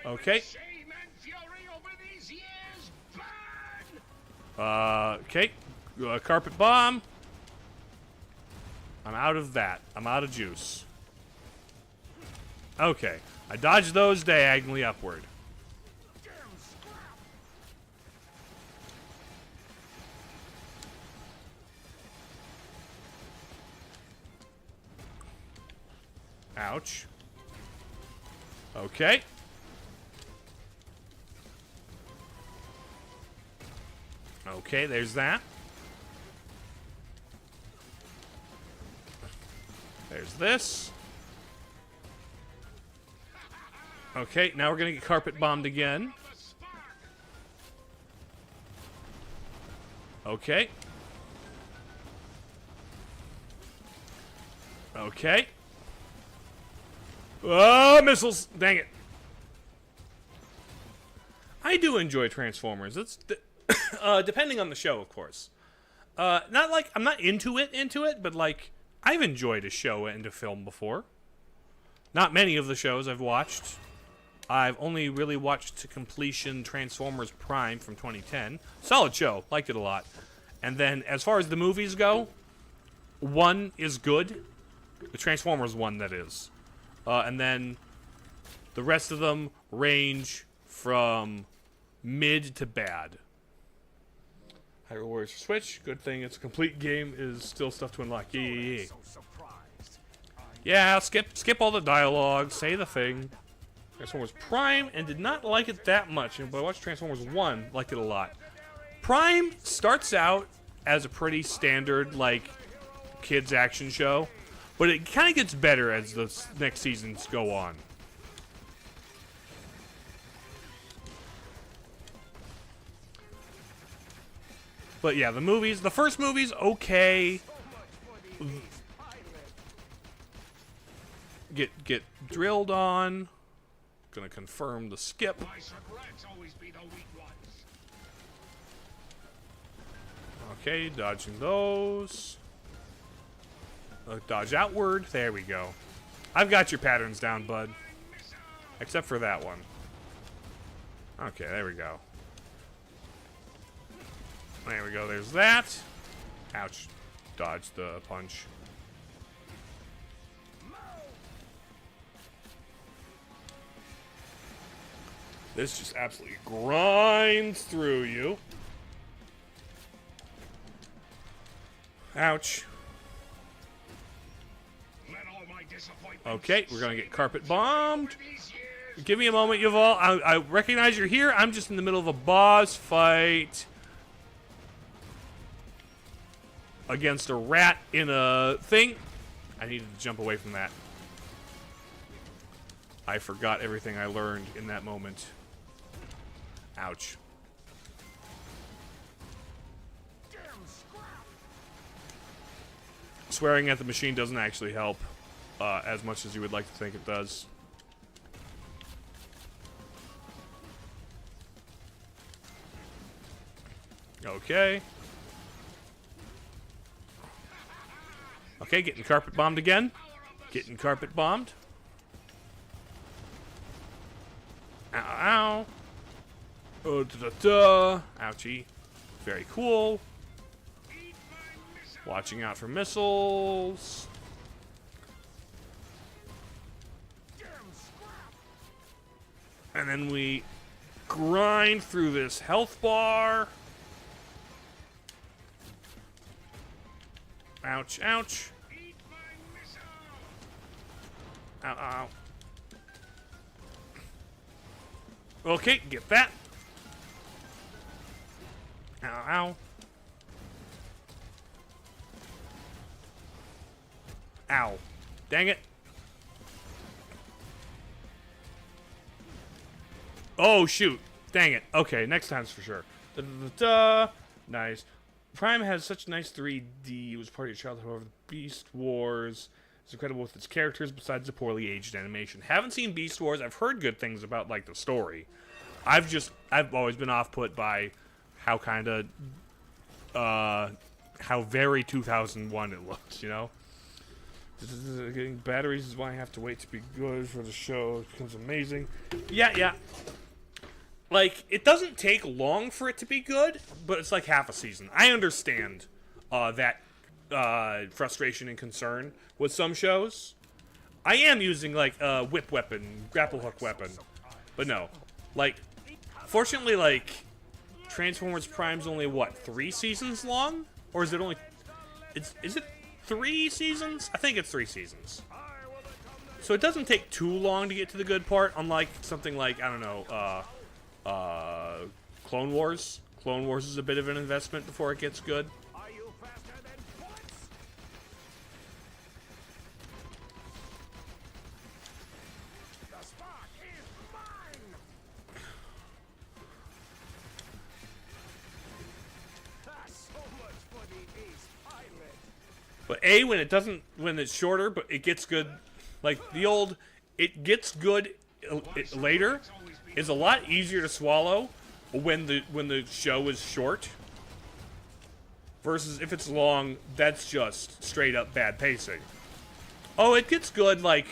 Okay. Okay. Carpet bomb. I'm out of that. I'm out of juice. Okay. I dodged those diagonally upward. Ouch. Okay. Okay, there's that. There's this. Okay, now we're gonna get carpet bombed again. Okay. Okay. Oh, missiles! Dang it. I do enjoy Transformers. It's depending on the show, of course. Not like I'm not into it, but like I've enjoyed a show and a film before. Not many of the shows I've watched. I've only really watched to completion Transformers Prime from 2010. Solid show, liked it a lot. And then as far as the movies go, one is good. The Transformers one, that is. And then the rest of them range from mid to bad. High rewards for Switch. Good thing it's a complete game. Is still stuff to unlock. Yeah. Yeah, skip all the dialogue. Say the thing. Transformers Prime, and did not like it that much. But I watched Transformers 1, liked it a lot. Prime starts out as a pretty standard, like, kids action show. But it kind of gets better as the next seasons go on. But yeah, the first movie's okay. Get drilled on. Gonna confirm the skip. Okay, dodging those. Dodge outward. There we go. I've got your patterns down, bud. Except for that one. Okay, there we go. There we go. There's that. Ouch. Dodge the punch. This just absolutely grinds through you. Ouch. Okay, we're gonna get carpet bombed. Give me a moment, Yuval. I recognize you're here. I'm just in the middle of a boss fight against a rat in a thing. I needed to jump away from that. I forgot everything I learned in that moment. Ouch. Swearing at the machine doesn't actually help as much as you would like to think it does. Okay. Okay, getting carpet bombed again. Getting carpet bombed. Ow, ow. Oh, da-da-da. Ouchie. Very cool. Watching out for missiles. And then we grind through this health bar. Ouch, ouch. Ow, ow. Okay, get that. Ow, ow. Ow. Dang it. Oh, shoot. Dang it. Okay, next time's for sure. Da-da-da-da. Nice. Prime has such nice 3D. It was part of your childhood. However, Beast Wars is incredible with its characters besides the poorly aged animation. Haven't seen Beast Wars. I've heard good things about, like, the story. I've always been off-put by how kind of, how very 2001 it looks, you know? Getting batteries is why I have to wait to be good for the show. It becomes amazing. Yeah. Like, it doesn't take long for it to be good, but it's like half a season. I understand that frustration and concern with some shows. I am using, like, a whip weapon, grapple hook weapon. But no. Like, fortunately, like, Transformers Prime's only, what, 3 seasons long? Or is it only... Is it 3 seasons? I think it's 3 seasons. So it doesn't take too long to get to the good part, unlike something like, I don't know, Clone Wars. Clone Wars is a bit of an investment before it gets good. Are you faster than bullets? The spark is mine. So much for the ace pilot. But when it's shorter, but it gets good, like the old, it gets good later, is a lot easier to swallow when the show is short. Versus if it's long, that's just straight up bad pacing. Oh, it gets good like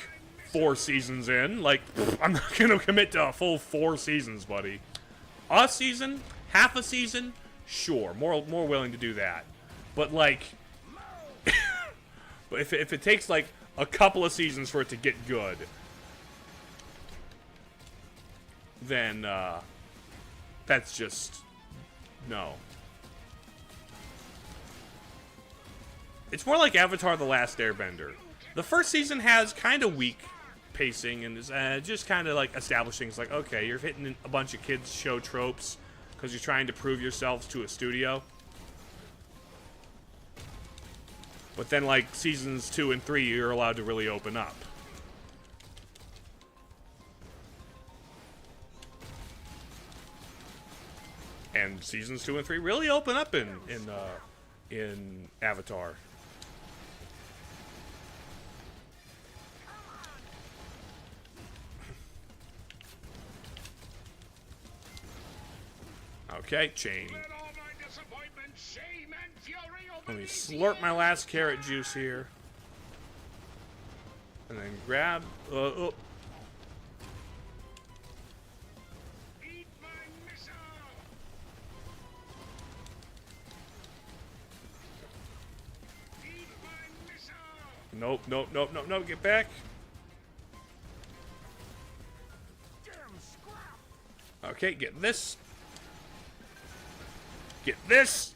4 seasons in. Like, I'm not gonna commit to a full 4 seasons, buddy. A season, half a season, sure, more willing to do that. But like, but if it takes like a couple of seasons for it to get good, then that's just no. It's more like Avatar: The Last Airbender. The first season has kind of weak pacing and is just kind of like establishing. It's like, okay, you're hitting a bunch of kids show tropes because you're trying to prove yourselves to a studio. But then, like, seasons 2 and 3, you're allowed to really open up. And seasons 2 and 3 really open up in Avatar. Okay, chain. Let me slurp my last carrot juice here. And then grab... oh. Nope, get back. Okay, get this. Get this.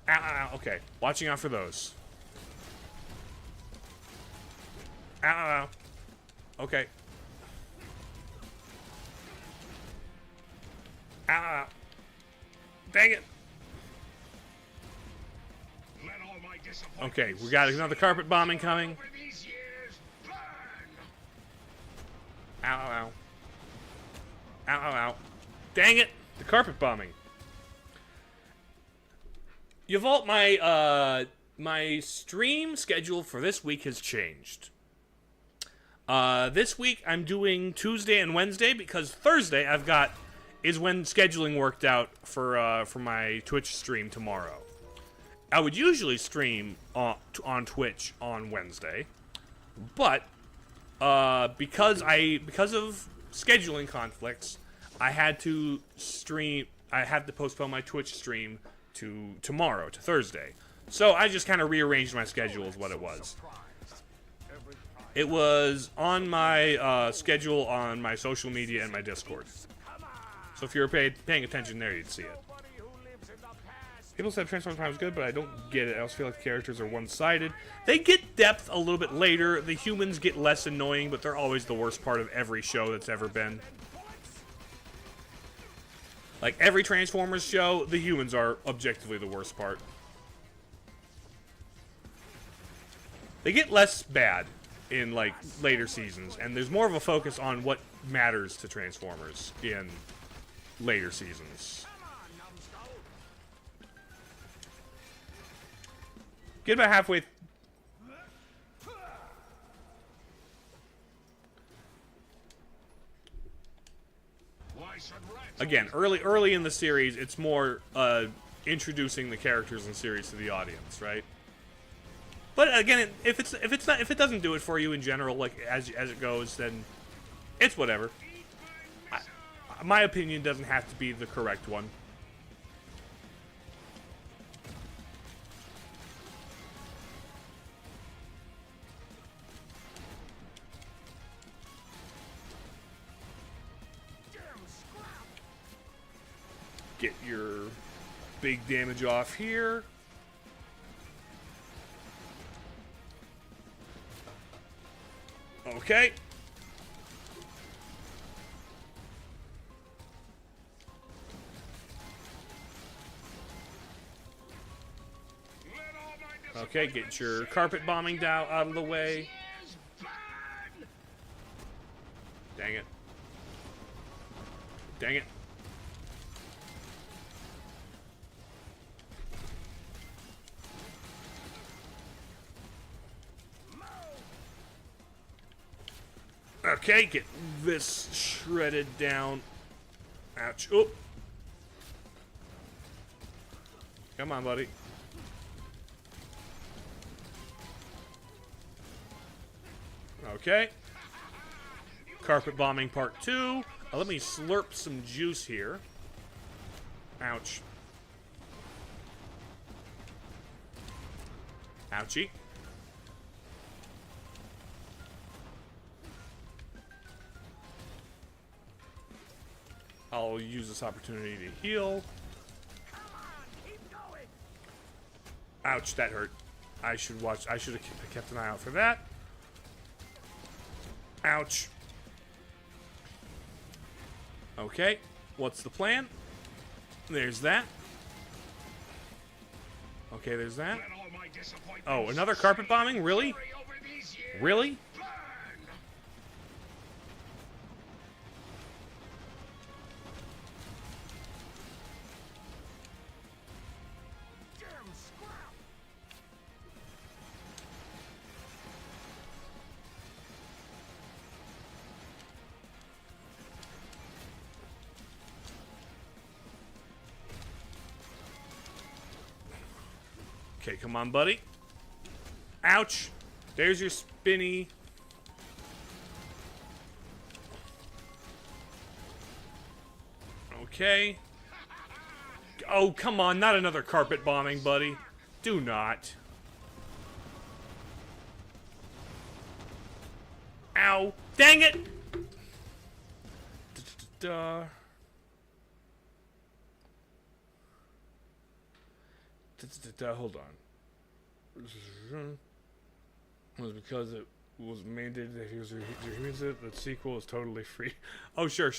Ow, okay. Watching out for those. Ow. Okay. Ow. Dang it. Okay, we got another carpet bombing coming. Ow. Dang it. The carpet bombing. Yvault, my stream schedule for this week has changed. This week I'm doing Tuesday and Wednesday because Thursday is when scheduling worked out for my Twitch stream tomorrow. I would usually stream on Twitch on Wednesday, but because of scheduling conflicts, I had to postpone my Twitch stream to tomorrow, to Thursday. So I just kind of rearranged my schedule is what it was. It was on my schedule on my social media and my Discord. So if you're paying attention there, you'd see it. People said Transformers Prime was good, but I don't get it. I also feel like the characters are one-sided. They get depth a little bit later. The humans get less annoying, but they're always the worst part of every show that's ever been. Like, every Transformers show, the humans are objectively the worst part. They get less bad in, like, later seasons, and there's more of a focus on what matters to Transformers in later seasons. Get about halfway. Again, early in the series, it's more introducing the characters and series to the audience, right? But again, if it doesn't do it for you in general, like as it goes, then it's whatever. My opinion doesn't have to be the correct one. Get your big damage off here. Okay. Okay, get your carpet bombing down out of the way. Dang it. Dang it. Okay, get this shredded down. Ouch. Oh. Come on, buddy. Okay. Carpet bombing part 2. Let me slurp some juice here. Ouch. Ouchie. I'll use this opportunity to heal. Ouch, that hurt. I should have kept an eye out for that. Ouch. Okay, what's the plan? There's that. Okay, there's that. Oh, another carpet bombing? Really? Really? Okay, come on, buddy. Ouch. There's your spinny. Okay. Oh, come on. Not another carpet bombing, buddy. Do not. Ow. Dang it. Hold on. Was because it was mandated that he was it. The sequel is totally free. Oh, sure.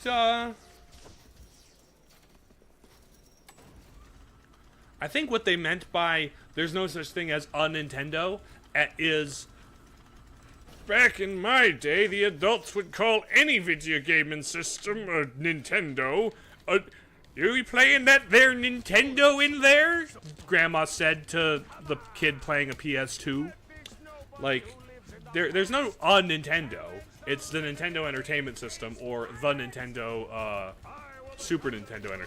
I think what they meant by "there's no such thing as a Nintendo" is back in my day, the adults would call any video gaming system a Nintendo. You be playing that there Nintendo in there? Grandma said to the kid playing a PS2. Like, there's no a Nintendo. It's the Nintendo Entertainment System or the Nintendo Super Nintendo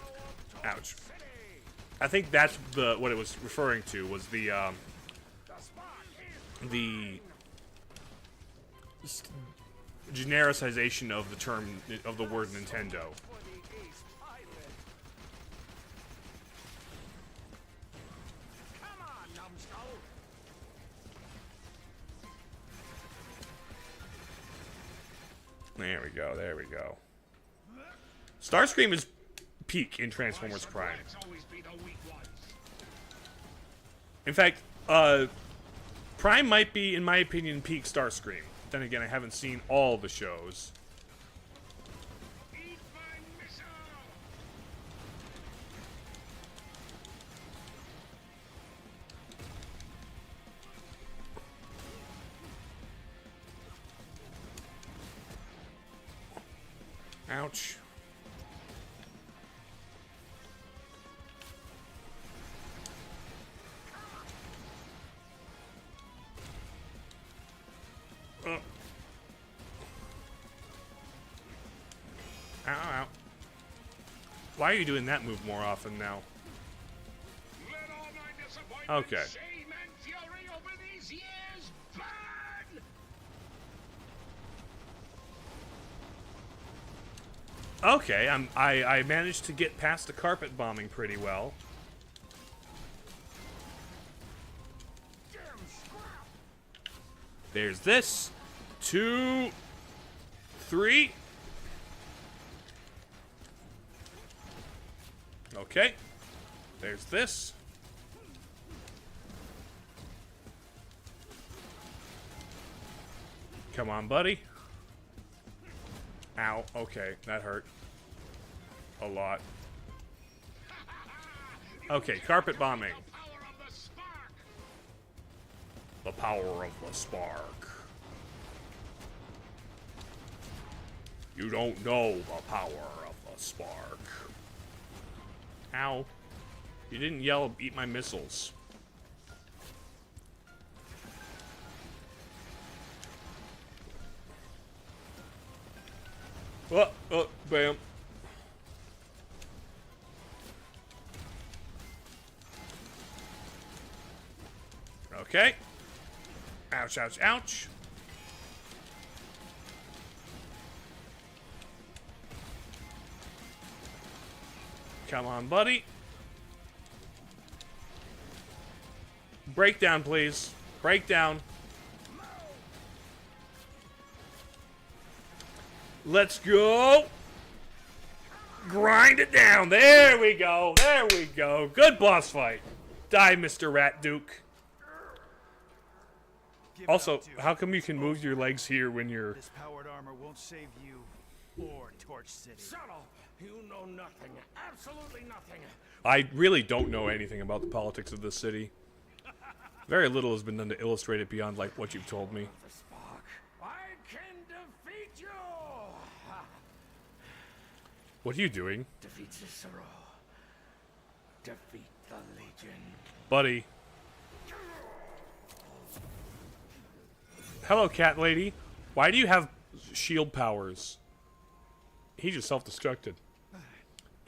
Ouch. I think that's what it was referring to was the genericization of the term of the word Nintendo. There we go, there we go. Starscream is peak in Transformers Prime. In fact, Prime might be, in my opinion, peak Starscream. Then again, I haven't seen all the shows. Ouch. Ow, ow. Why are you doing that move more often now? Okay. Okay, I managed to get past the carpet bombing pretty well. There's this. 2, 3. Okay. There's this. Come on, buddy. Ow. Okay, that hurt. A lot. Okay, carpet bombing. The power of the spark. You don't know the power of the spark. Ow. You didn't yell, eat my missiles. Oh, bam. Okay. Ouch, ouch, ouch. Come on, buddy. Breakdown, please. Breakdown. Let's go. Grind it down. There we go. There we go. Good boss fight. Die, Mr. Rat Duke. Also, how come you can move your legs here when you're... This powered armor won't save you or Torch City. Shut up! You know nothing. Absolutely nothing. I really don't know anything about the politics of this city. Very little has been done to illustrate it beyond, like, what you've told me. The spark. I can defeat you! What are you doing? Defeat Cicero. Defeat the Legion. Buddy. Hello, cat lady. Why do you have shield powers? He just self-destructed.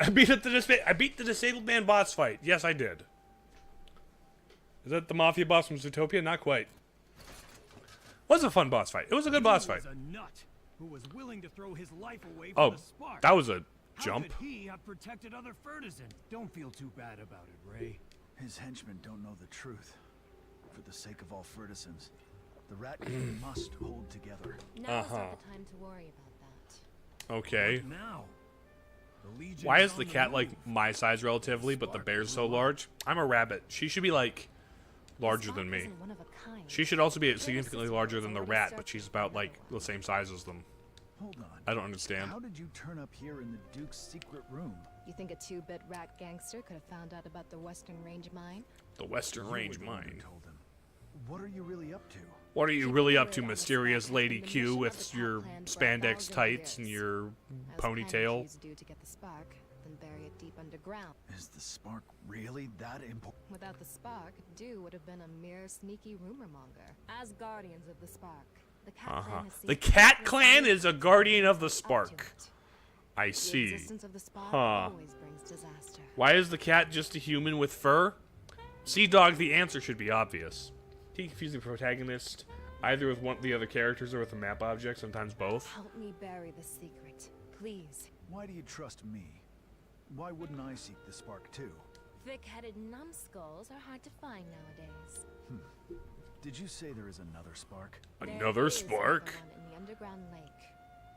I beat the disabled man boss fight. Yes, I did. Is that the mafia boss from Zootopia? Not quite. Was a fun boss fight. It was a good boss fight. Was a nut who was willing to throw his life away for Oh, the spark. that was a jump. How could he have protected other Furtisans? Don't feel too bad about it, Ray. His henchmen don't know the truth. For the sake of all Furtisans, the Rat Gang must hold together. Now's not the time to worry about that. Okay. What now? The Legion Why is on the cat like move. my size relatively, but the bear's so large? I'm a rabbit. She should be like larger than me. Isn't one of a kind. She should also be significantly larger than the rat, but she's about like the same size as them. Hold on. I don't understand. How did you turn up here in the Duke's secret room? You think a 2-bit rat gangster could have found out about the Western Range mine? The Western You Range were the one who mine. told him. What are you really up to? What are you really up to, mysterious Lady Q, with your spandex tights and your As ponytail? Pioneers do to get the spark, then bury it deep underground. Is the spark really that important? Without the spark, Do would have been a mere sneaky rumor monger. As guardians of the spark, the Cat Clan has The seen Cat countless Clan is a guardian of the up to spark. it. I The see. existence of the spark Huh. always brings disaster. Why is the cat just a human with fur? Sea Dog, the answer should be obvious. He confused the protagonist either with one of the other characters or with a map object, sometimes both. Help me bury the secret, please. Why do you trust me? Why wouldn't I seek the spark too? Thick-headed numbskulls are hard to find nowadays. Did you say there is another spark? There Another is spark? another one in the underground lake.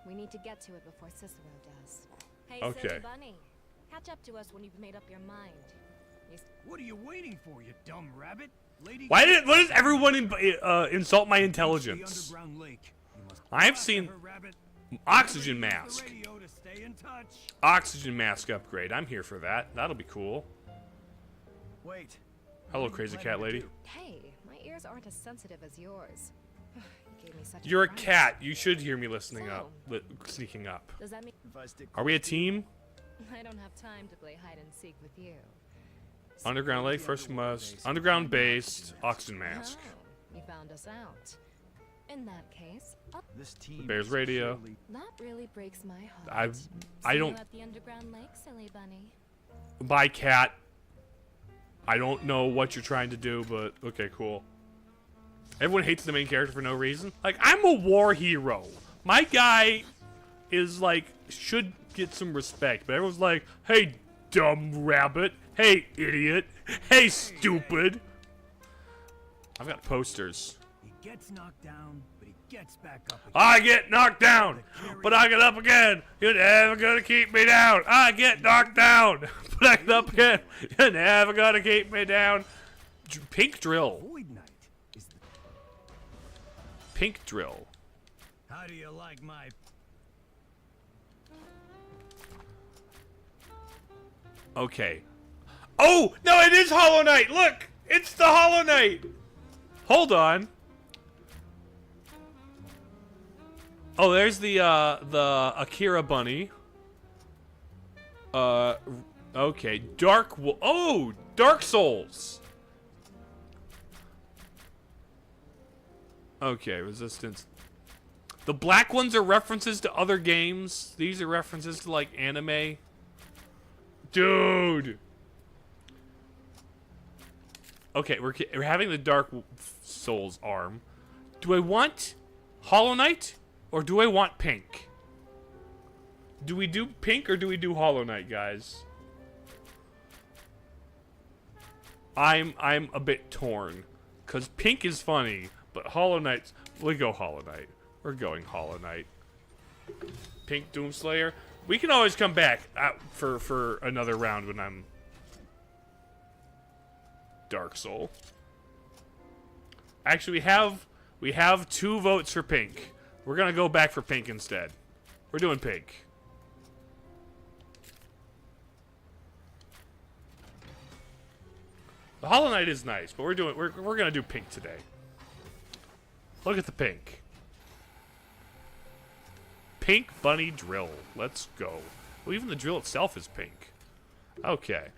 We need to get to it before Cicero does. Hey, Okay. silly bunny. Catch up to us when you've made up your mind. What are you waiting for, you dumb rabbit? Lady Why does everyone insult my The intelligence? underground lake. You must I've fly seen her, rabbit. oxygen Remember to use mask. the radio to stay in touch. Oxygen mask upgrade. I'm here for that. That'll be cool. Wait. Hello, what are you crazy planning cat to lady. do? Hey, my ears aren't as sensitive as yours. You gave me such You're a fright. cat. You should hear me listening So- up, sneaking up. Does that mean If I stick Are we a close to you, team? I don't have time to play hide and seek with you? Underground lake. First you must. Underground based. Oxygen mask. Oh, you found us out. In that case, This team Bears is radio. surely- that really breaks my heart. I See don't. you at the underground lake, silly bunny. Bye, cat. I don't know what you're trying to do, but okay, cool. Everyone hates the main character for no reason. Like, I'm a war hero. My guy is like, should get some respect, but everyone's like, hey, dumb rabbit. Hey, idiot. Hey, stupid. I've got posters. He gets knocked down, but he gets back up again. I get knocked down, but I get up again. You're never gonna keep me down. I get knocked down, but I get up again. You're never gonna keep me down. Pink drill. Void Knight is the... Pink drill. How do you like my... Okay. Oh, no, it is Hollow Knight. Look, it's the Hollow Knight. Hold on. Oh, there's the Akira bunny. Okay, Dark Souls. Okay, resistance. The black ones are references to other games. These are references to like anime. Dude. Okay, we're having the Dark Souls arm. Do I want Hollow Knight or do I want pink? Do we do pink or do we do Hollow Knight, guys? I'm a bit torn cuz pink is funny, but Hollow Knight's we go Hollow Knight. We're going Hollow Knight. Pink Doomslayer. We can always come back for another round when I'm Dark Soul. Actually, we have 2 votes for pink. We're gonna go back for pink instead. We're doing pink. The Hollow Knight is nice, but we're gonna do pink today. Look at the pink. Pink bunny drill. Let's go. Well, even the drill itself is pink. Okay.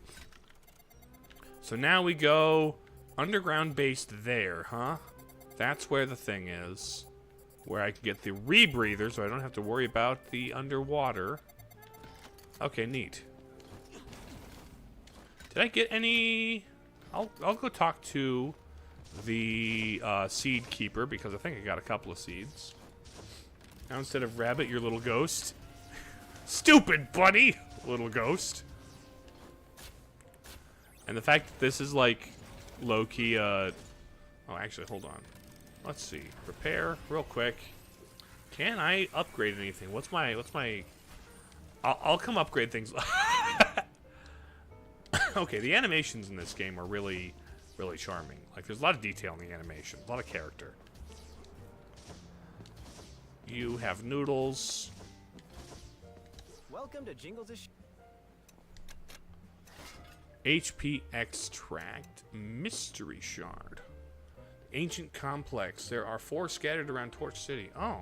So now we go underground based there, huh? That's where the thing is. Where I can get the rebreather so I don't have to worry about the underwater. Okay, neat. Did I get any... I'll go talk to the seed keeper because I think I got a couple of seeds. Now instead of rabbit, your little ghost. Stupid bunny, little ghost. And the fact that this is like low-key, oh, actually, hold on. Let's see. Repair, real quick. Can I upgrade anything? What's my... I'll come upgrade things. Okay, the animations in this game are really, really charming. Like, there's a lot of detail in the animation. A lot of character. You have noodles. Welcome to Jingles' HP extract. Mystery shard. Ancient complex. There are 4 scattered around Torch City. Oh.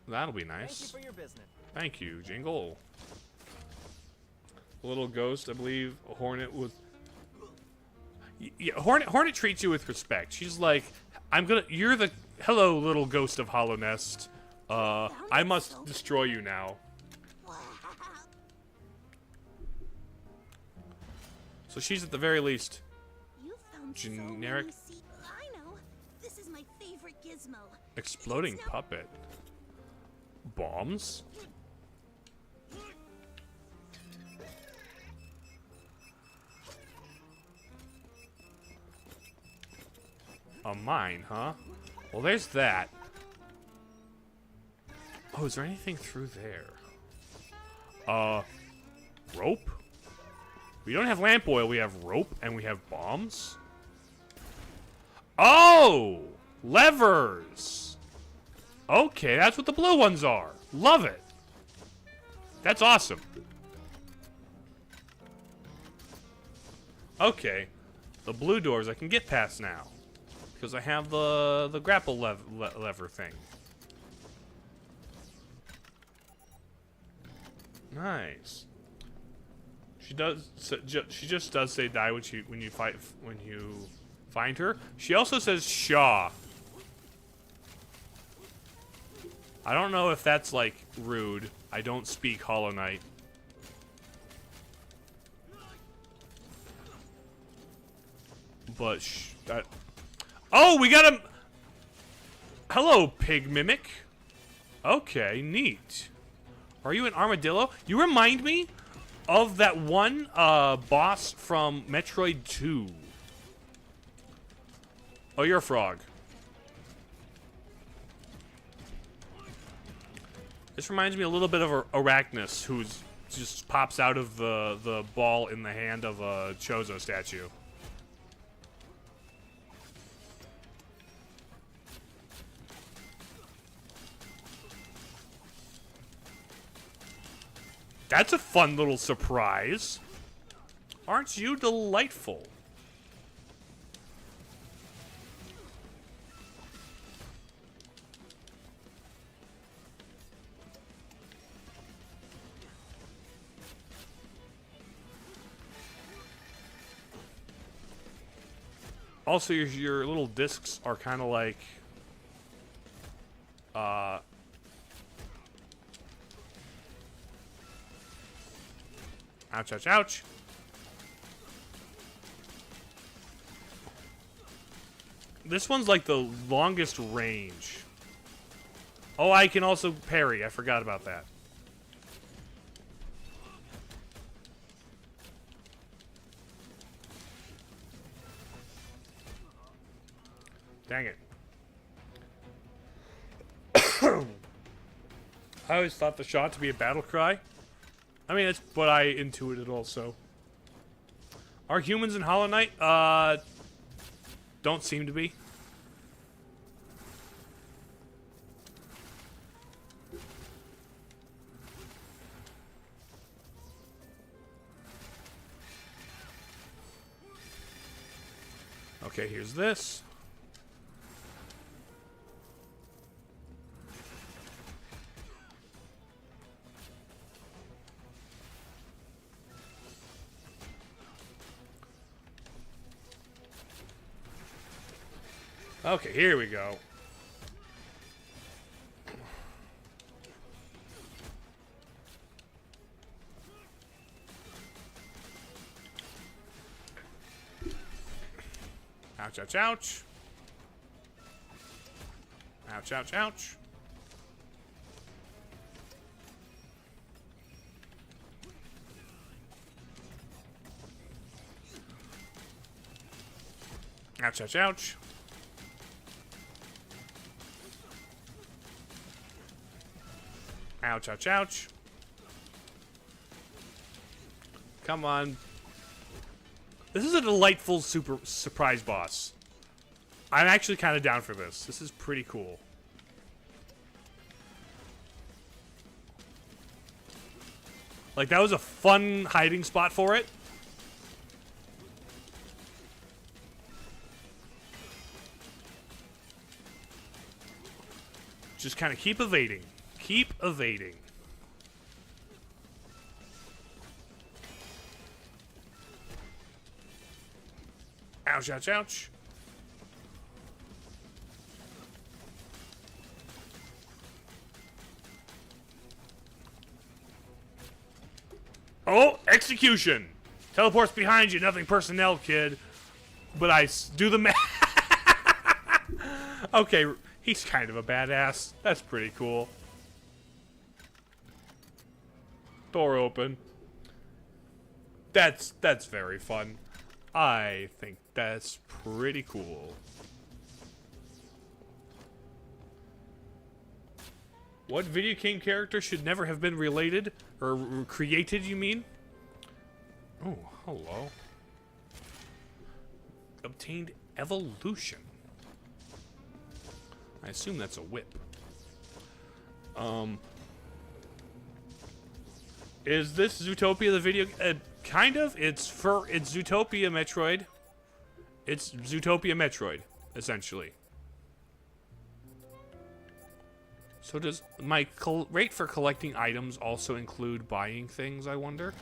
That'll be nice. Thank you for your business. Thank you, Jingle. Little ghost, I believe. A Hornet with... Yeah, Hornet treats you with respect. She's like, you're the... Hello, little ghost of Hollow Nest. I must destroy you now. Wow. So she's at the very least You found generic so many I know. This is my favorite gizmo. exploding It's no- puppet. Bombs? A mine, huh? Well, there's that. Oh, is there anything through there? Rope? We don't have lamp oil, we have rope, and we have bombs? Oh! Levers! Okay, that's what the blue ones are. Love it. That's awesome. Okay. The blue doors I can get past now. Because I have the grapple lever thing. Nice. She just does say die when you find her. She also says Shaw. I don't know if that's like rude. I don't speak Hollow Knight. But oh, we got him. Hello, pig mimic. Okay, neat. Are you an armadillo? You remind me of that one boss from Metroid 2. Oh, you're a frog. This reminds me a little bit of Arachnus, who just pops out of the ball in the hand of a Chozo statue. That's a fun little surprise. Aren't you delightful? Also, your little discs are kind of like, ouch, ouch, ouch. This one's like the longest range. Oh, I can also parry. I forgot about that. Dang it. I always thought the shot to be a battle cry. I mean, that's what I intuited also. Are humans in Hollow Knight? Don't seem to be. Okay, here's this. Okay, here we go. Ouch, ouch, ouch. Ouch, ouch, ouch. Ouch, ouch, ouch. Ouch, ouch, ouch. Come on. This is a delightful surprise boss. I'm actually kind of down for this. This is pretty cool. Like, that was a fun hiding spot for it. Just kind of keep evading. Keep evading. Ouch, ouch, ouch. Oh, execution. Teleports behind you. Nothing personnel, kid. But I do the math. Okay, he's kind of a badass. That's pretty cool. Door open. That's very fun. I think that's pretty cool. What video game character should never have been related or created, you mean? Oh, hello. Obtained evolution. I assume that's a whip. Is this Zootopia the video? Kind of. It's Zootopia Metroid. It's Zootopia Metroid, essentially. So does my rate for collecting items also include buying things, I wonder?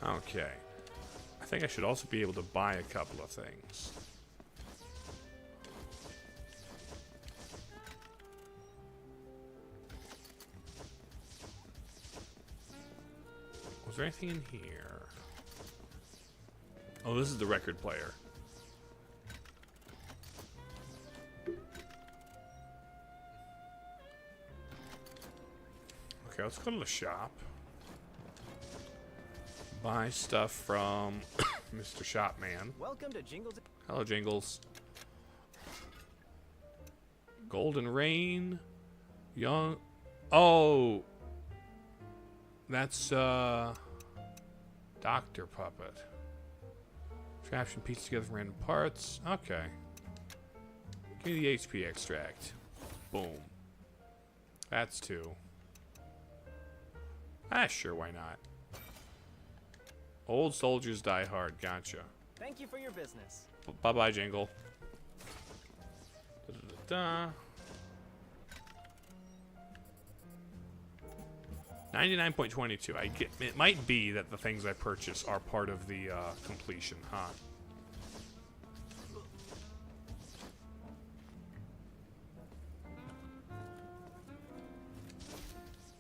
Okay. I think I should also be able to buy a couple of things. Was there anything in here? Oh, this is the record player. Okay, let's go to the shop. Buy stuff from Mr. Shopman. Welcome to Jingles. Hello, Jingles. Golden Rain. Young. Oh. That's, Dr. Puppet. Contraption pieced together from random parts. Okay. Give me the HP extract. Boom. That's 2. Ah, sure, why not? Old soldiers die hard. Gotcha. Thank you for your business. Bye-bye, Jingle. Da-da-da-da. 99.22. I get. It might be that the things I purchase are part of the completion, huh?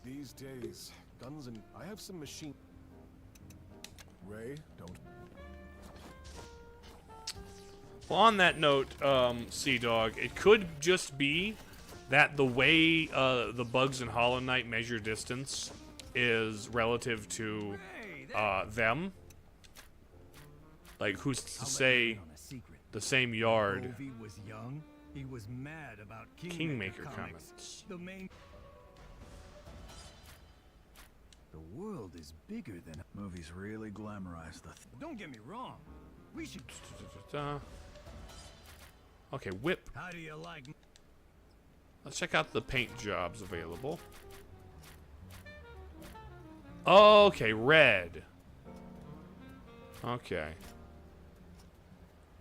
These days, guns and I have some machine. Ray, don't. Well, on that note, Sea Dog, it could just be that the way the bugs in Hollow Knight measure distance is relative to them. Like, who's to say the same yard? Bovey was young. He was mad about Kingmaker comments. The main. The world is bigger than. Movies really glamorize the. Don't get me wrong. We should. Okay, whip. How do you like? Let's check out the paint jobs available. Okay, red. Okay.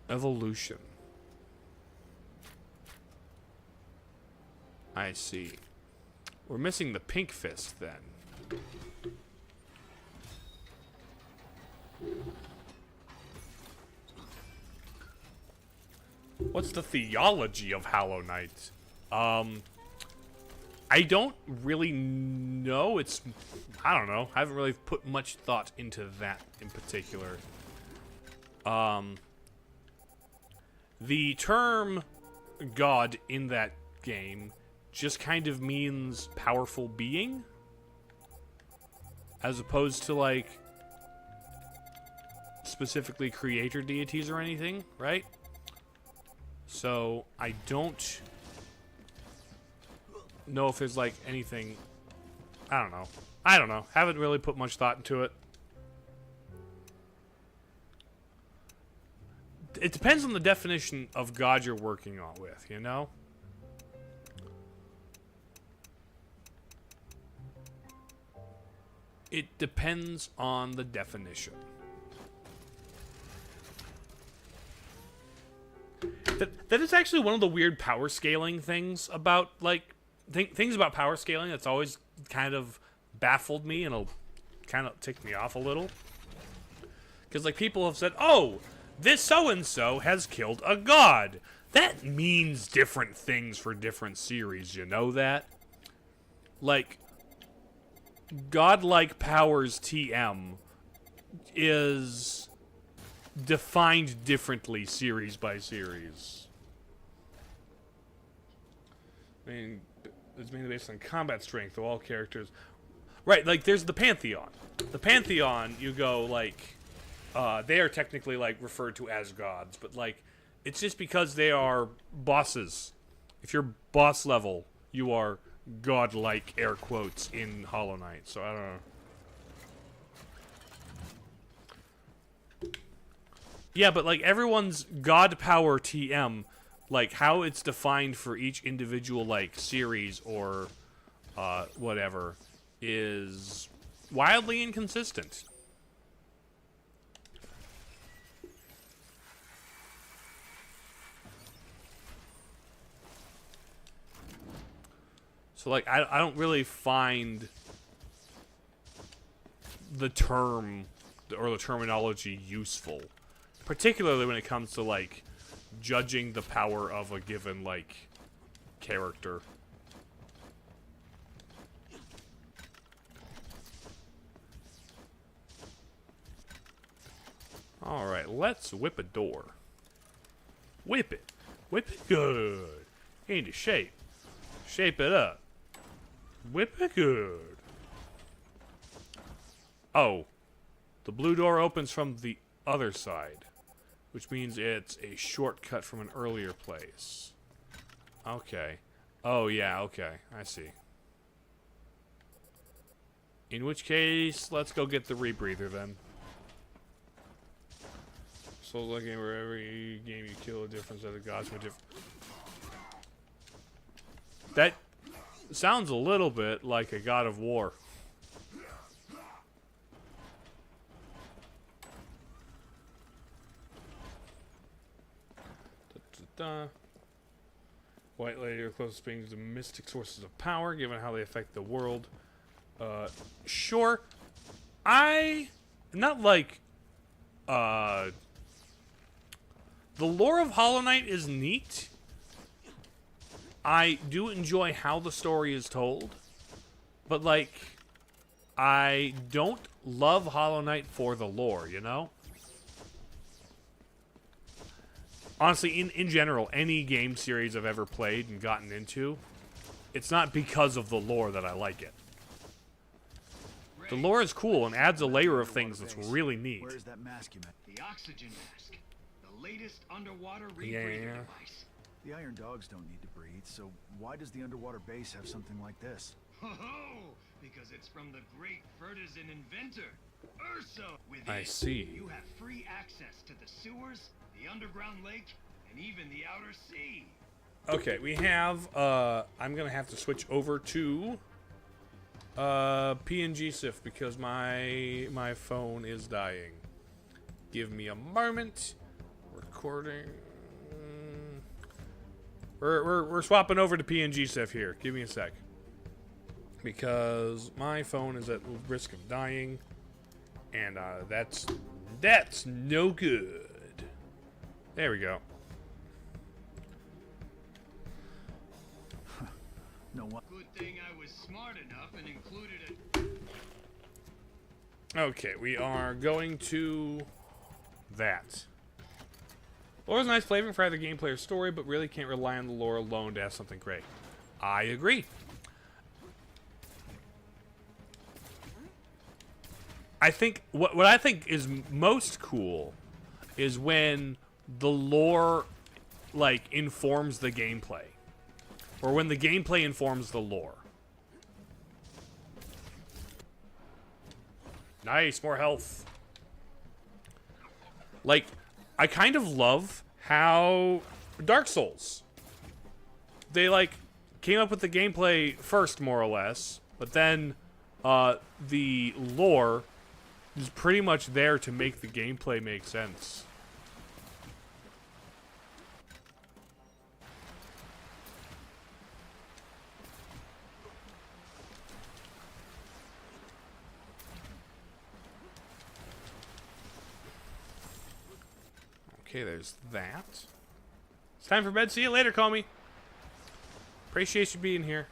Evolution. I see. We're missing the pink fist then. What's the theology of Hollow Knight? I don't really know. I don't know. I haven't really put much thought into that in particular. The term God in that game just kind of means powerful being, as opposed to, like, specifically creator deities or anything, right? So, I don't know if there's, like, anything. I don't know. Haven't really put much thought into it. It depends on the definition of God you're working on with, you know? It depends on the definition. That is actually one of the weird power scaling things about, like, things about power scaling that's always kind of baffled me and it'll kind of tick me off a little. Because, like, people have said, oh, this so-and-so has killed a god. That means different things for different series, you know that? Like, godlike powers TM is defined differently series by series. I mean, it's mainly based on combat strength of all characters. Right, like, there's the Pantheon. The Pantheon, you go, like, they are technically, like, referred to as gods, but, like, it's just because they are bosses. If you're boss level, you are godlike, air quotes, in Hollow Knight, so I don't know. Yeah, but, like, everyone's god power TM, like, how it's defined for each individual, like, series or, whatever, is wildly inconsistent. So, like, I don't really find the term or the terminology useful. Particularly when it comes to, like, judging the power of a given, like, character. Alright, let's whip a door. Whip it. Whip it good. Into shape. Shape it up. Whip it good. Oh. The blue door opens from the other side, which means it's a shortcut from an earlier place. Okay. Oh, yeah, okay. I see. In which case, let's go get the rebreather then. Souls like game where every game you kill a different set of gods from a different... That sounds a little bit like a God of War. White Lady are closest beings to mystic sources of power, given how they affect the world. Sure. Not like, the lore of Hollow Knight is neat. I do enjoy how the story is told. But, like, I don't love Hollow Knight for the lore, you know? Honestly, in general, any game series I've ever played and gotten into, it's not because of the lore that I like it. The lore is cool and adds a layer of things that's really neat. Where's that mask you meant? The oxygen mask. The latest underwater rebreather device. The iron dogs don't need to breathe, so why does the underwater base have something like this? Oh, because it's from the great Furtisan inventor, Urso. With I it, see. You have free access to the sewers, the underground lake, and even the outer sea. Okay, we have, I'm gonna have to switch over to, PNG SIF because my phone is dying. Give me a moment. Recording. We're swapping over to PNG SIF here. Give me a sec. Because my phone is at risk of dying. And, that's no good. There we go. No one. Good thing I was smart enough and included it. Okay, we are going to that. Lore's nice flavoring for either gameplay or story, but really can't rely on the lore alone to have something great. I agree. I think what I think is most cool is when the lore like informs the gameplay, or when the gameplay informs the lore. Nice, more health. Like, I kind of love how Dark Souls, they like came up with the gameplay first, more or less, but then the lore is pretty much there to make the gameplay make sense. Okay, there's that. It's time for bed. See you later, call me. Appreciate you being here.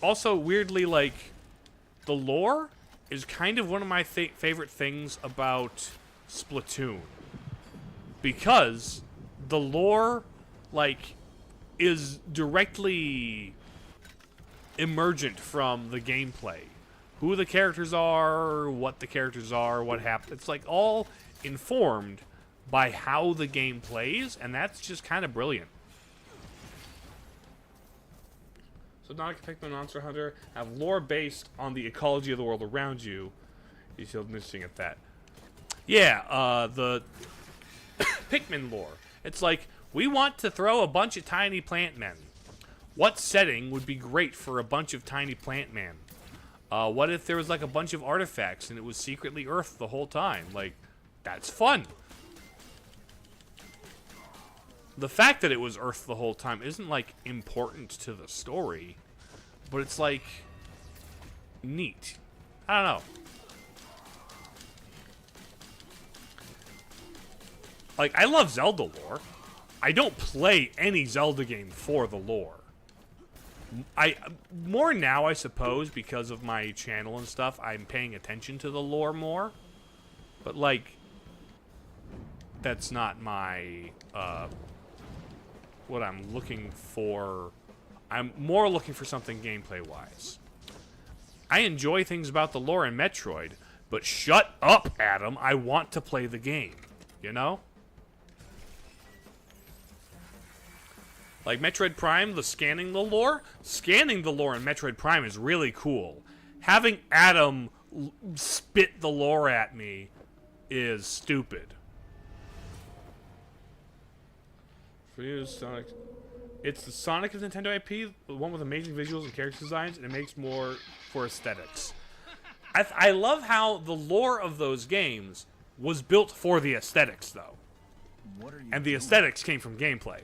Also, weirdly, like, the lore is kind of one of my favorite things about Splatoon. Because the lore, like, is directly emergent from the gameplay. Who the characters are, what the characters are, what happened. It's like all informed by how the game plays, and that's just kind of brilliant. So Sonic Pikmin Monster Hunter have lore based on the ecology of the world around you. You feel interesting at that. Yeah, the Pikmin lore. It's like, we want to throw a bunch of tiny plant men. What setting would be great for a bunch of tiny plant men? What if there was like a bunch of artifacts and it was secretly Earth the whole time? Like, that's fun. The fact that it was Earth the whole time isn't like important to the story, but it's like neat. I don't know. Like, I love Zelda lore. I don't play any Zelda game for the lore. More now, I suppose, because of my channel and stuff, I'm paying attention to the lore more. But, like, that's not my, what I'm looking for. I'm more looking for something gameplay-wise. I enjoy things about the lore in Metroid, but shut up, Adam. I want to play the game, you know? Like Metroid Prime, the scanning the lore in Metroid Prime is really cool. Having Adam spit the lore at me is stupid. For you, Sonic, it's the Sonic of Nintendo IP, the one with amazing visuals and character designs, and it makes more for aesthetics. I love how the lore of those games was built for the aesthetics, though. And the aesthetics came from gameplay.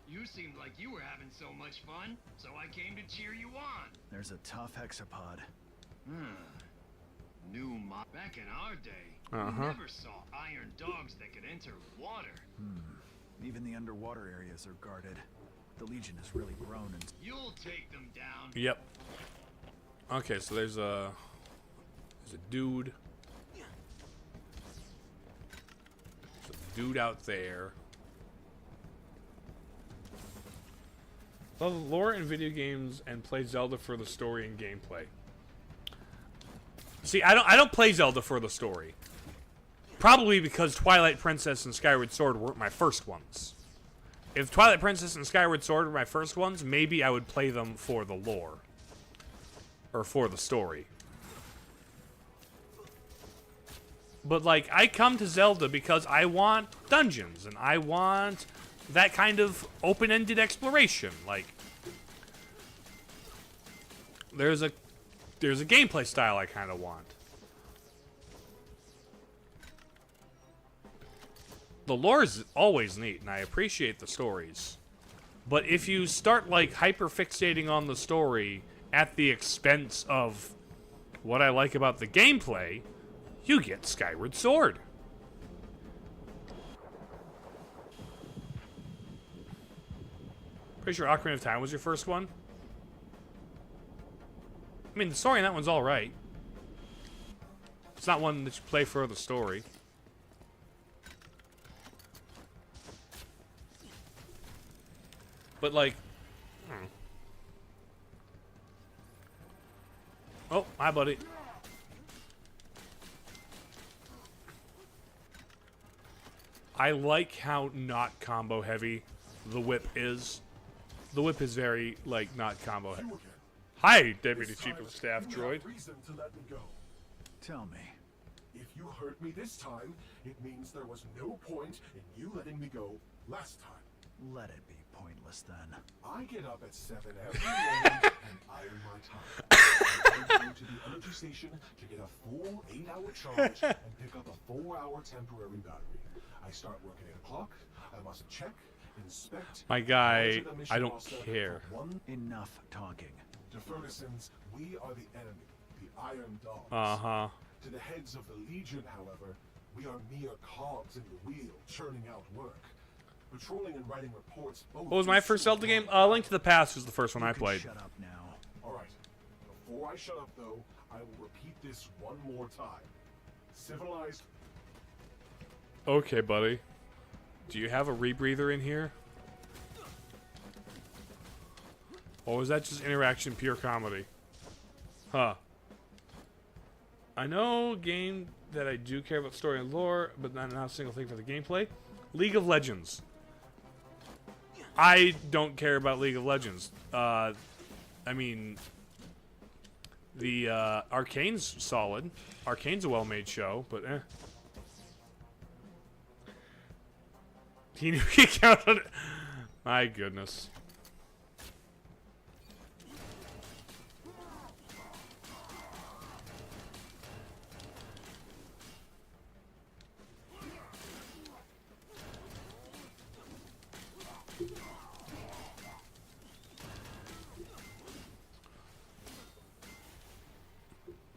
You seemed like you were having so much fun, so I came to cheer you on. There's a tough hexapod. Back in our day, we never saw iron dogs that could enter water. Even the underwater areas are guarded. The Legion has really grown and... You'll take them down. Yep. Okay, so there's a dude. There's a dude out there. Love lore in video games and play Zelda for the story and gameplay. See, I don't play Zelda for the story. Probably because Twilight Princess and Skyward Sword weren't my first ones. If Twilight Princess and Skyward Sword were my first ones, maybe I would play them for the lore. Or for the story. But, like, I come to Zelda because I want dungeons, and I want that kind of open-ended exploration. Like, there's a gameplay style I kind of want. The lore is always neat, and I appreciate the stories. But if you start, like, hyper-fixating on the story at the expense of what I like about the gameplay, you get Skyward Sword. Pretty sure Ocarina of Time was your first one. I mean, the story in that one's alright. It's not one that you play for the story. But, like... Oh, hi, buddy. I like how not combo heavy the whip is. The whip is very, like, not combo heavy. Hi, Deputy Chief of Staff Droid. Reason to let me go. Tell me. If you hurt me this time, it means there was no point in you letting me go last time. Let it be pointless then. I get up at 7 every morning and iron my time. I go to the energy station to get a full 8-hour charge and pick up a 4-hour temporary battery. I start work at 8 o'clock. I must check, inspect... My guy, I don't care. Enough talking. To Ferguson's, we are the enemy, the Iron Dogs. Uh-huh. To the heads of the Legion, however, we are mere cogs in the wheel, churning out work. Patrolling and writing reports both... What was my first Zelda game? Link to the Past was the first one I played. Shut up now. Alright. Before I shut up, though, I will repeat this one more time. Civilized. Okay, buddy. Do you have a rebreather in here? Or was that just interaction pure comedy? Huh. I know game that I do care about story and lore, but not a single thing for the gameplay. League of Legends. I don't care about League of Legends. I mean, the Arcane's solid. Arcane's a well-made show, but eh. He knew he counted it. My goodness.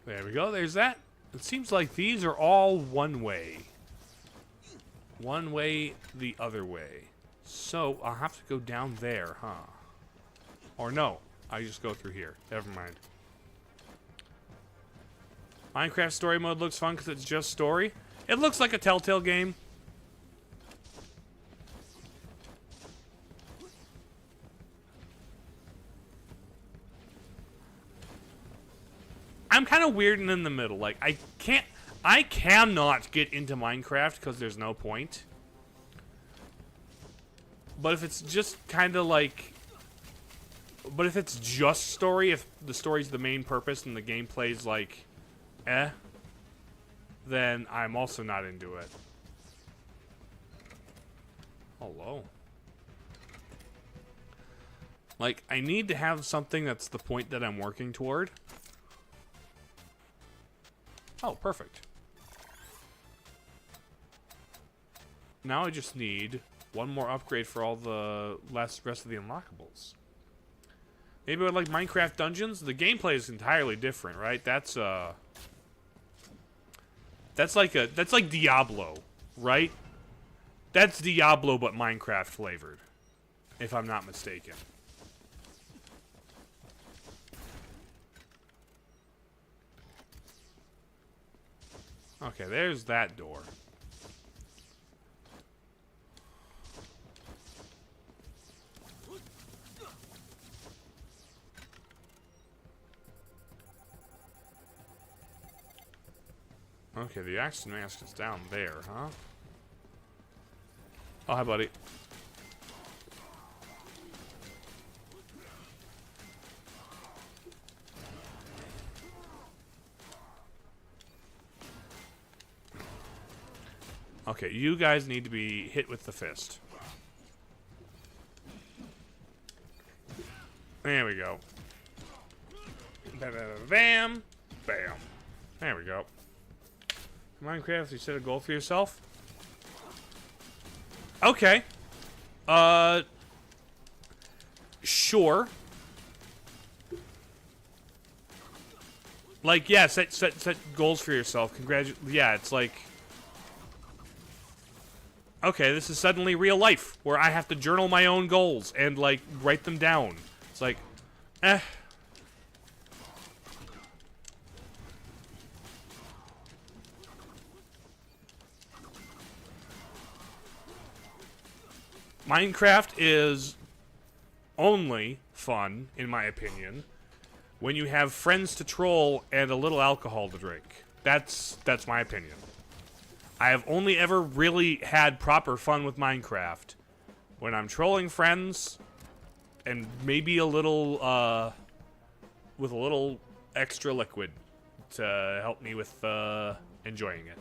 There we go. There's that. It seems like these are all one way. One way, the other way. So, I'll have to go down there, huh? Or no. I just go through here. Never mind. Minecraft story mode looks fun because it's just story. It looks like a Telltale game. I'm kind of weird and in the middle. Like, I cannot get into Minecraft because there's no point. But if it's just kind of like... But if it's just story, if the story's the main purpose and the gameplay's like, then I'm also not into it. Hello. Like, I need to have something that's the point that I'm working toward. Oh, perfect. Now I just need one more upgrade for all the rest of the unlockables. Maybe with like Minecraft Dungeons, the gameplay is entirely different, right? That's like Diablo, right? That's Diablo but Minecraft flavored, if I'm not mistaken. Okay, there's that door. Okay, the action mask is down there, huh? Oh, hi, buddy. Okay, you guys need to be hit with the fist. There we go. Bam, bam. There we go. Minecraft, you set a goal for yourself? Okay. Sure. Like, yeah, set goals for yourself. Yeah, it's like... Okay, this is suddenly real life, where I have to journal my own goals and, like, write them down. It's like, Minecraft is only fun, in my opinion, when you have friends to troll and a little alcohol to drink. That's my opinion. I have only ever really had proper fun with Minecraft when I'm trolling friends and maybe a little, with a little extra liquid to help me with, enjoying it.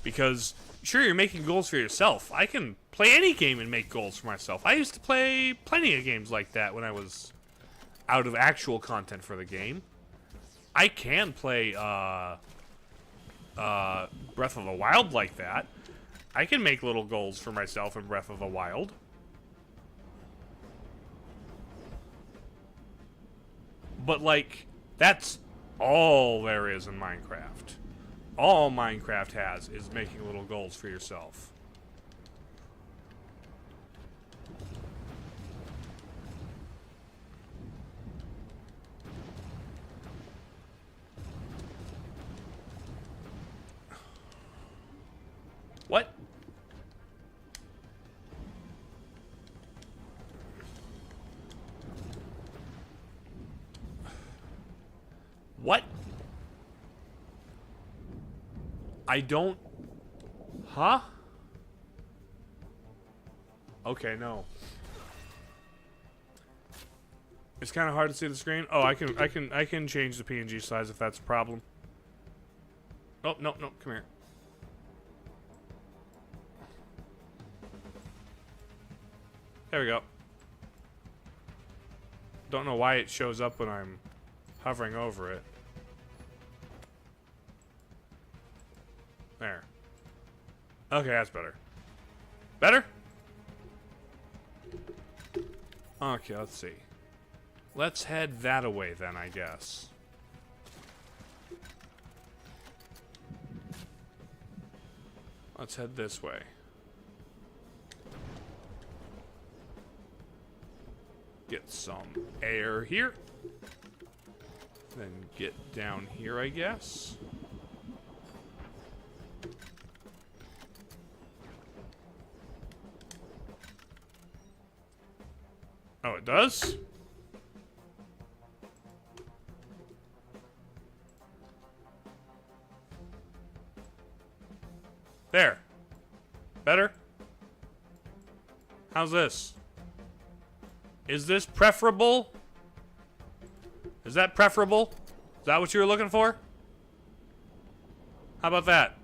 Because, sure, you're making goals for yourself. I can play any game and make goals for myself. I used to play plenty of games like that when I was out of actual content for the game. I can play, Breath of the Wild like that. I can make little goals for myself in Breath of the Wild. But, like, that's all there is in Minecraft. All Minecraft has is making little goals for yourself. What? I don't... Huh? Okay, no. It's kind of hard to see the screen. Oh, I can change the PNG size if that's a problem. Oh, no, come here. There we go. Don't know why it shows up when I'm hovering over it. There. Okay, that's better. Better? Okay, let's see. Let's head that away then, I guess. Let's head this way. Get some air here. Then get down here, I guess. Oh, it does? There. Better? How's this? Is this preferable? Is that preferable? Is that what you were looking for? How about that?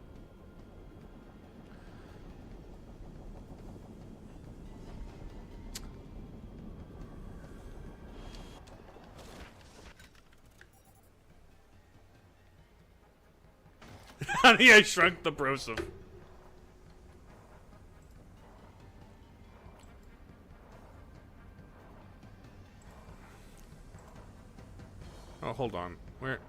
Honey, I Shrunk the Broseph. Oh, hold on. Where?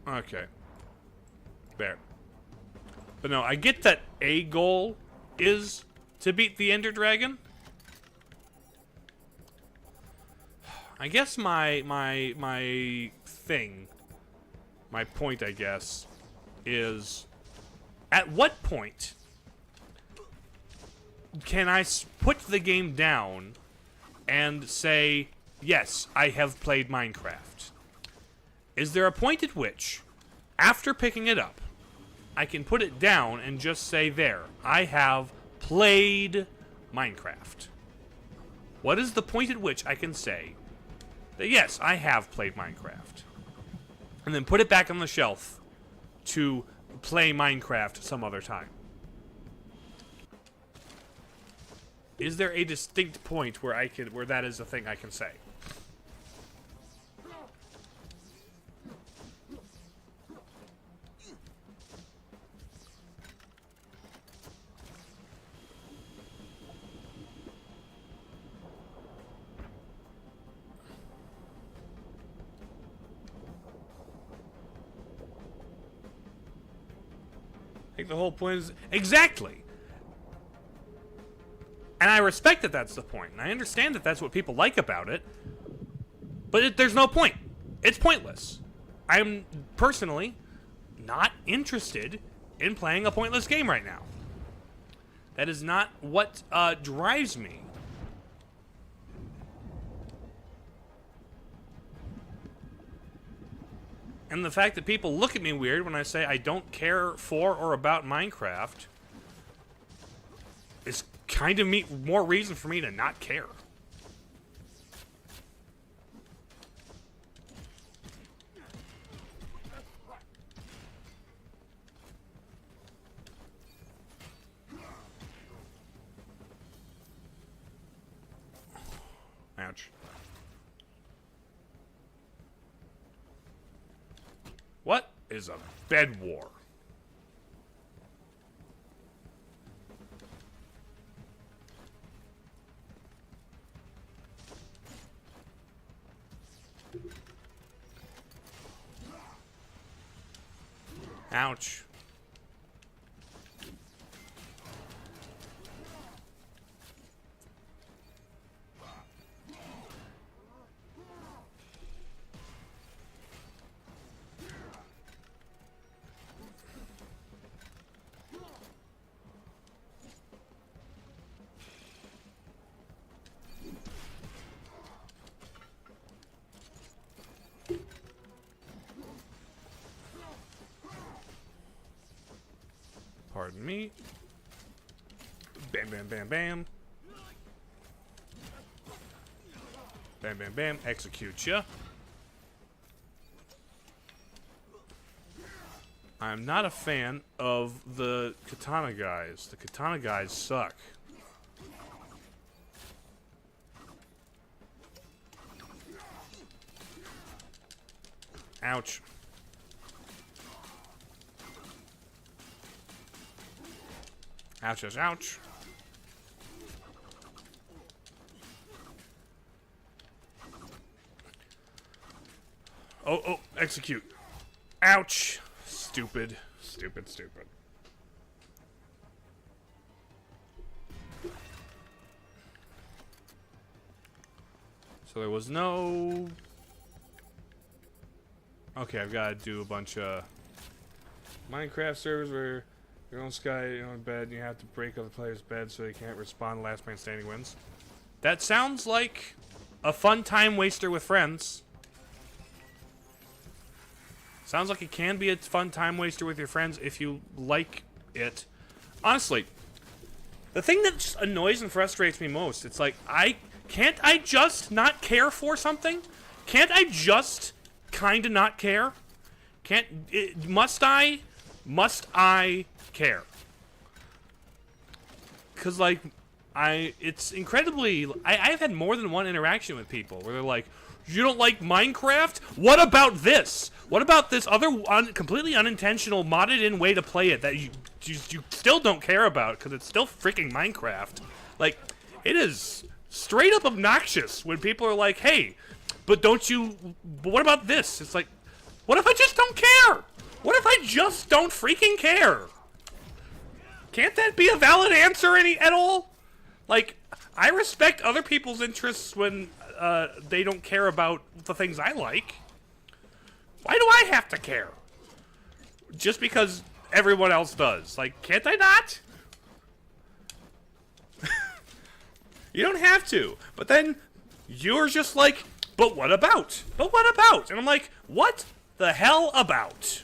Okay. There. But no, I get that a goal is to beat the Ender Dragon. I guess my point, I guess, is at what point can I put the game down and say, yes, I have played Minecraft? Is there a point at which, after picking it up, I can put it down and just say, there, I have played Minecraft? What is the point at which I can say that, yes, I have played Minecraft, and then put it back on the shelf to play Minecraft some other time? Is there a distinct point where where that is a thing I can say? I think the whole point is exactly. And I respect that that's the point, and I understand that that's what people like about it, but there's no point. It's pointless. I'm personally not interested in playing a pointless game right now. That is not what drives me. And the fact that people look at me weird when I say I don't care for or about Minecraft is kind of more reason for me to not care. Ouch. What is a bed war? Ouch. Pardon me. Bam, bam, bam, bam. Bam, bam, bam. Execute ya. I'm not a fan of the katana guys. The katana guys suck. Ouch. Ouch, ouch, ouch. Oh, oh, execute. Ouch. Stupid. Stupid, stupid. So there was no... Okay, I've got to do a bunch of Minecraft servers where your own sky, your own bed, and you have to break other players' beds so they can't respawn. Last man standing wins. That sounds like a fun time waster with friends. Sounds like it can be a fun time waster with your friends if you like it. Honestly, the thing that just annoys and frustrates me most, it's like, can't I just not care for something? Can't I just kinda not care? Must I care? Cause like, it's incredibly, I've had more than one interaction with people where they're like, you don't like Minecraft? What about this? What about this other completely unintentional modded in way to play it that you still don't care about because it's still freaking Minecraft? Like, it is straight up obnoxious when people are like, hey, but what about this? It's like, what if I just don't care? What if I just don't freaking care? Can't that be a valid answer at all? Like, I respect other people's interests when they don't care about the things I like. Why do I have to care? Just because everyone else does. Like, can't I not? You don't have to. But then you're just like, but what about? But what about? And I'm like, what the hell about?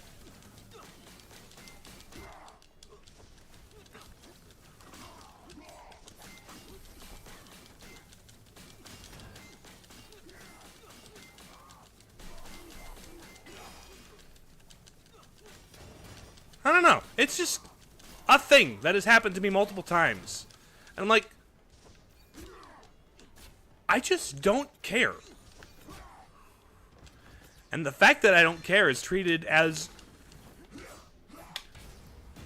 I don't know. It's just a thing that has happened to me multiple times. And I'm like, I just don't care. And the fact that I don't care is treated as,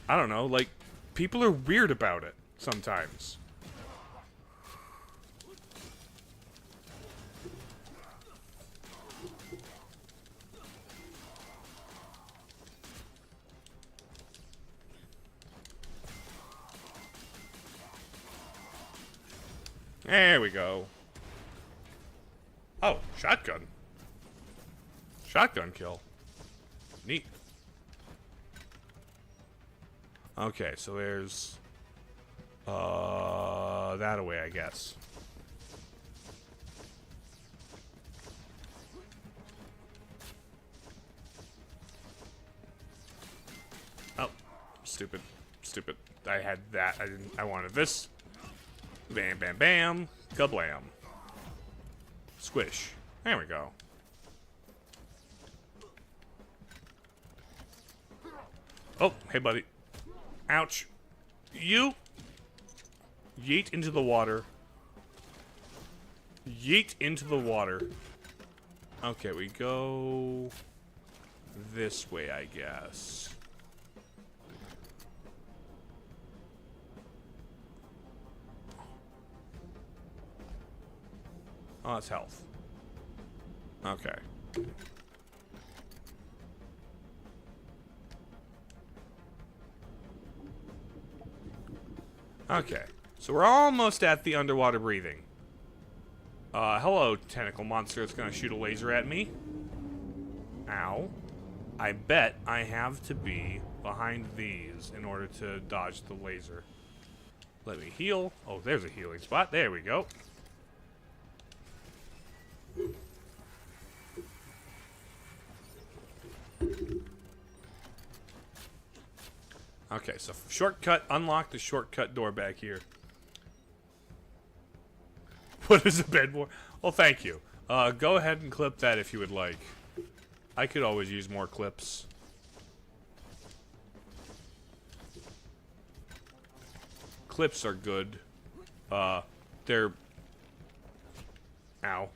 I don't know, like, people are weird about it sometimes. There we go. Oh, shotgun. Shotgun kill. Neat. Okay, so there's that away, I guess. Oh, stupid. Stupid. I had that. I wanted this. Bam, bam, bam. Kablam. Squish. There we go. Oh, hey, buddy. Ouch. You. Yeet into the water. Yeet into the water. Okay, we go this way, I guess. Oh, that's health. Okay. Okay. So we're almost at the underwater breathing. Hello, tentacle monster that's gonna shoot a laser at me. Ow. I bet I have to be behind these in order to dodge the laser. Let me heal. Oh, there's a healing spot. There we go. Okay, so shortcut, unlock the shortcut door back here. What is a bed more? Well, thank you. Go ahead and clip that if you would like. I could always use more clips. Clips are good. They're... Ow.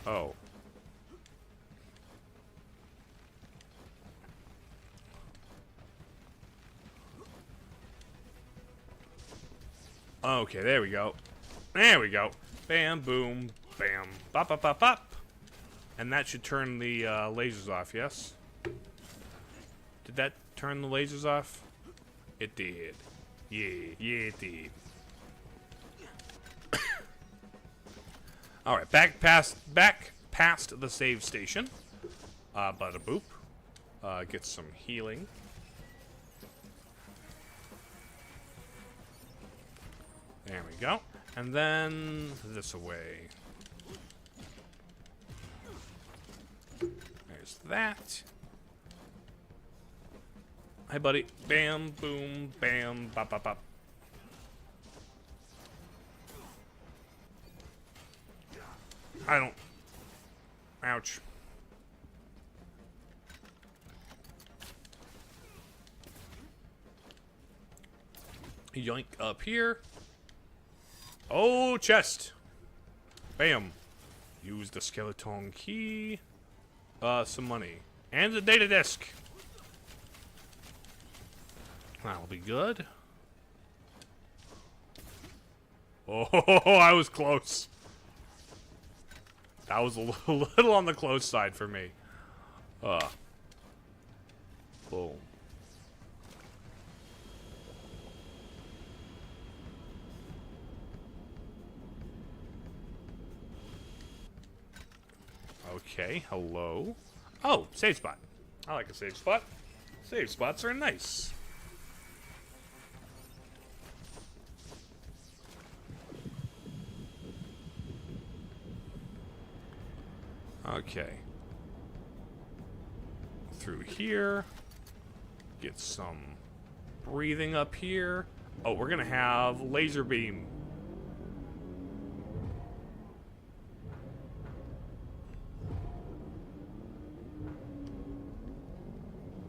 Oh. Okay, there we go. There we go. Bam, boom, bam. Bop, bop, bop, bop. And that should turn the lasers off, yes? Did that turn the lasers off? It did. Yeah, it did. Alright, back past the save station. Bada boop. Get some healing. There we go. And then this away. There's that. Hi, buddy. Bam, boom, bam, bop, bop, bop. I don't... Ouch. Yoink up here. Oh, chest. Bam. Use the skeleton key. Some money. And the data disk. That'll be good. Oh, I was close. That was a little on the close side for me. Boom. Okay, hello. Oh, save spot. I like a save spot. Save spots are nice. Okay. Through here. Get some breathing up here. Oh, we're gonna have laser beam.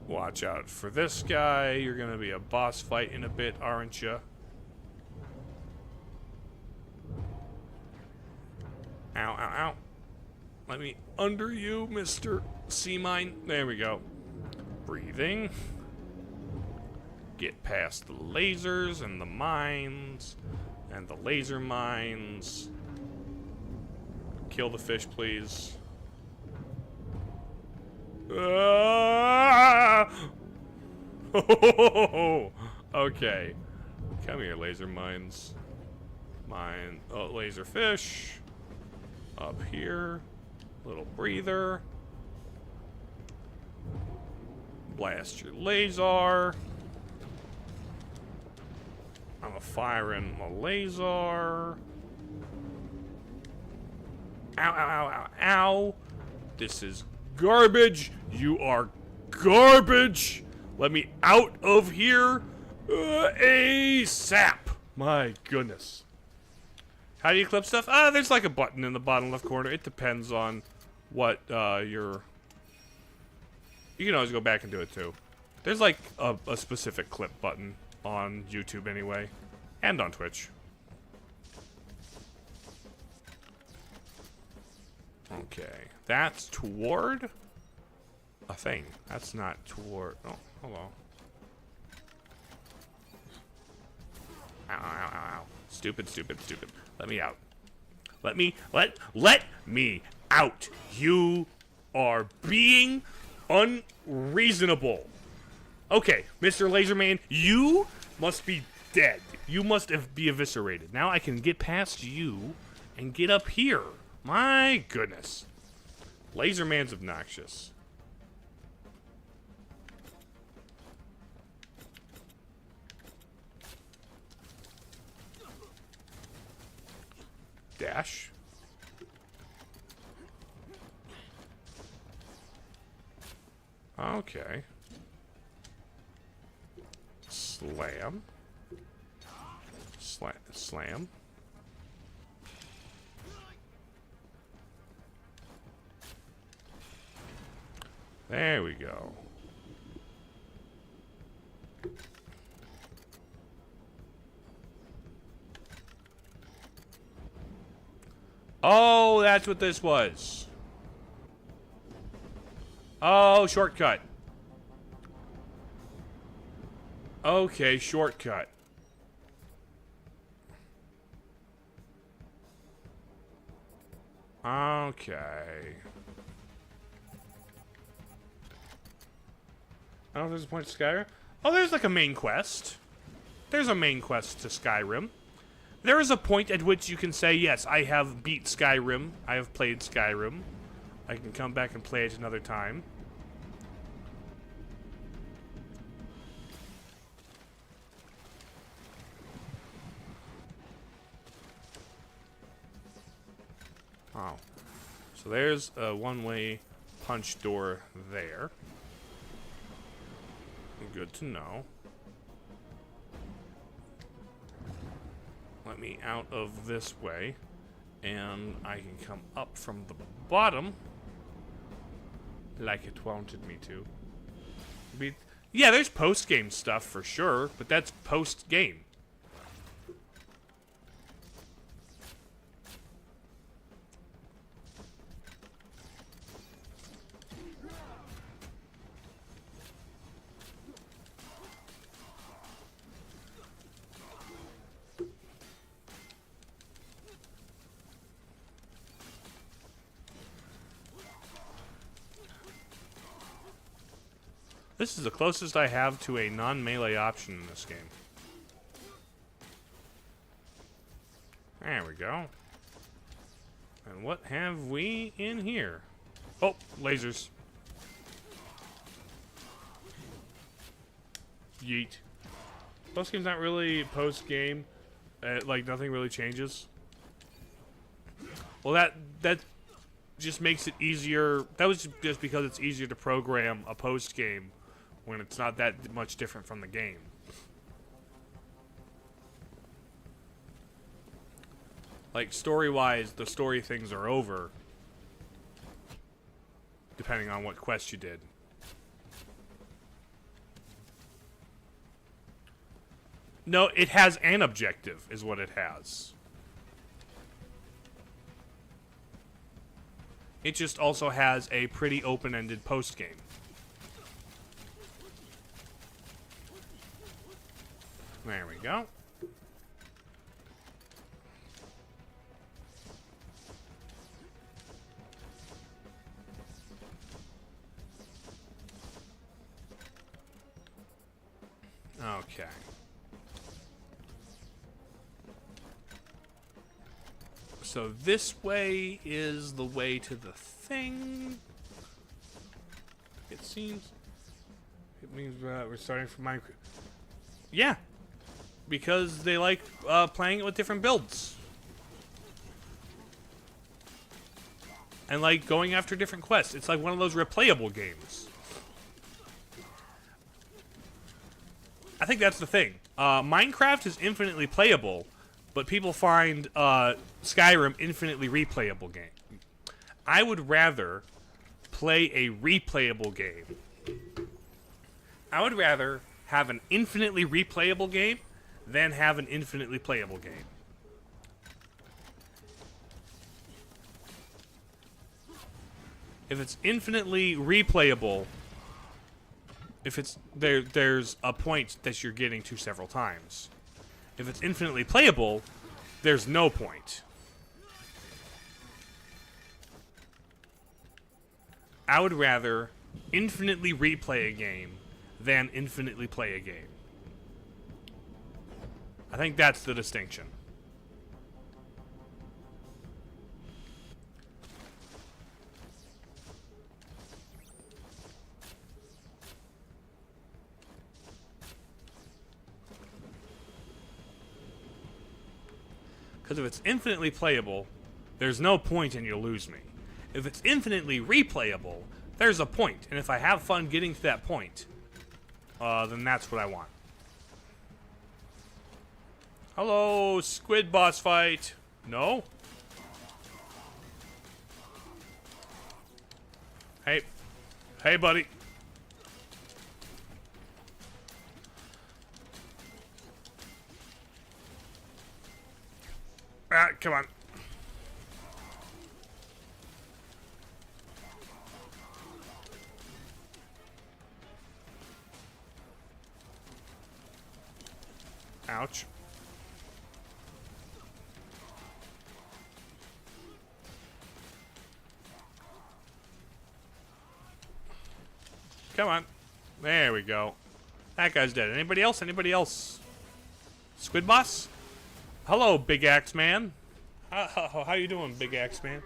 Watch out for this guy. You're gonna be a boss fight in a bit, aren't you? Ow, ow, ow. Let me under you, Mr. Sea Mine. There we go. Breathing. Get past the lasers and the mines. And the laser mines. Kill the fish, please. Okay. Come here, laser mines. Mine. Oh, laser fish. Up here. Little breather. Blast your laser. I'm a firing my laser. Ow, ow, ow, ow, ow. This is garbage. You are garbage. Let me out of here ASAP. My goodness. How do you clip stuff? There's like a button in the bottom left corner. It depends on what your... You can always go back and do it too. There's like a specific clip button on YouTube anyway. And on Twitch. Okay. That's toward a thing. That's not toward... Oh, hello. Ow, ow, ow, ow. Stupid, stupid, stupid. Let me out. Let me out. You are being unreasonable. Okay, Mr. Laserman, you must be dead. You must be eviscerated. Now I can get past you and get up here. My goodness. Laserman's obnoxious. Dash. Okay. Slam. Slam. There we go. Oh, that's what this was. Oh, shortcut. Okay, shortcut. Okay. I don't know if there's a point to Skyrim. Oh, there's like a main quest. There's a main quest to Skyrim. There is a point at which you can say, yes, I have beat Skyrim. I have played Skyrim. I can come back and play it another time. Oh. So there's a one-way punch door there. Good to know. Let me out of this way, and I can come up from the bottom like it wanted me to. Yeah, there's post-game stuff for sure, but that's post-game. This is the closest I have to a non-melee option in this game. There we go. And what have we in here? Oh, lasers. Yeet. Post-game's not really post-game. Like, nothing really changes. Well, that just makes it easier. That was just because it's easier to program a post-game when it's not that much different from the game. Like, story-wise, the story things are over, depending on what quest you did. No, it has an objective, is what it has. It just also has a pretty open-ended post-game. There we go. Okay. So this way is the way to the thing. It seems. It means we're starting from Minecraft. Yeah. Because they like playing it with different builds. And like going after different quests. It's like one of those replayable games. I think that's the thing. Minecraft is infinitely playable, but people find Skyrim infinitely replayable game. I would rather play a replayable game. I would rather have an infinitely replayable game than have an infinitely playable game. If it's infinitely replayable, if it's there's a point that you're getting to several times. If it's infinitely playable, there's no point. I would rather infinitely replay a game than infinitely play a game. I think that's the distinction. Because if it's infinitely playable, there's no point and you'll lose me. If it's infinitely replayable, there's a point. And if I have fun getting to that point, then that's what I want. Hello, squid boss fight. No? Hey. Hey, buddy. Ah, come on. Ouch. Come on. There we go. That guy's dead. Anybody else? Anybody else? Squid boss? Hello, Big Axe Man. How you doing, Big Axe Man?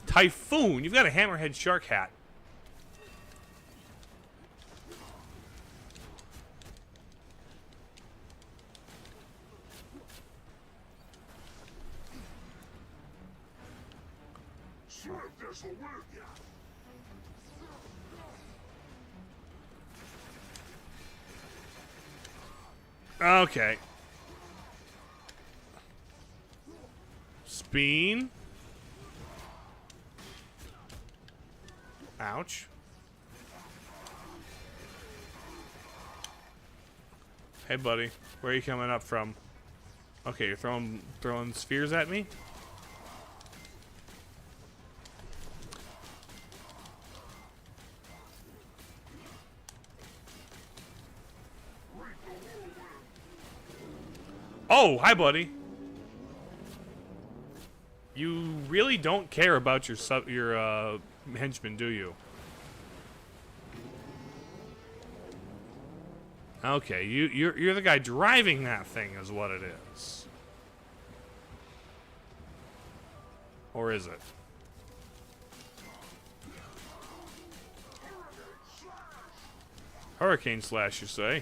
Typhoon. You've got a hammerhead shark hat. Okay. Spin. Ouch. Hey, buddy. Where are you coming up from? Okay, you're throwing spheres at me? Oh, hi, buddy. You really don't care about your henchmen, do you? Okay, you're the guy driving that thing, is what it is. Or is it? Hurricane slash, you say?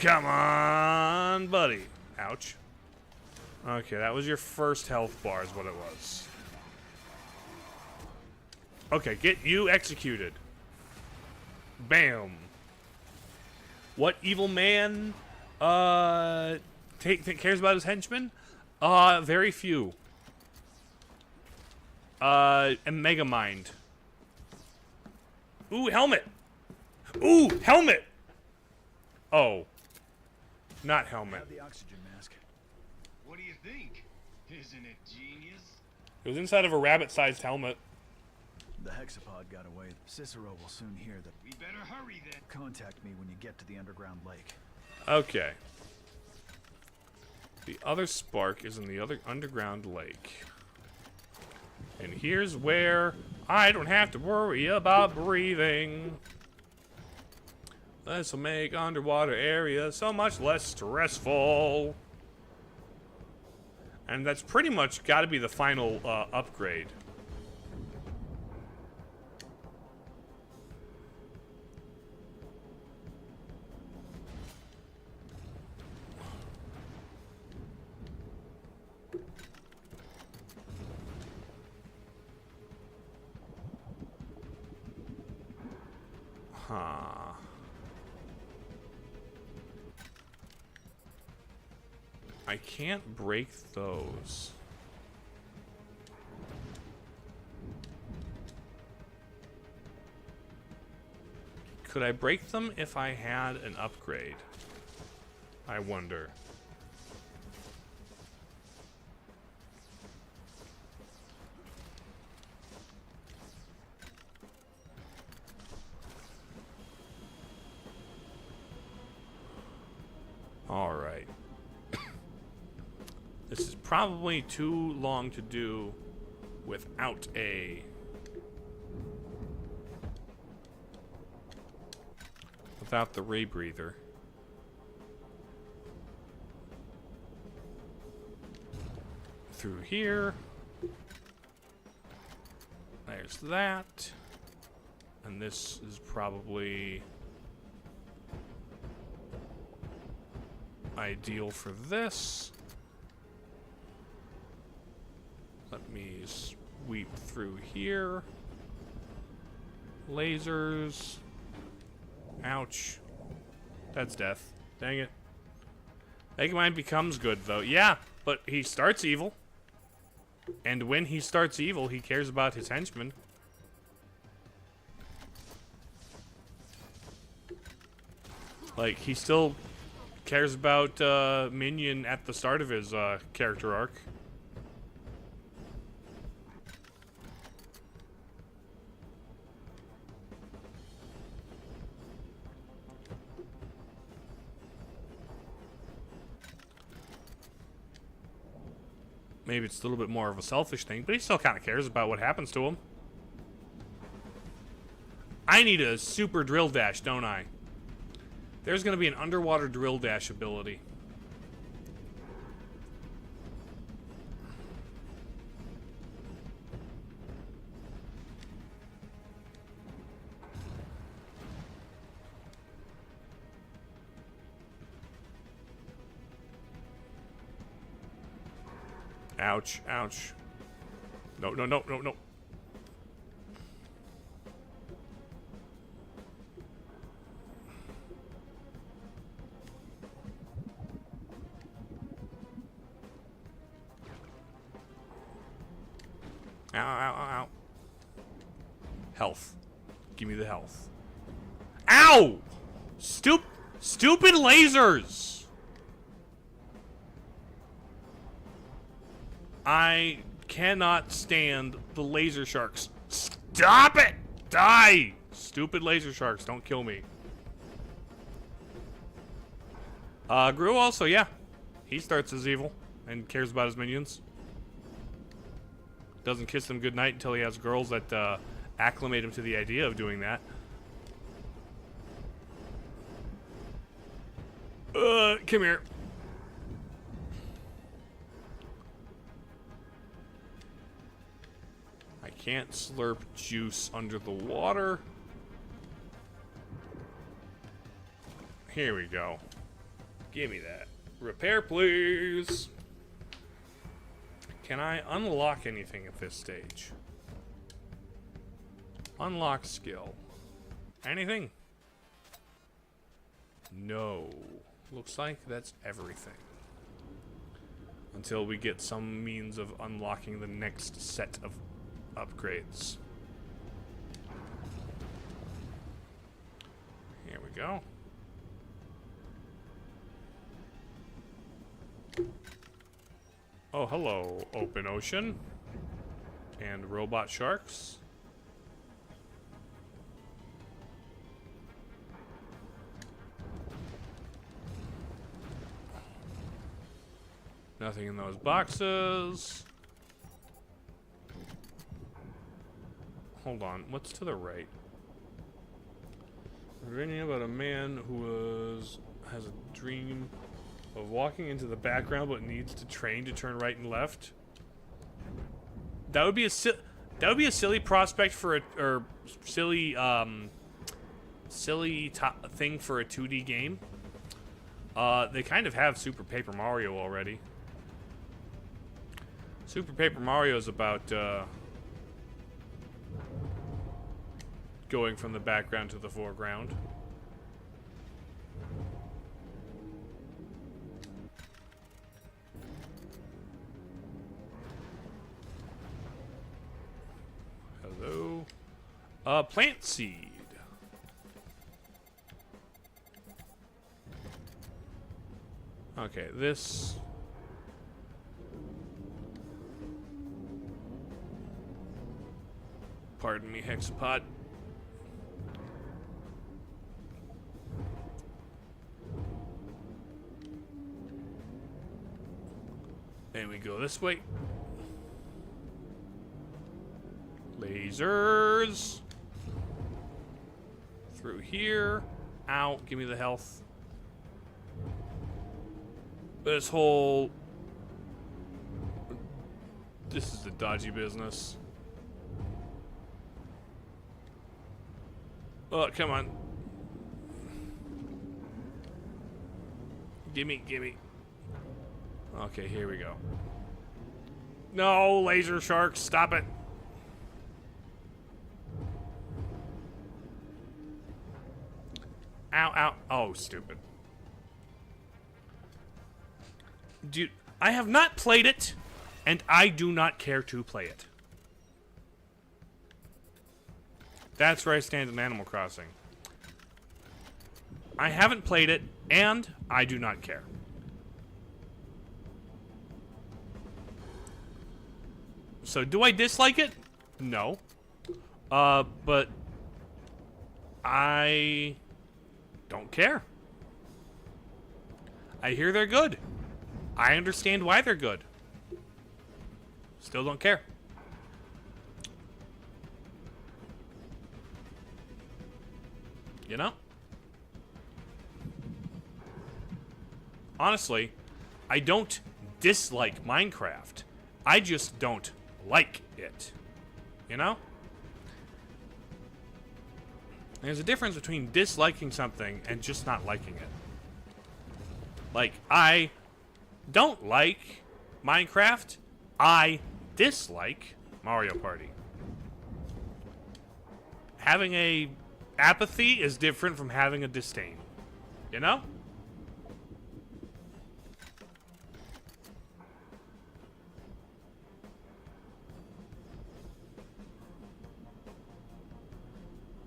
Come on, buddy. Ouch. Okay, that was your first health bar is what it was. Okay, get you executed. Bam. What evil man cares about his henchmen? Very few. And Mega Mind. Ooh, helmet. Ooh, helmet. Oh. Not helmet. Have the oxygen mask. What do you think? Isn't it genius? It was inside of a rabbit-sized helmet. The hexapod got away. Cicero will soon hear that. We better hurry then. Contact me when you get to the underground lake. Okay. The other spark is in the other underground lake. And here's where I don't have to worry about breathing. This will make underwater areas so much less stressful. And that's pretty much got to be the final upgrade. Huh. I can't break those. Could I break them if I had an upgrade? I wonder. All right. This is probably too long to do without a... without the rebreather. Through here. There's that. And this is probably... ideal for this. Let me sweep through here. Lasers. Ouch. That's death. Dang it. Megamind becomes good, though. Yeah, but he starts evil. And when he starts evil, he cares about his henchmen. Like, he still cares about Minion at the start of his character arc. Maybe it's a little bit more of a selfish thing, but he still kind of cares about what happens to him. I need a super drill dash, don't I? There's going to be an underwater drill dash ability. Ouch, ouch. No, no, no, no, no. Ow, ow, ow, ow. Health. Give me the health. Ow! Stupid lasers! I cannot stand the laser sharks. Stop it! Die! Stupid laser sharks, don't kill me. Gru also, yeah. He starts as evil and cares about his minions. Doesn't kiss them goodnight until he has girls that acclimate him to the idea of doing that. Come here. I can't slurp juice under the water. Here we go. Give me that. Repair, please. Can I unlock anything at this stage? Unlock skill. Anything? No. Looks like that's everything. Until we get some means of unlocking the next set of upgrades. Here we go. Oh, hello, open ocean. And robot sharks. Nothing in those boxes. Hold on, what's to the right? Reading about a man who has a dream of walking into the background but needs to train to turn right and left. That would be a silly prospect for silly thing for a 2D game. They kind of have Super Paper Mario already. Super Paper Mario is about going from the background to the foreground. Hello. Plant seed. Okay, this... Pardon me, hexapod. And we go this way. Lasers. Through here. Ow, give me the health. This whole... This is the dodgy business. Oh, come on. Gimme, gimme. Okay, here we go. No, laser sharks, stop it. Ow, ow. Oh, stupid. Dude, I have not played it, and I do not care to play it. That's where I stand in Animal Crossing. I haven't played it, and I do not care. So, do I dislike it? No. But I don't care. I hear they're good. I understand why they're good. Still don't care. You know? Honestly, I don't dislike Minecraft. I just don't like it. You know? There's a difference between disliking something and just not liking it. Like, I don't like Minecraft. I dislike Mario Party. Having a apathy is different from having a disdain. You know?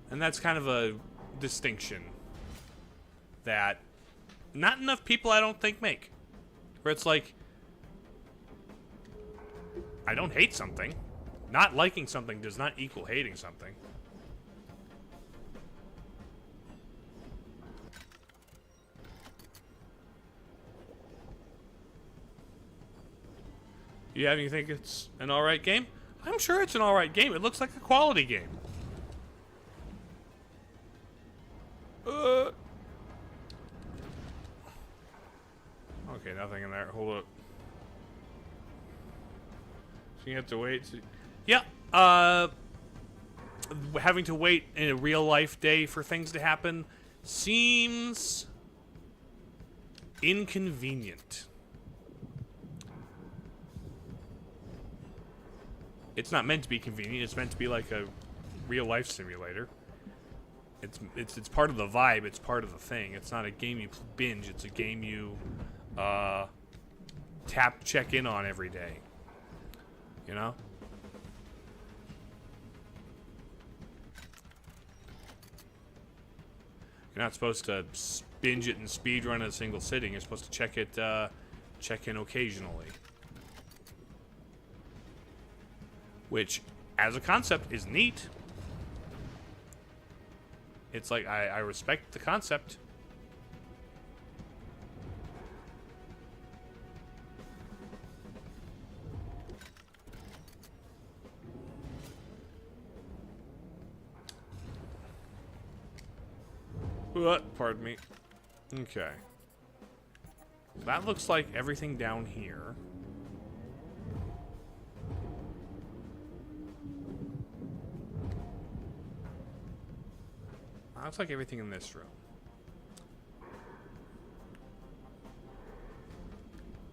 And that's kind of a distinction that not enough people, I don't think, make. Where it's like, I don't hate something. Not liking something does not equal hating something. You think it's an alright game? I'm sure it's an alright game. It looks like a quality game. Okay, nothing in there. Hold up. So you have to wait. Yeah. Having to wait in a real life day for things to happen seems inconvenient. It's not meant to be convenient. It's meant to be like a real life simulator. It's part of the vibe. It's part of the thing. It's not a game you binge. It's a game you check in on every day. You know? You're not supposed to binge it and speed run in a single sitting. You're supposed to check in occasionally. Which, as a concept, is neat. It's like, I respect the concept. Pardon me. Okay. That looks like everything down here. Looks like everything in this room.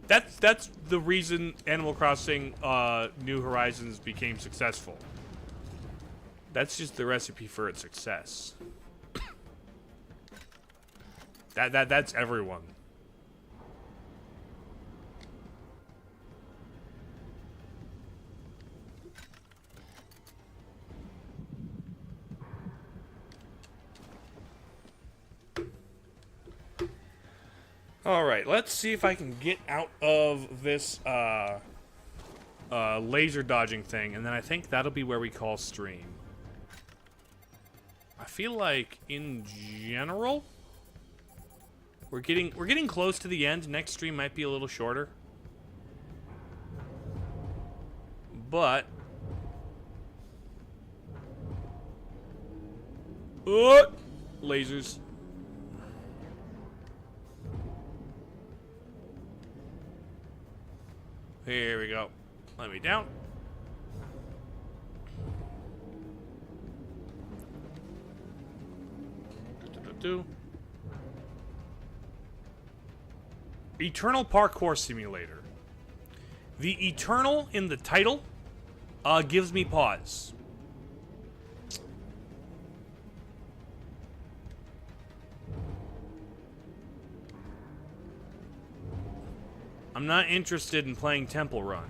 That's the reason Animal Crossing New Horizons became successful. That's just the recipe for its success. That's everyone. Alright, let's see if I can get out of this laser dodging thing, and then I think that'll be where we call stream. I feel like, in general, we're getting close to the end. Next stream might be a little shorter. But... oh! Lasers. Here we go. Let me down. Eternal Parkour Simulator. The Eternal in the title gives me pause. I'm not interested in playing Temple Run.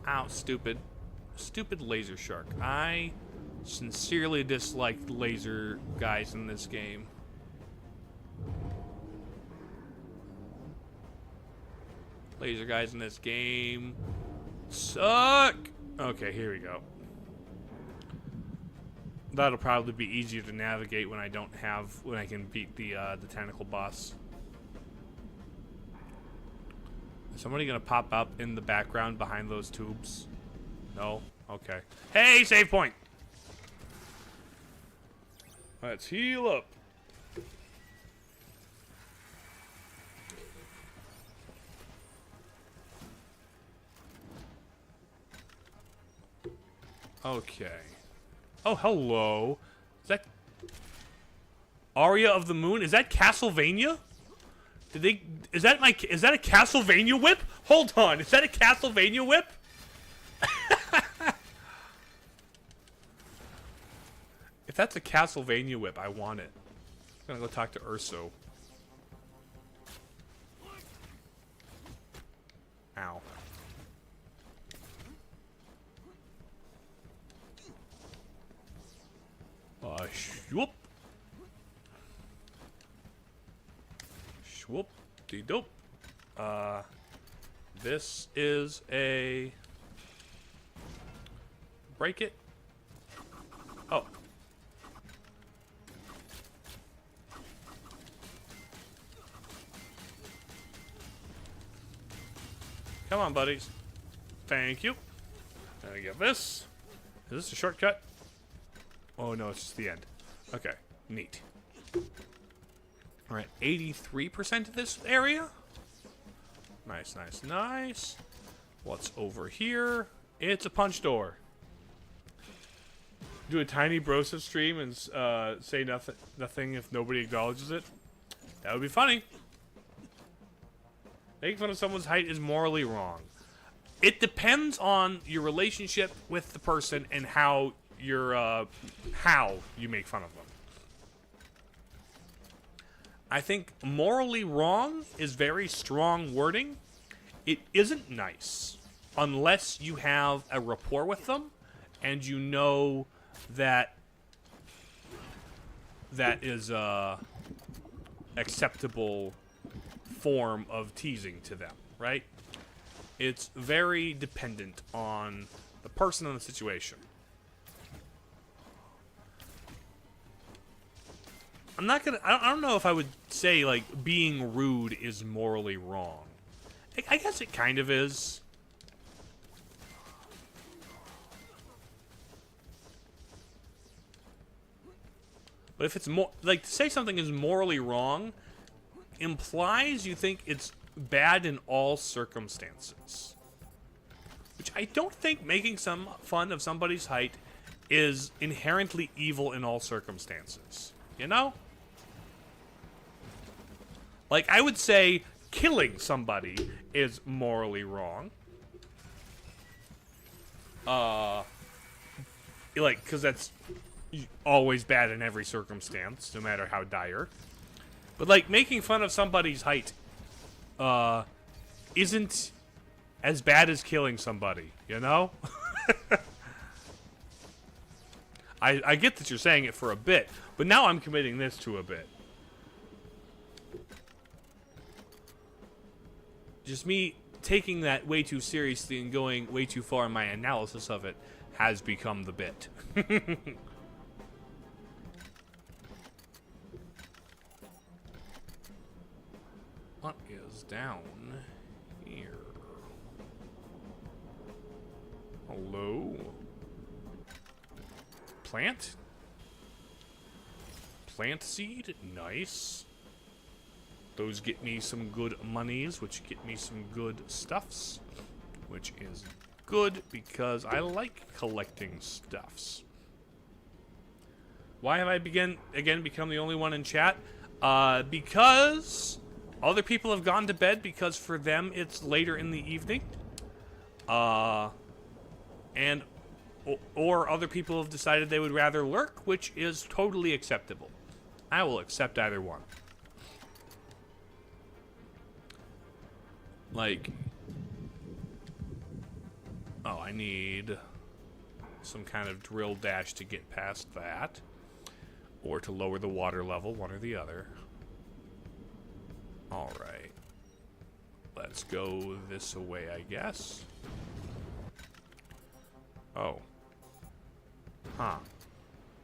Ow, stupid. Stupid laser shark. I sincerely dislike laser guys in this game. Laser guys in this game suck. Okay, here we go. That'll probably be easier to navigate when I can beat the tentacle boss. Is somebody gonna pop up in the background behind those tubes? No? Okay. Hey, save point! Let's heal up. Okay. Oh, hello. Is that Aria of the Moon? Is that Castlevania? Is that a Castlevania whip? Hold on. Is that a Castlevania whip? If that's a Castlevania whip, I want it. I'm gonna go talk to Urso. Ow. Shwoop. Shwoop. De dope. This is a break it. Oh. Come on, buddies. Thank you. And I get this. Is this a shortcut? Oh no, it's just the end. Okay, neat. Alright, 83% of this area. Nice, nice, nice. What's over here? It's a punch door. Do a tiny Broseph stream and say nothing if nobody acknowledges it. That would be funny. Making fun of someone's height is morally wrong. It depends on your relationship with the person and how you make fun of them. I think morally wrong is very strong wording. It isn't nice unless you have a rapport with them and you know that that is a acceptable form of teasing to them, right? It's very dependent on the person and the situation. I don't know if I would say, like, being rude is morally wrong. I guess it kind of is. But if it's like, to say something is morally wrong implies you think it's bad in all circumstances. Which I don't think making some fun of somebody's height is inherently evil in all circumstances. You know? Like, I would say killing somebody is morally wrong. Like, because that's always bad in every circumstance, no matter how dire. But, like, making fun of somebody's height isn't as bad as killing somebody, you know? I get that you're saying it for a bit, but now I'm committing this to a bit. Just me taking that way too seriously and going way too far in my analysis of it has become the bit. What is down here? Hello? Plant? Plant seed? Nice. Those get me some good monies, which get me some good stuffs, which is good because I like collecting stuffs. Why have I again become the only one in chat? Because other people have gone to bed because for them it's later in the evening. And or other people have decided they would rather lurk, which is totally acceptable. I will accept either one. Like, oh, I need some kind of drill dash to get past that, or to lower the water level, one or the other. All right, let's go this way, I guess. Oh. Huh.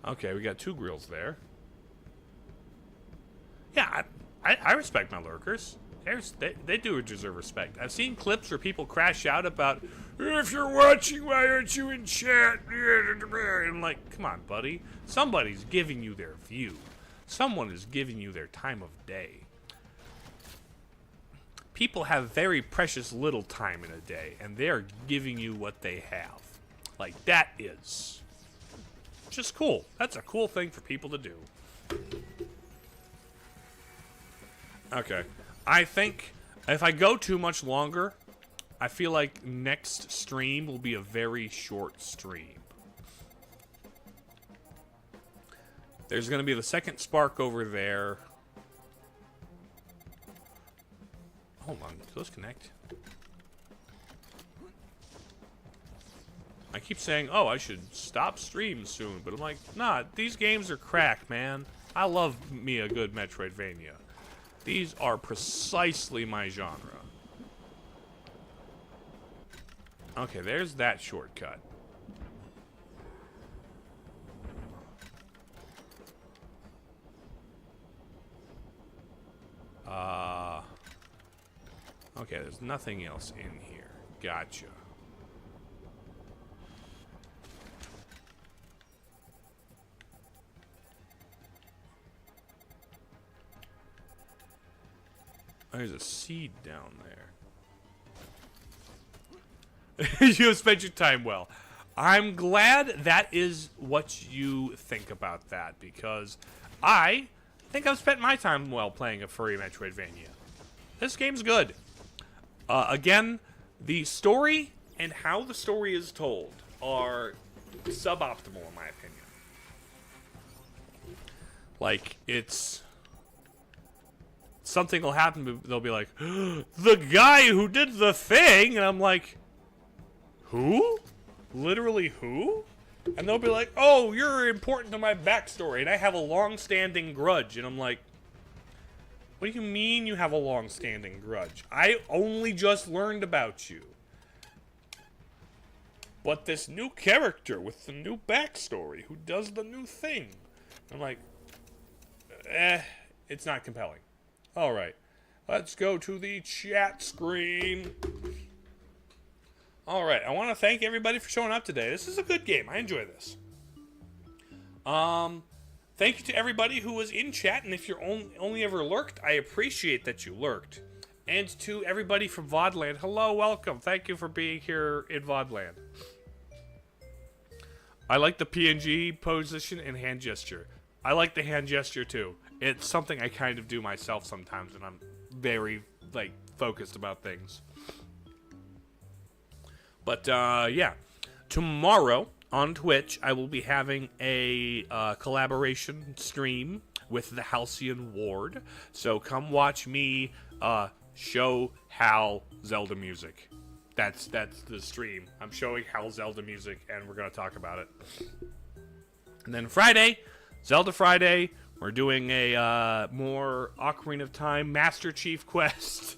Okay, we got 2 grills there. Yeah, I respect my lurkers. They do deserve respect. I've seen clips where people crash out about, if you're watching, why aren't you in chat? And I'm like, come on, buddy. Somebody's giving you their view. Someone is giving you their time of day. People have very precious little time in a day, and they're giving you what they have. Like, that is just cool. That's a cool thing for people to do. Okay. I think if I go too much longer, I feel like next stream will be a very short stream. There's going to be the second spark over there. Hold on. Do those connect? I keep saying, oh, I should stop stream soon, but I'm like, nah, these games are crack, man. I love me a good Metroidvania. These are precisely my genre. Okay, there's that shortcut. Okay, there's nothing else in here. Gotcha. There's a seed down there. You have spent your time well. I'm glad that is what you think about that, because I think I've spent my time well playing a Furry Metroidvania. This game's good. Again, the story and how the story is told are suboptimal in my opinion. Like, it's... something will happen, they'll be like, the guy who did the thing, and I'm like, who? Literally who? And they'll be like, oh, you're important to my backstory, and I have a long-standing grudge, and I'm like, what do you mean you have a long-standing grudge? I only just learned about you. But this new character with the new backstory who does the new thing. I'm like, it's not compelling. Alright, let's go to the chat screen. Alright, I want to thank everybody for showing up today. This is a good game. I enjoy this. Thank you to everybody who was in chat, and if you're only ever lurked, I appreciate that you lurked. And to everybody from VODland, hello, welcome. Thank you for being here in VODland. I like the PNG position and hand gesture. I like the hand gesture too. It's something I kind of do myself sometimes when I'm very, like, focused about things. But, yeah. Tomorrow on Twitch, I will be having a collaboration stream with the Halcyon Ward. So come watch me show Hal Zelda music. That's the stream. I'm showing Hal Zelda music, and we're going to talk about it. And then Friday, Zelda Friday, we're doing a more Ocarina of Time Master Chief quest.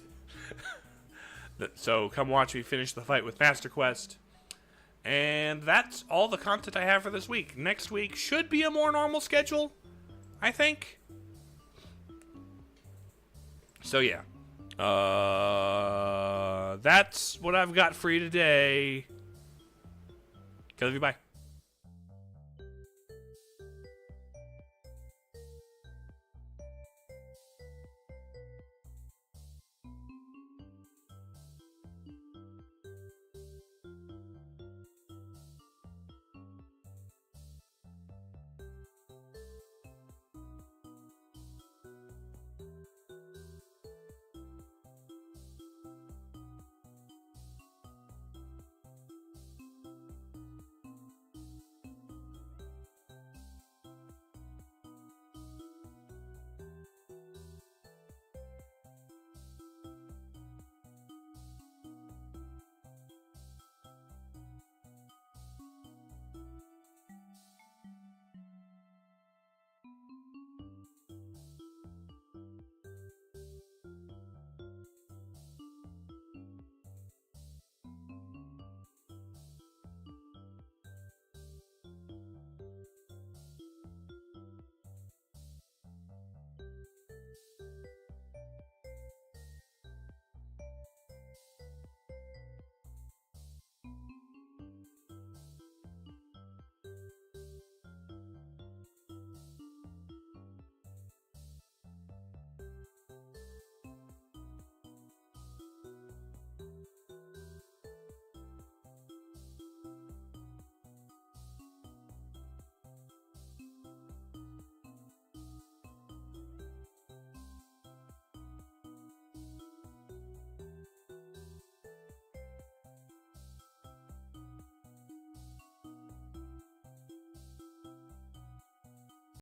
So come watch me finish the fight with Master Quest. And that's all the content I have for this week. Next week should be a more normal schedule, I think. So yeah. That's what I've got for you today. Okay, love you, bye.